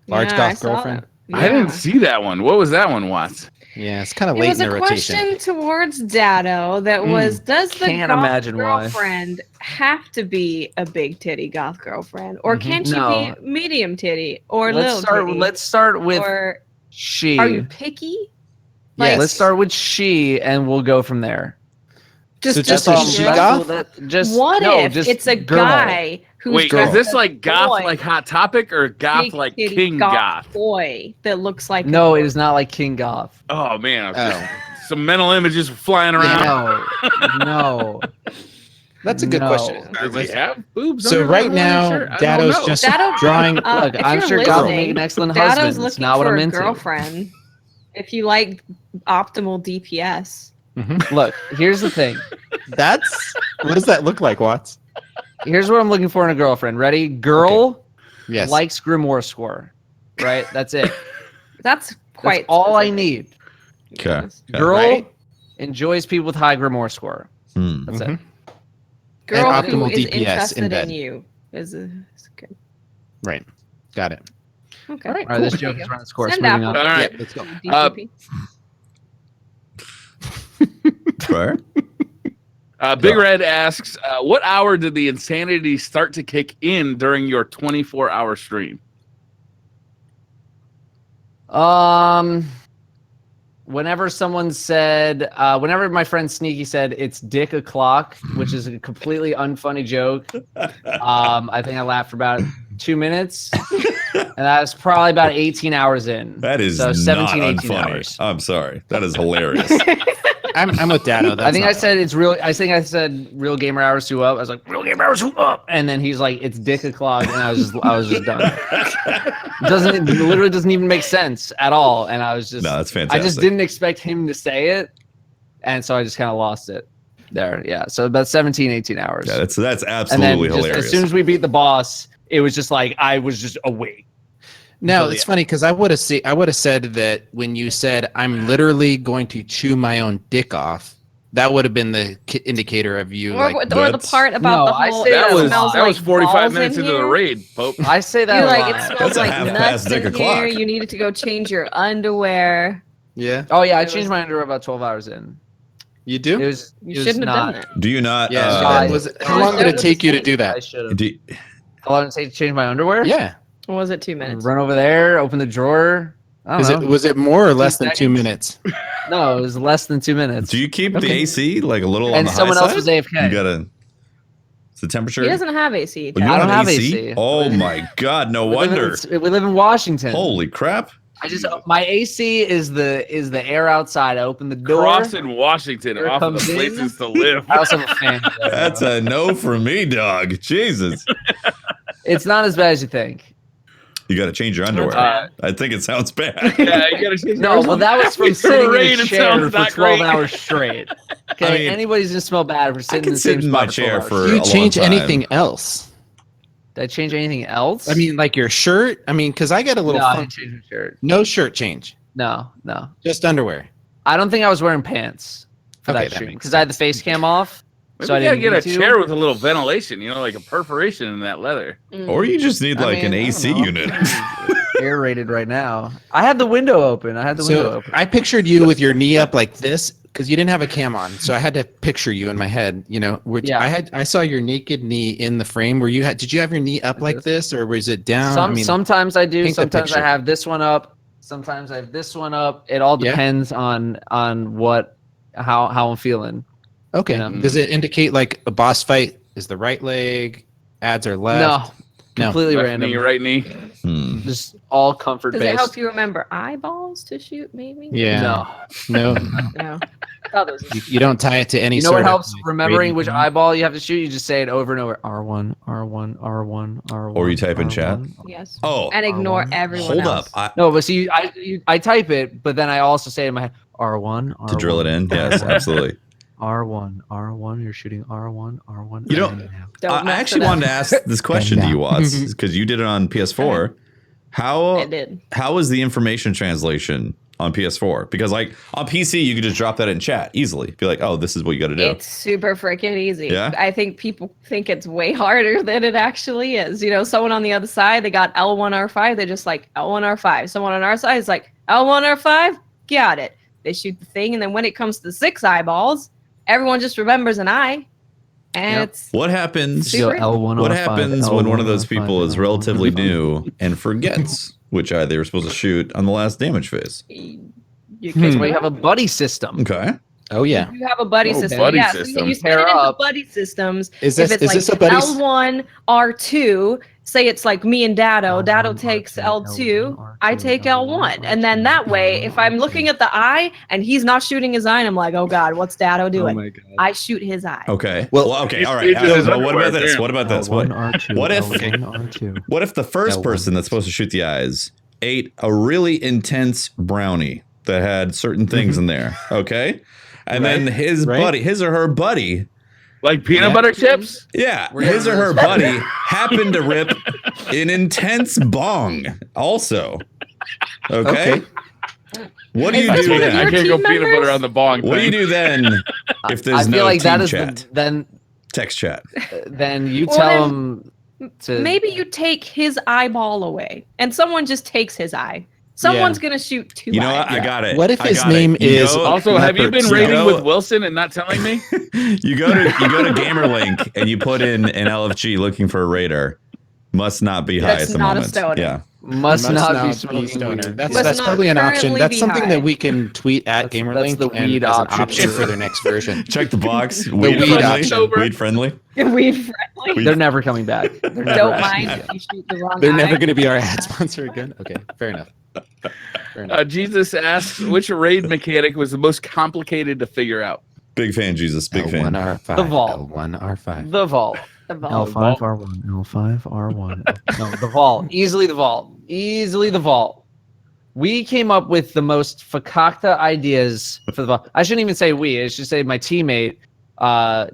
D: large
C: Yeah, I
D: goth
C: saw
D: girlfriend.
C: that.
E: I didn't see that one. What was that one, Watts?
D: Yeah, it's kind of
C: It
D: late
C: was
D: in
C: a
D: the rotation.
C: question towards Dado that was: does the
B: Can't
C: goth
B: imagine why.
C: girlfriend have to be a big titty goth girlfriend, or can she
B: No.
C: be medium titty or
B: Let's
C: little
B: start.
C: titty?
B: Let's start with
C: or
B: she.
C: are you picky?
D: Yes.
B: Let's start with she, and we'll go from there.
D: So just
C: a
D: a
B: all-
D: she
B: that's
D: goth?
B: all that- just
C: What
B: no,
C: if
B: just
C: it's a
B: girl.
C: guy who's
E: Wait,
C: dressed
E: is this
C: as
E: like
C: a
E: goth,
C: boy,
E: like Hot Topic, or goth,
C: big
E: like
C: titty
E: King Goth?
C: boy that looks like
B: No,
C: a
B: it is not like King Goth.
E: Oh man,
D: Oh.
E: some mental images flying around.
B: No, no.
D: That's a good
B: No.
D: question.
E: Does he have boobs?
D: So
E: under
D: right
E: the
D: now,
E: shirt? I don't
D: Dado's
E: know.
D: just
C: Dado-
D: drawing.
C: Look,
B: Look, I'm sure God will make an excellent
C: Dado's
B: husband. It's
C: looking
B: not what
C: for
B: I'm
C: a
B: into.
C: girlfriend. If you like optimal DPS,
B: Look, here's the thing.
D: What does that look like, Watts?
B: Here's what I'm looking for in a girlfriend. Ready? Girl
D: Yes.
B: likes Grimoire score. Right? That's it.
C: that's
B: That's
C: quite
B: all I
C: specific.
B: need.
A: Okay.
B: Girl
D: Right?
B: enjoys people with high Grimoire score.
A: Hmm.
B: That's
D: Mhm.
B: it.
C: Girl
D: And
C: who
D: optimal
C: is
D: DPS in
C: interested
D: bed.
C: in you is good.
D: Right. Got it.
C: Okay.
D: All right.
B: All right,
D: Cool.
B: this joke is running its course.
C: Send
B: Moving
C: Apple.
B: on.
E: All right.
D: Yeah, let's go.
C: DPP.
A: Fair.
E: Big
A: Go.
E: Red asks, what hour did the insanity start to kick in during your 24-hour stream?
B: Whenever someone said, whenever my friend Sneaky said it's dick o'clock, which is a completely unfunny joke, I think I laughed for about 2 minutes, and that was probably about 18 hours in.
A: That is
B: so 17,
A: not
B: 18
A: unfunny.
B: hours.
A: I'm sorry. That is hilarious.
D: I'm with Dado.
B: I think I said it's real. I think I said real gamer hours who up. I was like real gamer hours who up, and then he's like it's dick o'clock, and I was just done. It literally doesn't even make sense at all, and I was just
A: No, that's
B: I
A: fantastic.
B: just didn't expect him to say it, and so I just kind of lost it there. Yeah, so about 17, 18 hours.
A: Yeah, that's
B: and then
A: absolutely
B: just,
A: hilarious.
B: as soon as we beat the boss, it was just like I was just awake.
D: No,
B: So,
D: it's
B: yeah.
D: funny because I would have said that when you said I'm literally going to chew my own dick off, that would have been the indicator of you.
C: Or,
D: Like,
C: or the
A: that's-
C: part about
B: No,
C: the
B: I
C: whole.
B: say
E: That
C: it
E: was
C: smells
E: that was
C: like
E: 45
C: balls
E: minutes
C: in
E: into the
C: here.
E: raid, Pope.
B: I say that
C: You're
B: a
C: like
B: lot.
C: it smells
A: That's a
C: like
A: half-assed
C: nuts
A: dick
C: in
A: o'clock.
C: here. You needed to go change your underwear.
D: yeah,
B: Oh yeah, I
C: It
B: changed
C: was-
B: my underwear about 12 hours in.
D: you
B: It
D: do.
B: was.
C: You
B: it was
C: shouldn't have
B: not,
C: done that.
A: Do you not?
D: Yeah.
B: I-
D: How long did it take you to do
B: I
D: that?
B: should have.
A: do you-
B: How long did it take to change my underwear?
D: Yeah.
C: Or was it 2 minutes?
B: Run over there, open the drawer. I don't know.
D: Was it more or less than 2
B: seconds?
D: minutes?
B: No, it was less than 2 minutes.
A: do you keep the AC like a little on
B: and
A: the high
B: someone else
A: side?
B: was AFK.
A: You gotta. It's the temperature.
C: He doesn't have AC.
A: Oh, you
B: I don't
A: have
B: have
A: AC?
B: AC.
A: Oh my God! No
B: we
A: wonder.
B: live in Washington.
A: Holy crap!
B: I just my AC is the air outside. I open the door.
E: Cross in Washington,
B: Here
E: off of the
B: comes in.
E: places to live.
B: I also have a fan.
A: That's a no for me, dog. Jesus.
B: It's not as bad as you think.
A: You got to change your underwear.
E: Uh,
A: I think it sounds bad.
E: Yeah, you gotta change
B: No, well, that was from
E: You're
B: sitting
E: right,
B: in a
E: it
B: chair
E: sounds
B: for
E: not
B: 12
E: great.
B: hours straight. Okay,
A: I mean,
B: anybody's gonna smell bad for
A: I
B: sitting in
A: can
B: the
A: sit
B: same
A: in my
B: spot
A: chair
B: for 12
A: for
B: hours.
D: Do you
A: a long
D: change
A: time.
D: anything else?
B: Did I change anything else?
D: I mean, like your shirt. I mean, because I get a little
B: no, I
D: fun-
B: didn't change my shirt.
D: no shirt change,
B: No.
D: just underwear.
B: I don't think I was wearing pants for
D: Okay,
B: that
D: that
B: stream
D: makes
B: because I had the face cam off.
E: Maybe
B: So I
E: you gotta
B: didn't
E: get a
B: need to.
E: chair with a little ventilation, like a perforation in that leather.
A: Or you just need
B: I
A: like
B: mean,
A: an
B: I don't
A: AC
B: know.
A: unit.
B: Aerated right now. I had the window open.
D: So I pictured you with your knee up like this because you didn't have a cam on. So I had to picture you in my head. Which
B: Yeah.
D: I saw your naked knee in the frame. Where did you have your knee up like this, or was it down?
B: Sometimes I do.
D: paint the
B: Sometimes I
D: picture.
B: have this one up. Sometimes I have this one up. It all
D: Yeah.
B: depends on what how I'm feeling.
D: Okay.
B: You know?
D: Does it indicate like a boss fight is the right leg, ads are left?
B: No, completely
E: Left
B: random.
E: knee, right knee.
B: Just all comfort
C: Does
B: based.
C: it help you remember eyeballs to shoot? Maybe.
D: Yeah.
B: No.
C: No. Oh, those
D: You don't tie it to any
B: You know
D: sort
B: what helps
D: of, like,
B: remembering
D: rating
B: which
D: thing?
B: eyeball you have to shoot? You just say it over and over. R1, R1, R1, R1.
A: Or you type in
B: R1.
A: chat.
C: Yes.
A: Oh,
C: And ignore
B: R1.
C: everyone
A: hold
C: else.
A: up.
B: No, but see, I type it, but then I also say in my head, R1, R1.
A: To drill it in. Yes,
B: R1,
A: absolutely.
B: R1, you're shooting R1, R1.
A: You know,
B: and now.
C: Don't
A: I
C: mess
A: actually
C: it up.
A: wanted to ask this question to you, Watts, because you did it on PS4.
C: I did.
A: How is the information translation on PS4? Because like on PC, you could just drop that in chat easily. Be like, oh, this is what you got to do.
C: It's super freaking easy.
A: Yeah?
C: I think people think it's way harder than it actually is. You know, someone on the other side, they got L1, R5. They're just like L1, R5. Someone on our side is like L1, R5. Got it. They shoot the thing. And then when it comes to 6 eyeballs, everyone just remembers an eye. And it's
A: What happens?
C: Super.
B: L1,
A: What
B: R5,
A: happens
B: L1,
A: when one of those
B: R5,
A: people is
B: L1,
A: relatively
B: R5.
A: new and forgets which eye they were supposed to shoot on the last damage phase?
C: you
B: That's
C: can
B: why you have a buddy system.
A: Okay.
D: Oh yeah.
C: You have a buddy
E: Oh,
C: system.
E: buddy
C: Yeah, so
E: system.
C: you split it
B: Pair
C: into
B: up.
C: buddy systems.
D: Is
C: If
D: this
C: it's
D: is
C: like
D: this a buddy?
C: L1, R2, say it's like me and Dado. Dado takes L2, I take L1. And then that way, if I'm looking at the eye and he's not shooting his eye, and I'm like, oh God, what's Dado doing?
B: my God.
C: I shoot his eye.
A: Okay.
D: Well,
A: okay.
E: he's
A: All right.
E: changing his
A: Well, what
E: underwear,
A: about this?
E: damn.
A: What about this? What,
B: R2,
A: what if
B: L1, R2.
A: what if the first
D: L1.
A: person that's supposed to shoot the eyes ate a really intense brownie that had certain things in there? Okay. And then his buddy, his or her buddy,
E: Like peanut butter chips?
A: yeah, his or her buddy happened to rip an intense bong also. Okay. What do you
C: Is this
A: do
C: one of
A: then?
E: I
C: your
E: can't go
C: team
E: peanut
C: members?
E: butter on the bong.
A: What do you do then if there's
B: I feel
A: no
B: like
A: team
B: that is
A: chat?
B: then
A: Text chat.
B: you
C: Well,
B: tell
C: then-
B: him to
C: Maybe you take his eyeball away and someone just takes his eye. Someone's going to shoot 2
A: You know what?
C: eyes.
A: I got it.
D: What if
A: I
D: his
A: got it.
D: name
A: You
D: is-
A: go-
E: Also, have you been
D: Leopards.
E: raiding
A: You
E: with
A: know-
E: Wilson and not telling me?
A: you go to Gamerlink and you put in an LFG looking for a radar. Must not be high
C: That's
A: at the
C: not a
A: moment.
C: stoner.
A: Yeah.
B: must not be
D: be
B: smoking
D: stoner.
B: weed.
D: That's
C: Must not
D: probably an option.
C: currently
D: That's
C: be
D: something
C: high.
D: that we can tweet at
B: That's
D: Gamerlink
B: the
D: and
B: weed
D: as an
B: option.
D: option for their next version.
A: Check the box. Weed
D: weed
A: friendly.
D: option.
A: Weed friendly.
C: Weed friendly.
B: They're never coming back. They're never
C: Don't
B: actually-
C: mind if you shoot the wrong
D: They're
C: eye.
D: never going to be our ad sponsor again. Okay, fair enough. Fair enough.
E: Jesus asks, which raid mechanic was the most complicated to figure out?
A: Big fan, Jesus. Big fan.
D: L1R5.
B: The vault.
D: L1R5.
B: The vault.
C: The vault.
B: L5 R1, L5 R1. No, the vault. Easily the vault. Easily the vault. We came up with the most fakakta ideas for the vault. I shouldn't even say we. I should say my teammate,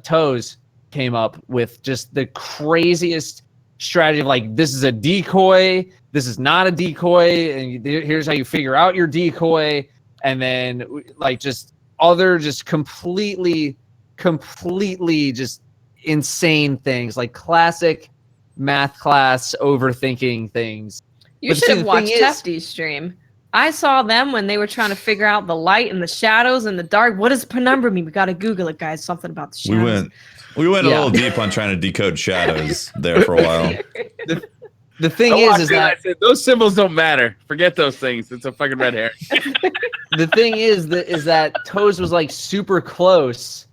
B: Toes, came up with just the craziest strategy of like, this is a decoy, this is not a decoy, and here's how you figure out your decoy, and then like just other just completely just insane things, like classic math class overthinking things.
C: You
B: But
C: should
B: see,
C: have
B: the
C: watched
B: thing is-
C: Tefty's stream. I saw them when they were trying to figure out the light and the shadows and the dark. What does penumbra mean? We got to Google it, guys. Something about the
A: We
C: shadows.
A: went a
B: Yeah.
A: little deep on trying to decode shadows there for a while.
B: The thing
E: I
B: is
E: walked in,
B: that
E: I said, those symbols don't matter. Forget those things. It's a fucking red hair.
B: the thing is that Toes was like super close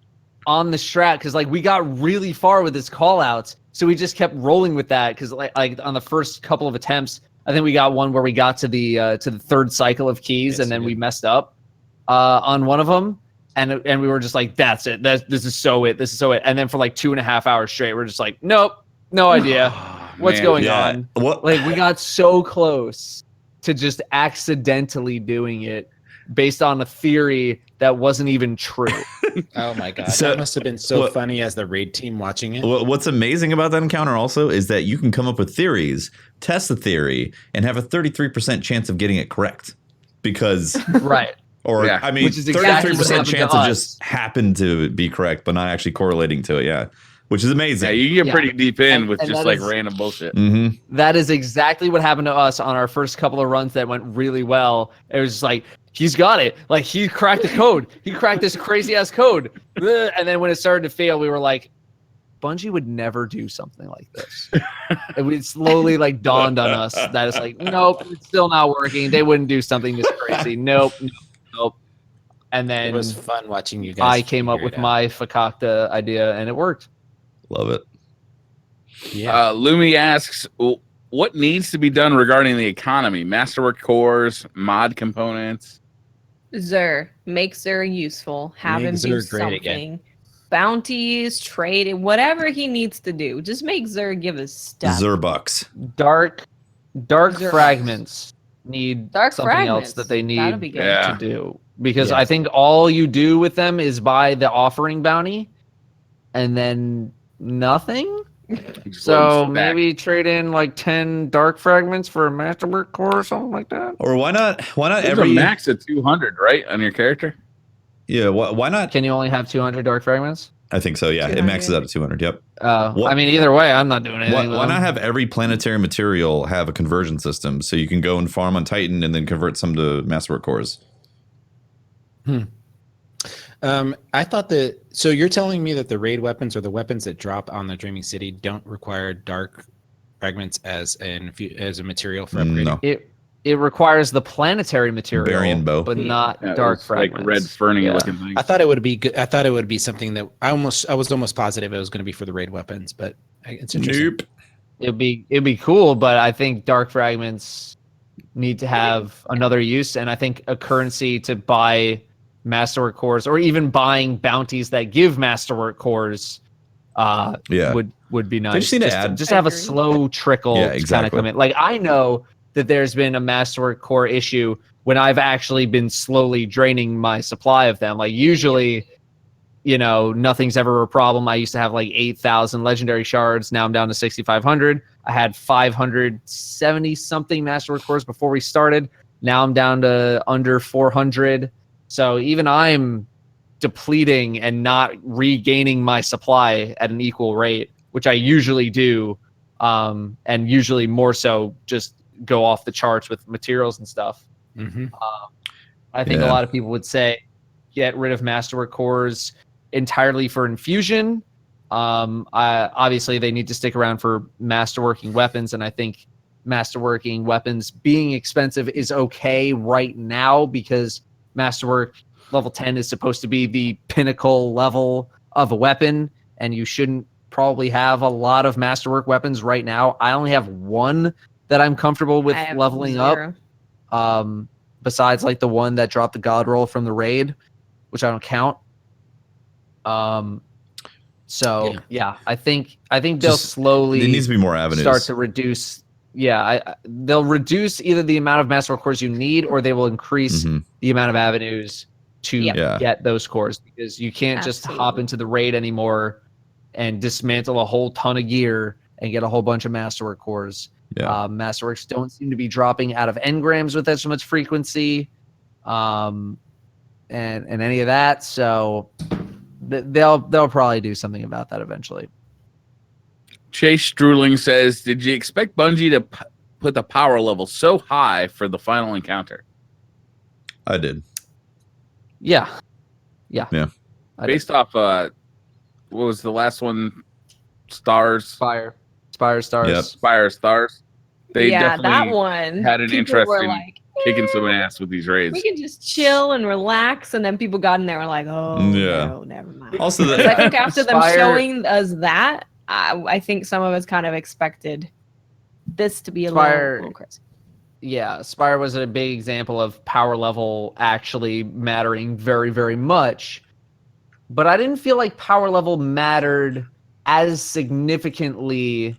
B: on the strat because like we got really far with his call outs, so we just kept rolling with that because like on the first couple of attempts, I think we got one where we got to the third cycle of keys,
D: Yes,
B: and then
D: we
B: we
D: did.
B: messed up on one of them, and we were just like, that's it, this is so it, and then for like 2.5 hours straight, we're just like, nope, no idea what's
E: Man.
B: going
A: Yeah.
B: on.
A: What?
B: Like we got so close to just accidentally doing it based on a theory that wasn't even true.
D: Oh my god,
A: So-
D: that must have been so
A: what-
D: funny as the raid team watching it.
A: What's amazing about that encounter also is that you can come up with theories, test the theory, and have a 33% chance of getting it correct. Because,
B: Right.
A: or
E: Yeah.
A: I mean,
B: Which is exactly
A: 33%
B: what happened to
A: chance of
B: us.
A: just happen to be correct, but not actually correlating to it. Yeah. Which is amazing.
E: Yeah, you get
B: Yeah.
E: pretty deep in
B: And-
E: with
B: and
E: just
B: that
E: like
B: is-
E: random bullshit.
A: Mm-hmm.
B: That is exactly what happened to us on our first couple of runs that went really well. It was just like, he's got it. Like he cracked the code. He cracked this crazy ass code. Ugh. And then when it started to fail, we were like, Bungie would never do something like this. It slowly like dawned on us that it's like, nope, it's still not working. They wouldn't do something this crazy. Nope. And then
D: it was fun watching you guys.
B: I came up with my fakakta idea, and it worked.
A: Love it.
D: Yeah.
E: Lumi asks, what needs to be done regarding the economy? Masterwork cores, mod components.
C: Xur, make Xur useful. Have
D: Make
C: him do
D: Xur great
C: something.
D: again.
C: Bounties, trade, whatever he needs to do. Just make Xur give us stuff.
A: Zerbucks.
B: Dark
C: Xur
B: fragments need
C: Dark
B: something
C: fragments.
B: else that they
C: That'll
B: need
C: be good.
E: Yeah.
B: to do. Because
D: Yes.
B: I think all you do with them is buy the offering bounty and then nothing. So maybe trade in like 10 dark fragments for a masterwork core or something like that.
A: Or why not
E: There's
A: every
E: a max of 200, right, on your character?
A: Yeah, why not?
B: Can you only have 200 dark fragments?
A: I think so, yeah.
C: 200.
A: It maxes out at 200, yep.
B: I mean, either way, I'm not doing anything.
A: Why not have every planetary material have a conversion system so you can go and farm on Titan and then convert some to masterwork cores?
D: I thought that. So you're telling me that the raid weapons or the weapons that drop on the Dreaming City don't require dark fragments as a material for upgrading?
A: No.
B: It requires the planetary material,
A: Barian bow.
B: but not
E: Yeah,
B: dark
E: it's
B: fragments.
E: like red ferny looking thing.
D: I thought it would be good. I thought it would be something that I was almost positive it was going to be for the raid weapons, but it's interesting.
A: Nope.
B: It'd be cool, but I think dark fragments need to have another use, and I think a currency to buy masterwork cores or even buying bounties that give masterwork cores would be nice.
A: just need to add-
B: just have a slow trickle
A: Yeah,
B: to kind of
A: exactly.
B: come in. Like I know that there's been a masterwork core issue when I've actually been slowly draining my supply of them. Like usually, nothing's ever a problem. I used to have like 8,000 legendary shards. Now I'm down to 6,500. I had 570 something masterwork cores before we started. Now I'm down to under 400. So even I'm depleting and not regaining my supply at an equal rate, which I usually do, and usually more so just go off the charts with materials and stuff.
D: Mm-hmm.
B: I think a lot of people would say get rid of masterwork cores entirely for infusion. Obviously, they need to stick around for masterworking weapons, and I think masterworking weapons being expensive is okay right now because Masterwork level 10 is supposed to be the pinnacle level of a weapon, and you shouldn't probably have a lot of Masterwork weapons right now. I only have one that I'm comfortable with leveling up. Besides like the one that dropped the god roll from the raid, which I don't count. I think they'll slowly
A: There needs to be more avenues.
B: start to reduce. Yeah, they'll reduce either the amount of masterwork cores you need, or they will increase the amount of avenues to get those cores, because you can't just hop into the raid anymore and dismantle a whole ton of gear and get a whole bunch of masterwork cores. Masterworks don't seem to be dropping out of engrams with as much frequency, and any of that. So they'll probably do something about that eventually.
E: Chase Struling says, "Did you expect Bungie to put the power level so high for the final encounter?"
A: I did.
B: Yeah.
E: Based off, what was the last one? Spire Stars. They definitely
C: that one
E: had an interest
C: were
E: in
C: like,
E: kicking some ass with these raids.
C: we can just chill and relax, and then people got in there and were like, no, never mind.
A: Also,
C: I think after them
B: Spire-
C: showing us that, I think some of us kind of expected this to be a little crazy.
B: Yeah, Spire was a big example of power level actually mattering very, very much. But I didn't feel like power level mattered as significantly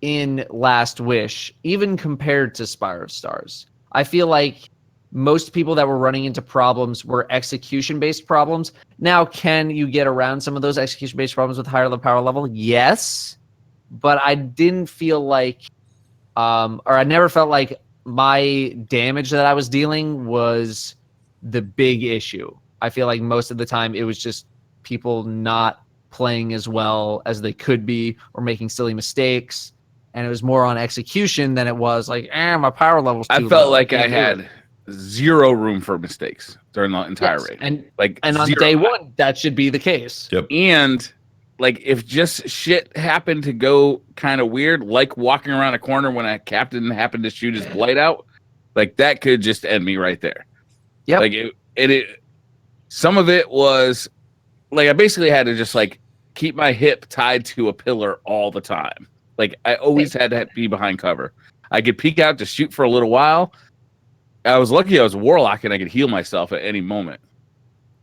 B: in Last Wish, even compared to Spire of Stars. I feel like most people that were running into problems were execution-based problems. Now, can you get around some of those execution-based problems with higher power level? Yes. But I didn't feel like, or I never felt like my damage that I was dealing was the big issue. I feel like most of the time it was just people not playing as well as they could be or making silly mistakes. And it was more on execution than it was like, my power level's too low.
E: I felt like I had zero room for mistakes during the entire raid.
B: And on day one, that should be the case.
A: Yep.
E: And like, if just shit happened to go kind of weird, like walking around a corner when a captain happened to shoot his blade out, like that could just end me right there.
B: Yep.
E: Like some of it was like I basically had to just like keep my hip tied to a pillar all the time. Like I always had to be behind cover. I could peek out to shoot for a little while. I was lucky I was a warlock and I could heal myself at any moment.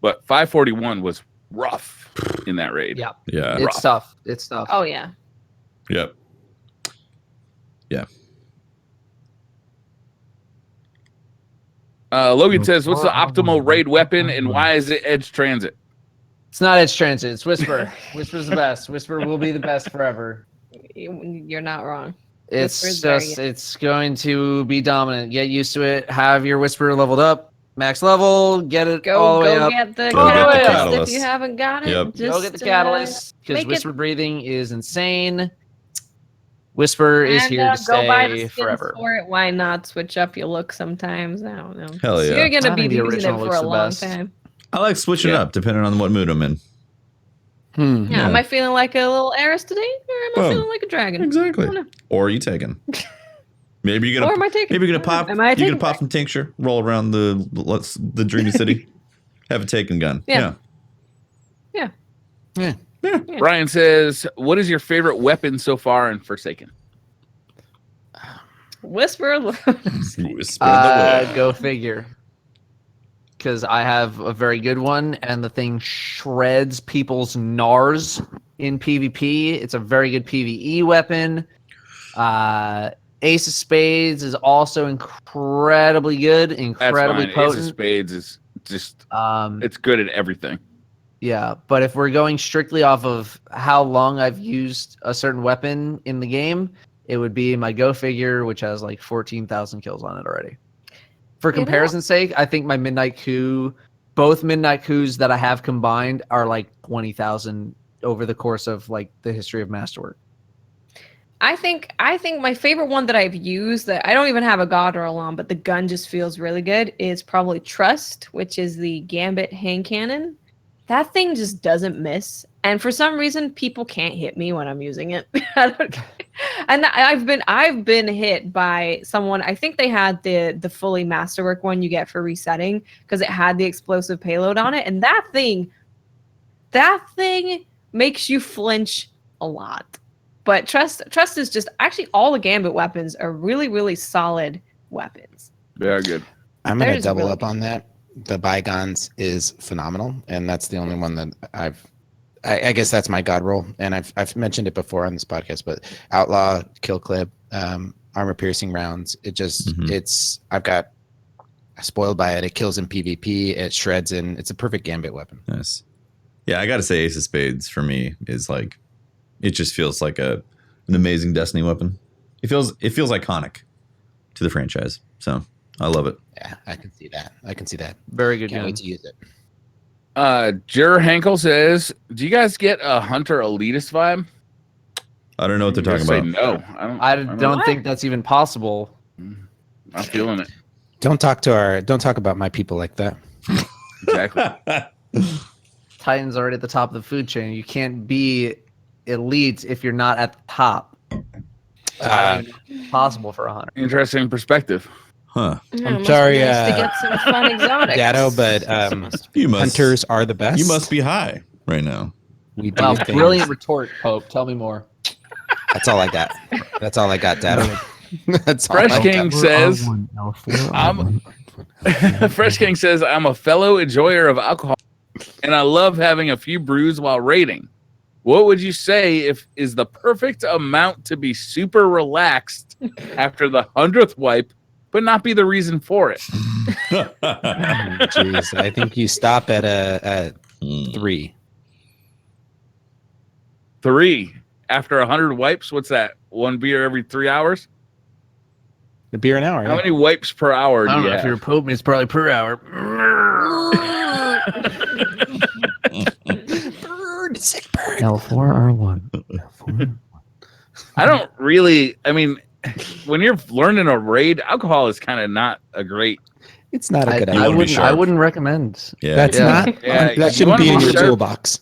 E: But 541 was rough in that raid.
B: Yeah.
A: Yeah.
B: It's tough. It's tough.
C: Oh yeah.
A: Yep. Yeah.
E: Logan says, what's the optimal raid weapon and why is it edge transit?
B: It's not Edge Transit. It's Whisper. Whisper's the best. Whisper will be the best forever.
C: You're not wrong.
B: It's going to be dominant. Get used to it. Have your Whisper leveled up, max level. Get it all the way up.
C: Get the
A: Go get the
C: catalyst
A: catalyst.
C: if you haven't got it.
A: Yep.
C: Just,
B: Go get the catalyst because Whisper breathing is insane. Whisper is here to
C: go buy the
B: stay
C: skins
B: forever.
C: for it. Why not switch up your look sometimes? I don't know.
A: Hell yeah.
C: So you're gonna
B: I
C: be
B: think the
C: using it
B: original
C: for
B: looks
C: a
B: the
C: long
B: best.
C: time.
A: I like switching it up depending on what mood I'm in.
C: Yeah. Am I feeling like a little Eris today, or am I
A: Boom.
C: feeling like a dragon?
A: Exactly.
C: I don't know.
A: Or are you taking? Maybe you're gonna.
C: Or am I taking?
A: Maybe you're gonna pop.
C: Am I
A: You're
C: taking
A: gonna pop some tincture, roll around the Dreamy City, have a taken gun.
C: Yeah.
E: Brian says, what is your favorite weapon so far in Forsaken?
C: Whisper.
B: Go figure. Because I have a very good one, and the thing shreds people's NARs in PvP. It's a very good PvE weapon. Ace of Spades is also incredibly good, incredibly
E: That's fine.
B: potent.
E: Ace of Spades is just,
B: Um,
E: it's good at everything.
B: yeah, but if we're going strictly off of how long I've used a certain weapon in the game, it would be my Go figure, which has like 14,000 kills on it already. For comparison's sake, I think my Midnight Coup, both Midnight Coups that I have combined are like 20,000 over the course of like the history of Masterwork.
C: I think my favorite one that I've used that I don't even have a god roll on, but the gun just feels really good is probably Trust, which is the Gambit hand cannon. That thing just doesn't miss, and for some reason, people can't hit me when I'm using it. And I've been hit by someone. I think they had the fully Masterwork one you get for resetting because it had the explosive payload on it, and that thing makes you flinch a lot. But Trust is just actually all the Gambit weapons are really, really solid weapons.
E: Very good.
D: I'm going to
C: They're
D: double
C: really
D: up on that. The Bygones is phenomenal, and that's the only one that I guess that's my god roll, and I've mentioned it before on this podcast, but Outlaw, Kill Clip, Armor Piercing rounds, I've got spoiled by it. It kills in PvP, it shreds in, it's a perfect Gambit weapon.
A: Nice. Yeah, I gotta say Ace of Spades for me is like, it just feels like an amazing Destiny weapon. It feels iconic to the franchise, so I love it.
D: Yeah, I can see that.
B: Very good
D: Can't
B: gun.
D: wait to use it.
E: Jer Hankel says, do you guys get a Hunter Elitist vibe?
A: I don't know what they're talking
E: Say
A: about.
E: no.
B: I don't think that's even possible.
E: I'm feeling it.
D: Don't talk about my people like that.
E: Exactly.
B: Titan's already at the top of the food chain. You can't be elite if you're not at the top. It's possible for a hunter.
E: Interesting perspective.
A: Huh.
C: Yeah,
D: I'm
C: must
D: sorry,
C: be nice to get some fun exotics.
D: Dado, but hunters are the best.
A: You must be high right now.
D: We do
B: Wow,
D: things.
B: brilliant retort, Pope. Tell me more.
D: That's all I got. Dado. That's all
E: Fresh
D: I
E: King
D: got.
E: says, Fresh King says, I'm a fellow enjoyer of alcohol, and I love having a few brews while raiding. What would you say is the perfect amount to be super relaxed after the 100th wipe, but not be the reason for it?
D: Jeez, I think you stop at 3.
E: 3 after 100 wipes. What's that? 1 beer every 3 hours?
D: The beer an hour.
E: How many wipes per hour do you have?
B: If you're Pope, it's probably per hour.
D: Bird, sick bird.
B: L4R1.
E: I don't really. I mean, when you're learning a raid, alcohol is kind of not a great.
D: It's not a good
A: You
B: I
A: wanna be
D: idea.
B: wouldn't. I
A: sharp.
B: wouldn't recommend.
A: Yeah.
D: That's not.
E: Yeah,
D: that
E: you
D: shouldn't
E: wanna
D: be in
E: be
D: your
E: sharp.
D: toolbox.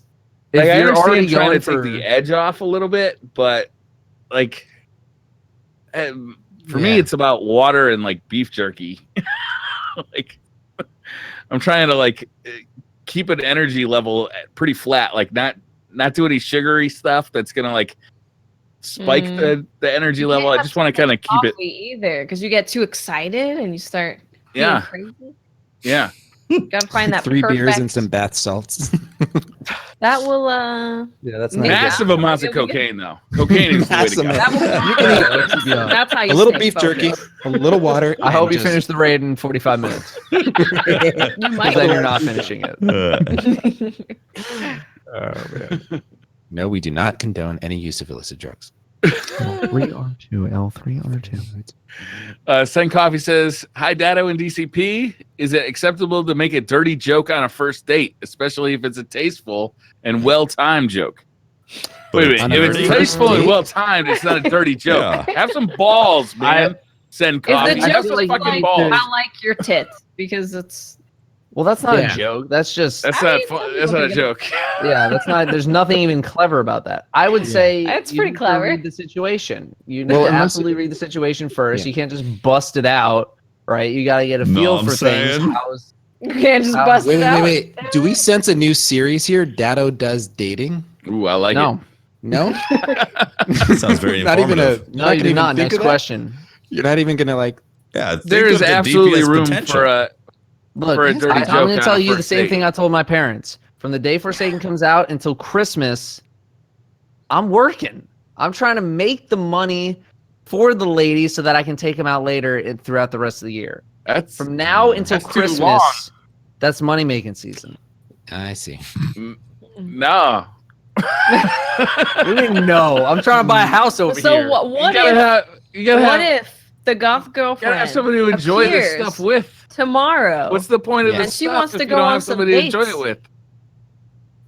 E: Like, I
B: you're
E: understand
B: already
E: trying to
B: going
E: take the edge off a little bit, but like, for me,
D: Yeah.
E: it's about water and like beef jerky. Like, I'm trying to like keep an energy level pretty flat, like not do any sugary stuff that's gonna like spike the energy level. I just want to kind of keep it
C: either, because you get too excited and you start crazy.
E: Yeah.
C: Gotta find that
D: 3 beers and some bath salts.
C: That will
F: that's
E: massive amounts of cocaine though. Cocaine is the way to go.
C: That's how you
D: a little beef jerky, a little water.
B: I hope you finish the raid in 45 minutes.
C: You might.
B: Then you're not finishing it.
D: Oh, man. No, we do not condone any use of illicit drugs.
F: L3R2, L3R2.
E: Sen Coffee says, "Hi, Dado and DCP. Is it acceptable to make a dirty joke on a first date, especially if it's a tasteful and well-timed joke?" Wait a minute. If it's tasteful and well-timed, it's not a dirty joke. Have some balls, man. Sen Coffee. Have some fucking balls.
C: I like your tits because it's.
B: Well, that's not a joke. That's just.
E: That's not a joke.
B: Yeah, that's not. There's nothing even clever about that. I would say
C: it's pretty clever.
B: Read the situation. You need to absolutely read the situation first. You can't just bust it out, right? You got to get a feel for things.
C: You can't just bust it out.
D: Wait. Do we sense a new series here? Dado does dating.
E: Ooh, I like it.
D: No.
A: Sounds very
D: not
A: informative.
D: even a. No,
B: you do not. Next question.
D: You're not even gonna like.
A: Yeah,
E: there is absolutely room for a.
B: Look, I'm going to tell you the same thing I told my parents. From the day Forsaken comes out until Christmas, I'm working. I'm trying to make the money for the ladies so that I can take them out later and throughout the rest of the year. From now until Christmas, that's money-making season.
D: I see.
E: No.
B: You didn't know. I'm trying to buy a house over here.
C: So what if the goth girlfriend
E: have somebody to enjoy this stuff with
C: tomorrow?
E: What's the point of this?
C: And she wants to go on
E: somebody
C: dates.
E: to enjoy it with.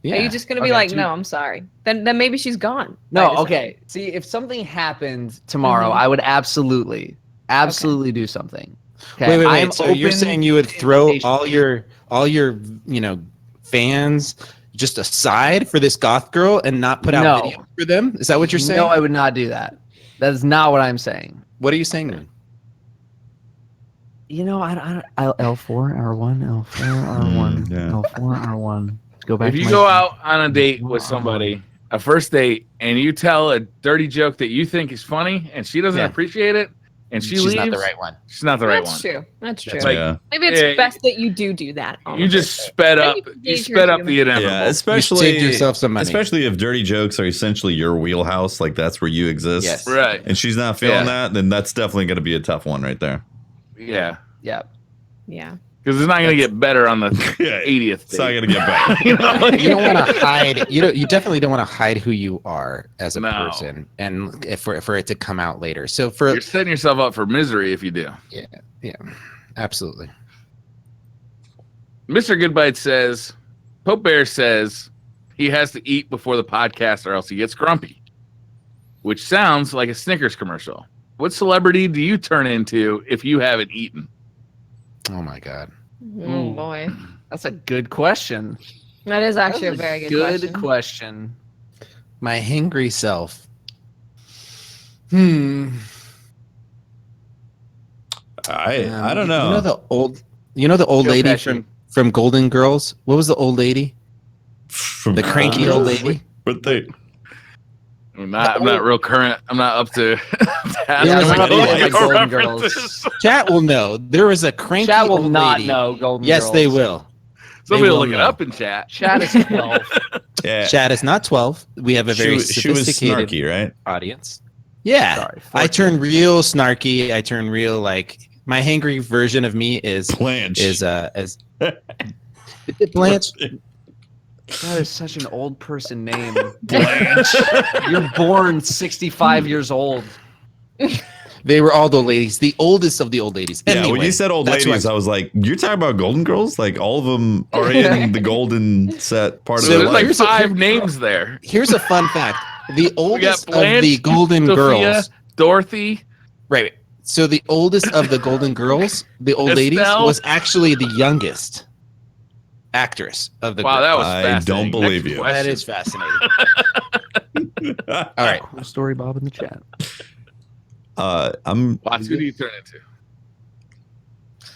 C: Yeah. Are you just gonna be like, no, I'm sorry? Then maybe she's gone.
B: No, okay. See, if something happened tomorrow, I would absolutely do something. Okay.
D: Wait. So you're saying you would throw all your fans just aside for this goth girl and not put out videos for them? Is that what you're saying?
B: No, I would not do that. That is not what I'm saying.
D: What are you saying then?
B: I don't. L4 R1 L4 R1 L4 R1. Go back.
E: If you go out on a date with somebody, a first date, and you tell a dirty joke that you think is funny, and she doesn't appreciate it, and she's
D: not the right one.
E: She's not the right one.
C: That's true.
E: Like,
C: maybe it's best that you do that.
E: You just sped up. You sped up the inevitable.
A: Yeah, especially
D: you saved yourself some money.
A: Especially if dirty jokes are essentially your wheelhouse, like that's where you exist.
D: Yes.
E: Right.
A: And she's not feeling that, then that's definitely going to be a tough one right there.
E: Yeah.
B: Yeah.
E: Because it's not going to get better on the 80th date.
A: It's not going to get better.
D: You don't want to hide. You definitely don't want to hide who you are as a person, and for it to come out later. So you're
E: setting yourself up for misery if you do.
D: Yeah, absolutely.
E: Mr. Goodbite says, Pope Bear says he has to eat before the podcast or else he gets grumpy, which sounds like a Snickers commercial. What celebrity do you turn into if you haven't eaten?
D: Oh my God.
C: Oh boy.
B: That's a good question.
C: That is actually a very good
B: question.
D: My hangry self.
A: I don't know.
D: You know the old
E: Joe
D: lady
E: Pesci.
D: from Golden Girls? What was the old lady?
A: From
D: the cranky old lady?
A: What they?
E: I'm not real current. I'm not up to that.
B: Yeah,
D: I'm not
B: like Golden Girls.
D: Chat will know. There was a cranky
B: Chat will
D: old
B: not
D: lady.
B: know Golden
D: Yes,
B: Girls.
D: they will.
E: Somebody will look
D: know.
E: it up in chat.
B: Chat is 12.
A: Yeah.
D: Chat is not 12. We have a very
A: She was
D: sophisticated
A: snarky, right?
D: audience. Yeah.
B: Sorry,
D: I turn real snarky. I turn real like my hangry version of me is
A: Blanche.
D: as Blanche.
B: That is such an old person name.
A: Blanche.
B: You're born 65 years old.
D: They were all the old ladies, the oldest of the old ladies.
A: Yeah,
D: Anyway,
A: when you said old
D: that's
A: ladies,
D: what
A: I was like, you're talking about Golden Girls? Like all of them are in the golden set part
E: So
A: of their
E: there's like
A: life.
E: 5 names there.
D: Here's a fun fact: the oldest
E: Blanche,
D: of the Golden
E: Sophia,
D: Girls,
E: Dorothy.
D: right? So the oldest of the Golden Girls, the old ladies,
E: Estelle?
D: was actually the youngest actress of the.
E: Wow, that was
A: I
E: fascinating.
A: don't believe
E: Next
A: you.
E: question.
D: That is fascinating. All right,
B: Cool story, Bob, in the chat.
A: I'm
E: Watch, who do you turn into?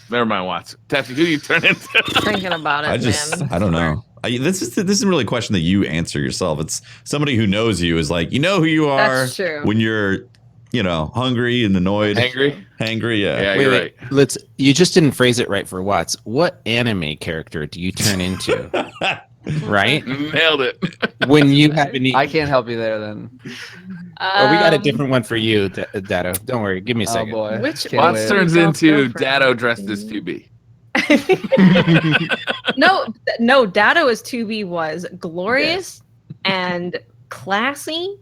E: Never mind, Watts. Taffy, who do you turn into?
C: Thinking about it, man.
A: I don't know. This isn't really a question that you answer yourself. It's somebody who knows you is like, you know who you are.
C: That's true.
A: When you're, hungry and annoed.
E: Hangry,
A: yeah.
E: You're right.
D: You just didn't phrase it right for Watts. What anime character do you turn into? Right?
E: Nailed it.
D: When you have any...
B: I can't help you there then.
D: we got a different one for you, Dado. Don't worry. Give me a second.
B: Oh boy.
C: Which
E: Watts turns
C: Go
E: into
C: for it.
E: Dado dressed as 2B.
C: No, Dado as 2B was glorious and classy.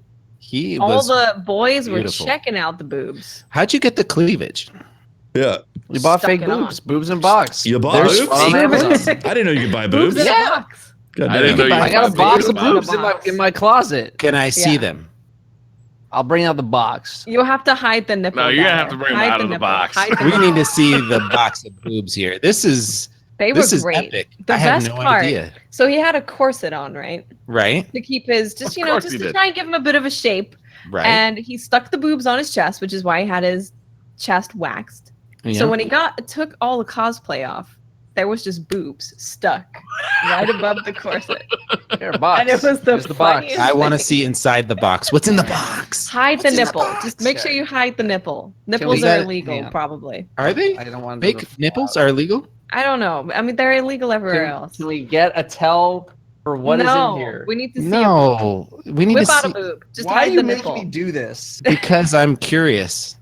C: All the boys
D: beautiful.
C: were checking out the boobs.
D: How'd you get the cleavage?
A: Yeah.
B: You bought
C: Stuck
B: fake
C: it on.
B: boobs. Boobs in box.
A: You bought
B: There's
A: boobs?
B: on Amazon.
A: I didn't know you could buy boobs.
C: Boobs in a box.
A: God
E: I didn't
A: damn.
E: know you
B: I got a
E: could buy
B: box of
E: boobs.
B: boobs in my closet.
D: Can I see
C: Yeah.
D: them?
B: I'll bring out the box.
C: You'll have to hide the nipple.
E: No, you're gonna
C: Dado.
E: have to bring them
C: Hide
E: out of the
C: nipple.
E: box.
C: Hide the
D: We
C: nipple.
D: need to see the box of boobs here. This is
C: They were great.
D: epic.
C: The
D: I had
C: best
D: no
C: part.
D: idea.
C: So he had a corset on, right?
D: Right?
C: To keep his, just
E: course
C: just
E: he
C: to
E: did.
C: try and give him a bit of a shape.
D: Right.
C: And he stuck the boobs on his chest, which is why he had his chest waxed.
D: Yeah.
C: So when he took all the cosplay off, there was just boobs stuck right above the corset.
B: Here, a box.
C: And it was
B: Here's
C: the
B: box.
C: funniest
D: I want to
C: thing.
D: see inside the box. What's in the box?
C: Hide the
D: What's in the
C: nipple.
D: box?
C: Just make sure you hide the nipple.
B: we
C: Nipples
B: get
C: are
B: it?
C: illegal,
B: Yeah.
C: probably.
D: Are they?
B: I don't want them to
D: Fake
B: fall
D: nipples
B: out.
D: are illegal?
C: I don't know. I mean, they're illegal everywhere else.
B: Can we get a tell for what is in here?
C: We need to see.
D: No. We need
C: Whip
D: to
C: out
D: see
C: a boob. Just
B: Why are
C: hide
B: you
C: the
B: making
C: nipple.
B: me do this?
D: because I'm curious.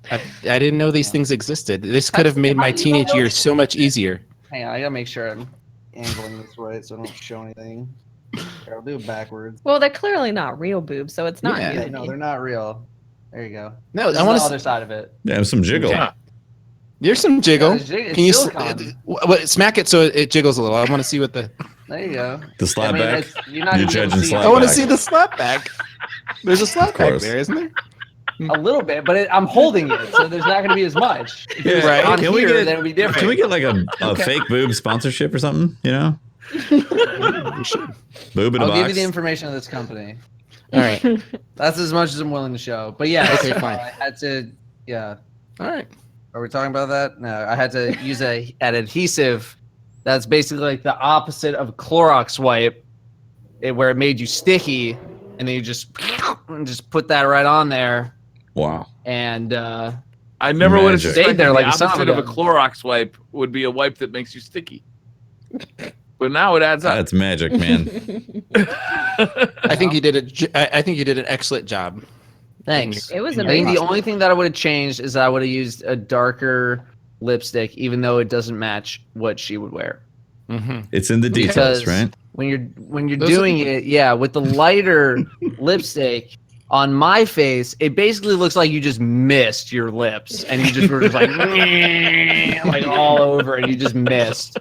D: I didn't know these things existed. This could have made my teenage years so much easier.
B: Hang on, I gotta make sure I'm angling this right so I don't show anything. Here, I'll do it backwards.
C: Well, they're clearly not real boobs, so it's not
D: Yeah.
C: good.
B: No, they're not real. There you go.
D: No,
B: This
D: I
B: is
D: want
B: the
D: to.
B: other side of it.
A: Yeah, some jiggle.
E: Yeah.
D: There's some jiggle.
B: It's
D: Can you
B: silicone.
D: smack it so it jiggles a little? I want to see what the.
B: There you go.
A: The slap back.
B: You're not
A: You
B: gonna be able
A: judge
B: to
A: and
B: see
A: slap
B: it.
D: I want to
A: back.
D: see the slap back. There's a slap back
A: course.
D: there, isn't there?
B: A little bit, but I'm holding it, so there's not going to be as much. If it was
D: Right.
B: on
A: Can we
B: here,
A: get-
B: then it would be different.
A: Can we get like a fake boob sponsorship or something?
D: We should.
A: Boob in a
B: I'll
A: box.
B: give you the information of this company.
D: All right.
B: That's as much as I'm willing to show. But yeah,
D: Okay,
B: so
D: fine.
B: I had to. Yeah,
D: All right.
B: are we talking about that? No, I had to use an adhesive that's basically like the opposite of Clorox wipe, where it made you sticky, and then you just put that right on there,
A: Wow.
B: and
E: I never would have
A: Magic.
E: stayed there.
B: Like
E: The
B: a son of a
E: opposite of a
B: gun.
E: Clorox wipe would be a wipe that makes you sticky. But now it adds up.
A: That's magic, man.
D: I think you did it. I think you did an excellent job.
B: thanks.
C: It was
B: I think
C: amazing.
B: the only thing that I would have changed is I would have used a darker lipstick, even though it doesn't match what she would wear.
D: Mm-hmm.
A: It's in the details,
B: Because
A: right?
B: when you're
D: Those are-
B: doing it, yeah, with the lighter lipstick on my face, it basically looks like you just missed your lips and you just were just like like all over and you just missed.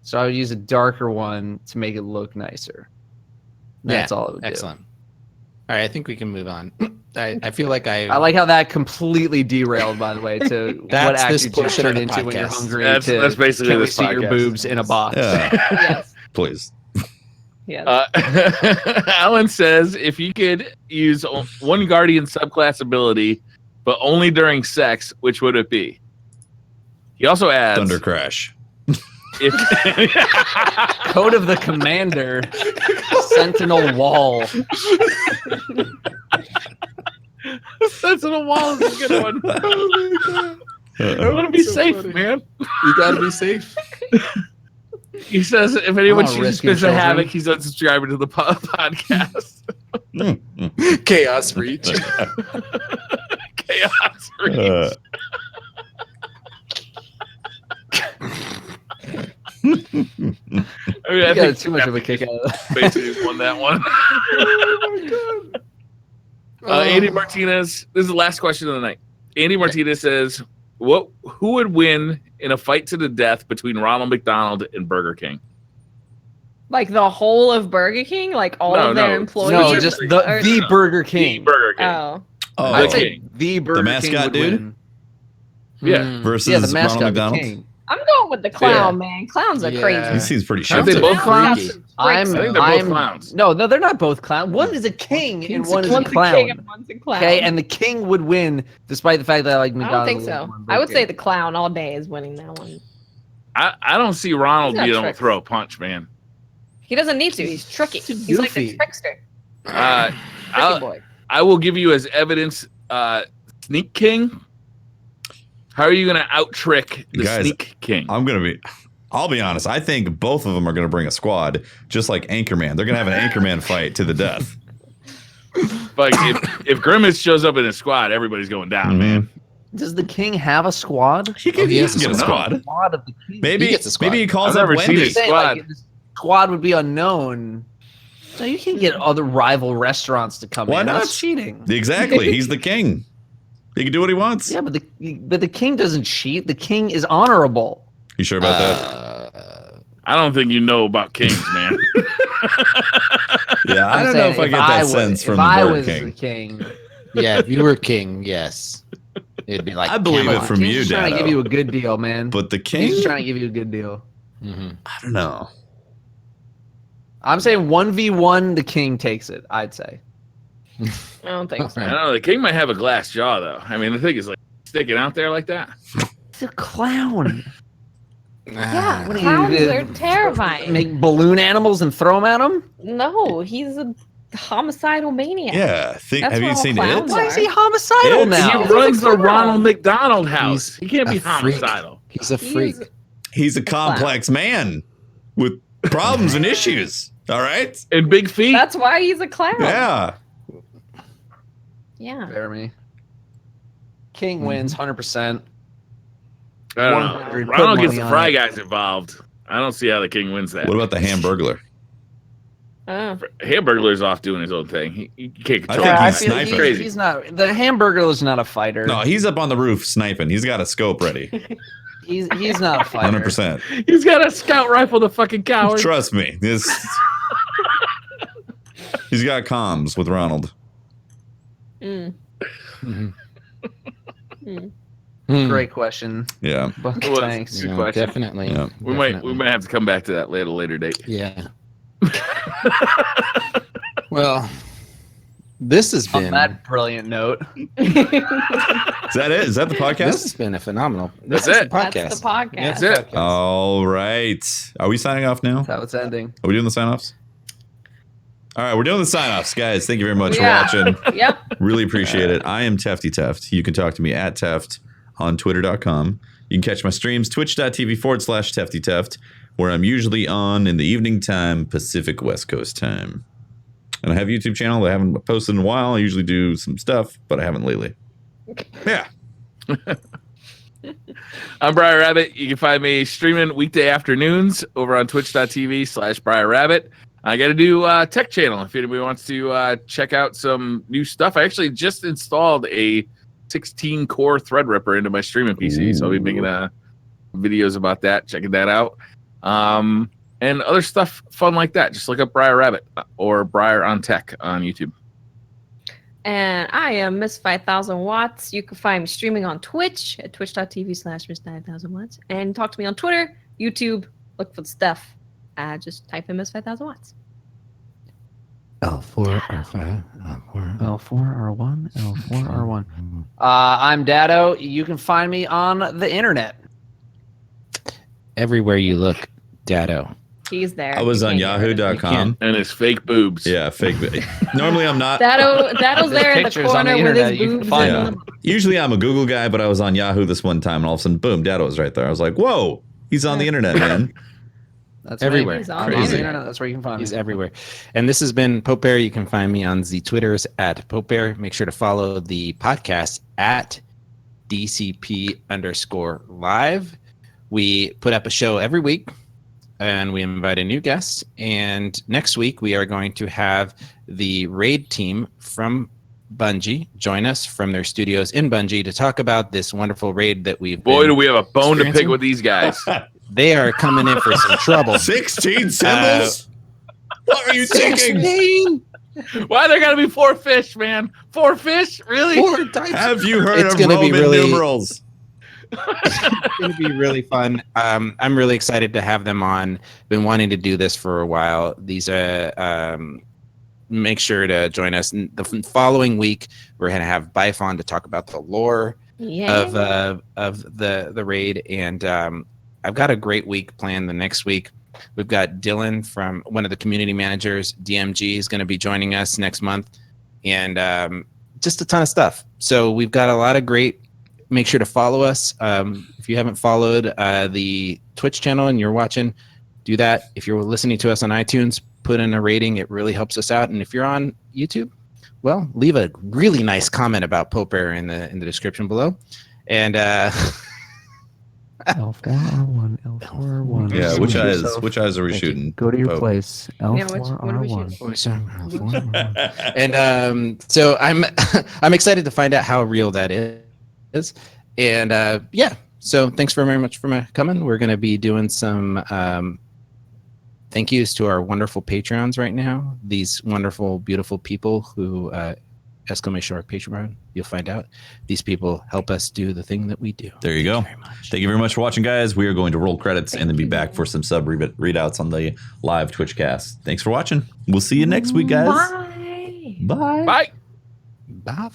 B: So I would use a darker one to make it look nicer. That's all it would
D: Excellent. All right, I think we can move on. I feel like
B: do. I like how that completely derailed, by the way, to what
D: That's this
B: actually just
D: portion of
B: turned
D: the
B: into when you're
D: podcast.
B: hungry.
E: That's basically
B: can we
E: this
B: see your
E: podcast.
B: boobs in a box.
A: Yeah.
C: Yes.
A: Please.
C: Yes.
E: Alan says if you could use one Guardian subclass ability, but only during sex, which would it be? He also adds
A: Thunder Crash.
E: if
B: Code of the Commander, Sentinel Wall.
E: Sentinel Wall is a good one. I want to be
D: So
E: safe,
D: funny.
E: man.
D: you got to be safe.
E: He says if anyone
B: not
E: chooses
B: risking
E: Fist of
B: children.
E: Havoc, he's unsubscribing to the podcast.
D: Chaos Reach.
E: Chaos Reach. I mean, I
B: I got
E: think
B: too much of a kick out of that.
E: basically won that one. Andy Martinez. This is the last question of the night. Andy Martinez says, who would win in a fight to the death between Ronald McDonald and Burger King?"
C: Like the whole of Burger King, like all
E: No,
C: of their
E: no.
C: employees.
B: No, just
C: Or-
B: the Burger
E: The
B: King.
E: Burger King.
C: Oh,
A: Oh,
E: The
B: I'd say
E: King.
B: the Burger
A: mascot
B: King would
A: dude?
B: win.
E: Yeah.
A: versus
B: Yeah, the
A: Ronald
B: mascot, the
A: McDonald.
B: King.
C: I'm going with the clown, man. Clowns are
B: Yeah.
C: crazy.
A: He seems pretty
E: Aren't
A: shit.
E: they both clowns?
B: I
E: think they're both clowns.
B: No, they're not both clowns. One is a king and one is a
C: One's a
B: clown.
C: king and one's a clown.
B: Okay, and the king would win despite the fact that like
C: I
B: McDonald's.
C: don't think so. I would say the clown all day is winning that one.
E: I don't see Ronald
C: He's got
E: being able to
C: tricks.
E: throw a punch, man.
C: He doesn't need to. He's tricky. He's like the
B: goofy.
C: trickster.
E: Uh,
C: Tricky boy.
E: I will give you as evidence Sneak King. How are you going to out trick the
A: Guys,
E: Sneak King?
A: I'll be honest. I think both of them are going to bring a squad, just like Anchorman. They're going to have an Anchorman fight to the death.
E: Like if Grimace shows up in a squad, everybody's going down, man.
B: Does the king have a squad?
A: He can,
D: he has
A: get a
D: a
A: squad.
B: Squad of the king.
A: Maybe
D: He gets a squad.
A: Maybe he calls
E: I've
A: up
E: never seen
A: Wendy.
E: it. Squad.
B: Like, the squad would be unknown. So you can get other rival restaurants to come
A: Why
B: in.
A: not?
B: That's cheating.
A: Exactly. He's the king. He can do what he wants.
B: Yeah, but the king doesn't cheat. The king is honorable.
A: You sure about that?
E: I don't think you know about kings, man.
A: Yeah, I
B: I'm
A: don't know
B: saying
A: if I get that sense from the
B: I
A: Burger
B: was
A: King.
B: the king,
D: Yeah, if you were king, yes. It'd be like
A: I believe
D: Camelot.
A: it from
B: King's
A: you,
B: just trying to
A: Dado.
B: give you a good deal, man.
A: But the king,
B: He's trying to give you a good deal.
D: Mhm.
A: I don't know.
B: I'm saying 1v1, the king takes it. I'd say.
C: I don't think so.
E: I don't know. The king might have a glass jaw, though. I mean, the thing is like sticking out there like that.
B: He's a clown.
C: Yeah,
B: What do you
C: clowns
B: do?
C: are terrifying.
B: Make balloon animals and throw them at him?
C: No, he's a homicidal maniac.
A: Yeah,
C: That's
A: have you
C: what all
A: seen
C: clowns
A: it?
B: Why is he homicidal
A: It's-
B: now?
E: He runs the
C: clown.
E: Ronald McDonald House. He can't be
D: a freak.
E: homicidal.
D: He's a freak.
A: He's a complex man with problems and issues. All right.
E: And big feet.
C: That's why he's a clown.
A: Yeah.
C: Yeah.
B: Jeremy. King wins 100%.
E: I don't
B: 100.
E: know. Ronald
B: Put
E: gets
B: money
E: the
B: on
E: Fry
B: it.
E: Guys involved. I don't see how the king wins that.
A: What about the Hamburglar?
C: Oh.
E: Hamburglar's off doing his own thing. He can't
A: I
E: control
A: think
E: it.
A: he's
B: I feel
A: sniping.
E: Crazy.
B: he's not. The hamburger is not a fighter.
A: No, he's up on the roof sniping. He's got a scope ready.
B: He's not a fighter.
A: 100%.
E: He's got a scout rifle, the fucking coward.
A: Trust me. He's got comms with Ronald.
C: Mm.
D: Mhm.
C: Mm.
D: Hmm.
B: Great question.
A: Yeah.
B: But
E: Well,
B: thanks.
E: Good
D: Yeah,
E: question.
D: definitely.
A: Yeah.
E: We might
D: Definitely.
E: have to come back to that at a later date.
D: Yeah. Well, this has
B: On
D: been
B: that brilliant note,
A: Is that it? Is that the
D: this
A: podcast?
D: has been a phenomenal.
E: That's
D: This is
E: it.
D: the podcast.
C: That's the podcast.
E: That's it.
A: All right. Are we signing off now?
B: that's how it's ending.
A: Are we doing the sign offs? All right, we're doing the sign offs, guys. Thank you very much
C: Yeah.
A: for watching.
C: Yep.
A: Really appreciate it. I am Tefty Teft. You can talk to me at Teft on twitter.com. You can catch my streams, twitch.tv/Tefty Teft, where I'm usually on in the evening time, Pacific West Coast time. And I have a YouTube channel that I haven't posted in a while. I usually do some stuff, but I haven't lately. Yeah.
E: I'm Briar Rabbit. You can find me streaming weekday afternoons over on twitch.tv/Briar Rabbit. I got a new tech channel if anybody wants to check out some new stuff. I actually just installed a 16-core Threadripper into my streaming PC, so I'll be making videos about that, checking that out. And other stuff fun like that. Just look up Briar Rabbit or Briar on Tech on YouTube.
C: And I am Miss 5000 Watts. You can find me streaming on Twitch at twitch.tv/Miss 5000 Watts. And talk to me on Twitter, YouTube. Look for the stuff. Just type in Miss 5000 Watts.
D: L4, R5, L4,
B: L4R1, L4R1. I'm Dado. You can find me on the internet.
D: Everywhere you look, Dado.
C: He's there.
A: I was
C: You
A: on
C: can't get rid of him.
A: yahoo.com.
E: And his fake boobs.
A: Yeah, fake. Normally I'm not.
C: Dado's
B: There's
C: there in the
B: pictures on the
C: corner with
B: internet.
C: his
B: You can
C: boobs.
B: find
A: Yeah.
B: them.
A: Usually I'm a Google guy, but I was on Yahoo this one time, and all of a sudden, boom, Dado was right there. I was like, whoa, he's on the internet, man.
B: That's
D: Everywhere.
B: Right.
C: He's
B: I'm
C: on
B: on
A: Crazy.
B: the internet. That's where you can find
D: He's
B: me.
D: everywhere. And this has been Pope Bear. You can find me on the Twitters at Pope Bear. Make sure to follow the podcast at DCP_live. We put up a show every week and we invite a new guest. And next week we are going to have the raid team from Bungie join us from their studios in Bungie to talk about this wonderful raid that we've
E: Boy,
D: been
E: do we have a bone to pick
D: experiencing?
E: with these guys.
D: They are coming in for some trouble.
A: 16 symbols? What are you thinking?
E: Why there got to be 4 fish, man? 4 fish? Really?
A: Have you heard
D: It's
A: of
D: gonna
A: Roman
D: be really-
A: numerals?
D: It's going to be really fun. I'm really excited to have them on. Been wanting to do this for a while. These make sure to join us. The following week, we're going to have Bifon to talk about the lore of the raid, and I've got a great week planned the next week. We've got Dylan from one of the community managers, DMG, is going to be joining us next month, and just a ton of stuff. So we've got a lot of great. Make sure to follow us. If you haven't followed the Twitch channel and you're watching, do that. If you're listening to us on iTunes, put in a rating. It really helps us out. And if you're on YouTube, well, leave a really nice comment about Pope Bear in the description below. And
F: L4R1, L4R1.
A: Yeah, which eyes are we shooting?
F: Go to your
A: Pope?
F: place.
D: L4R1. And so I'm excited to find out how real that is. And yeah, so thanks very much for coming. We're going to be doing some thank yous to our wonderful Patreons right now. These wonderful, beautiful people who !Patreon. You'll find out. These people help us do the thing that we do.
A: There you go. Thank you very much for watching, guys. We are going to roll credits and then be back for some sub readouts on the live Twitch cast. Thanks for watching. We'll see you next week, guys.
C: Bye.
A: Bye.
E: Bye.
D: Bye.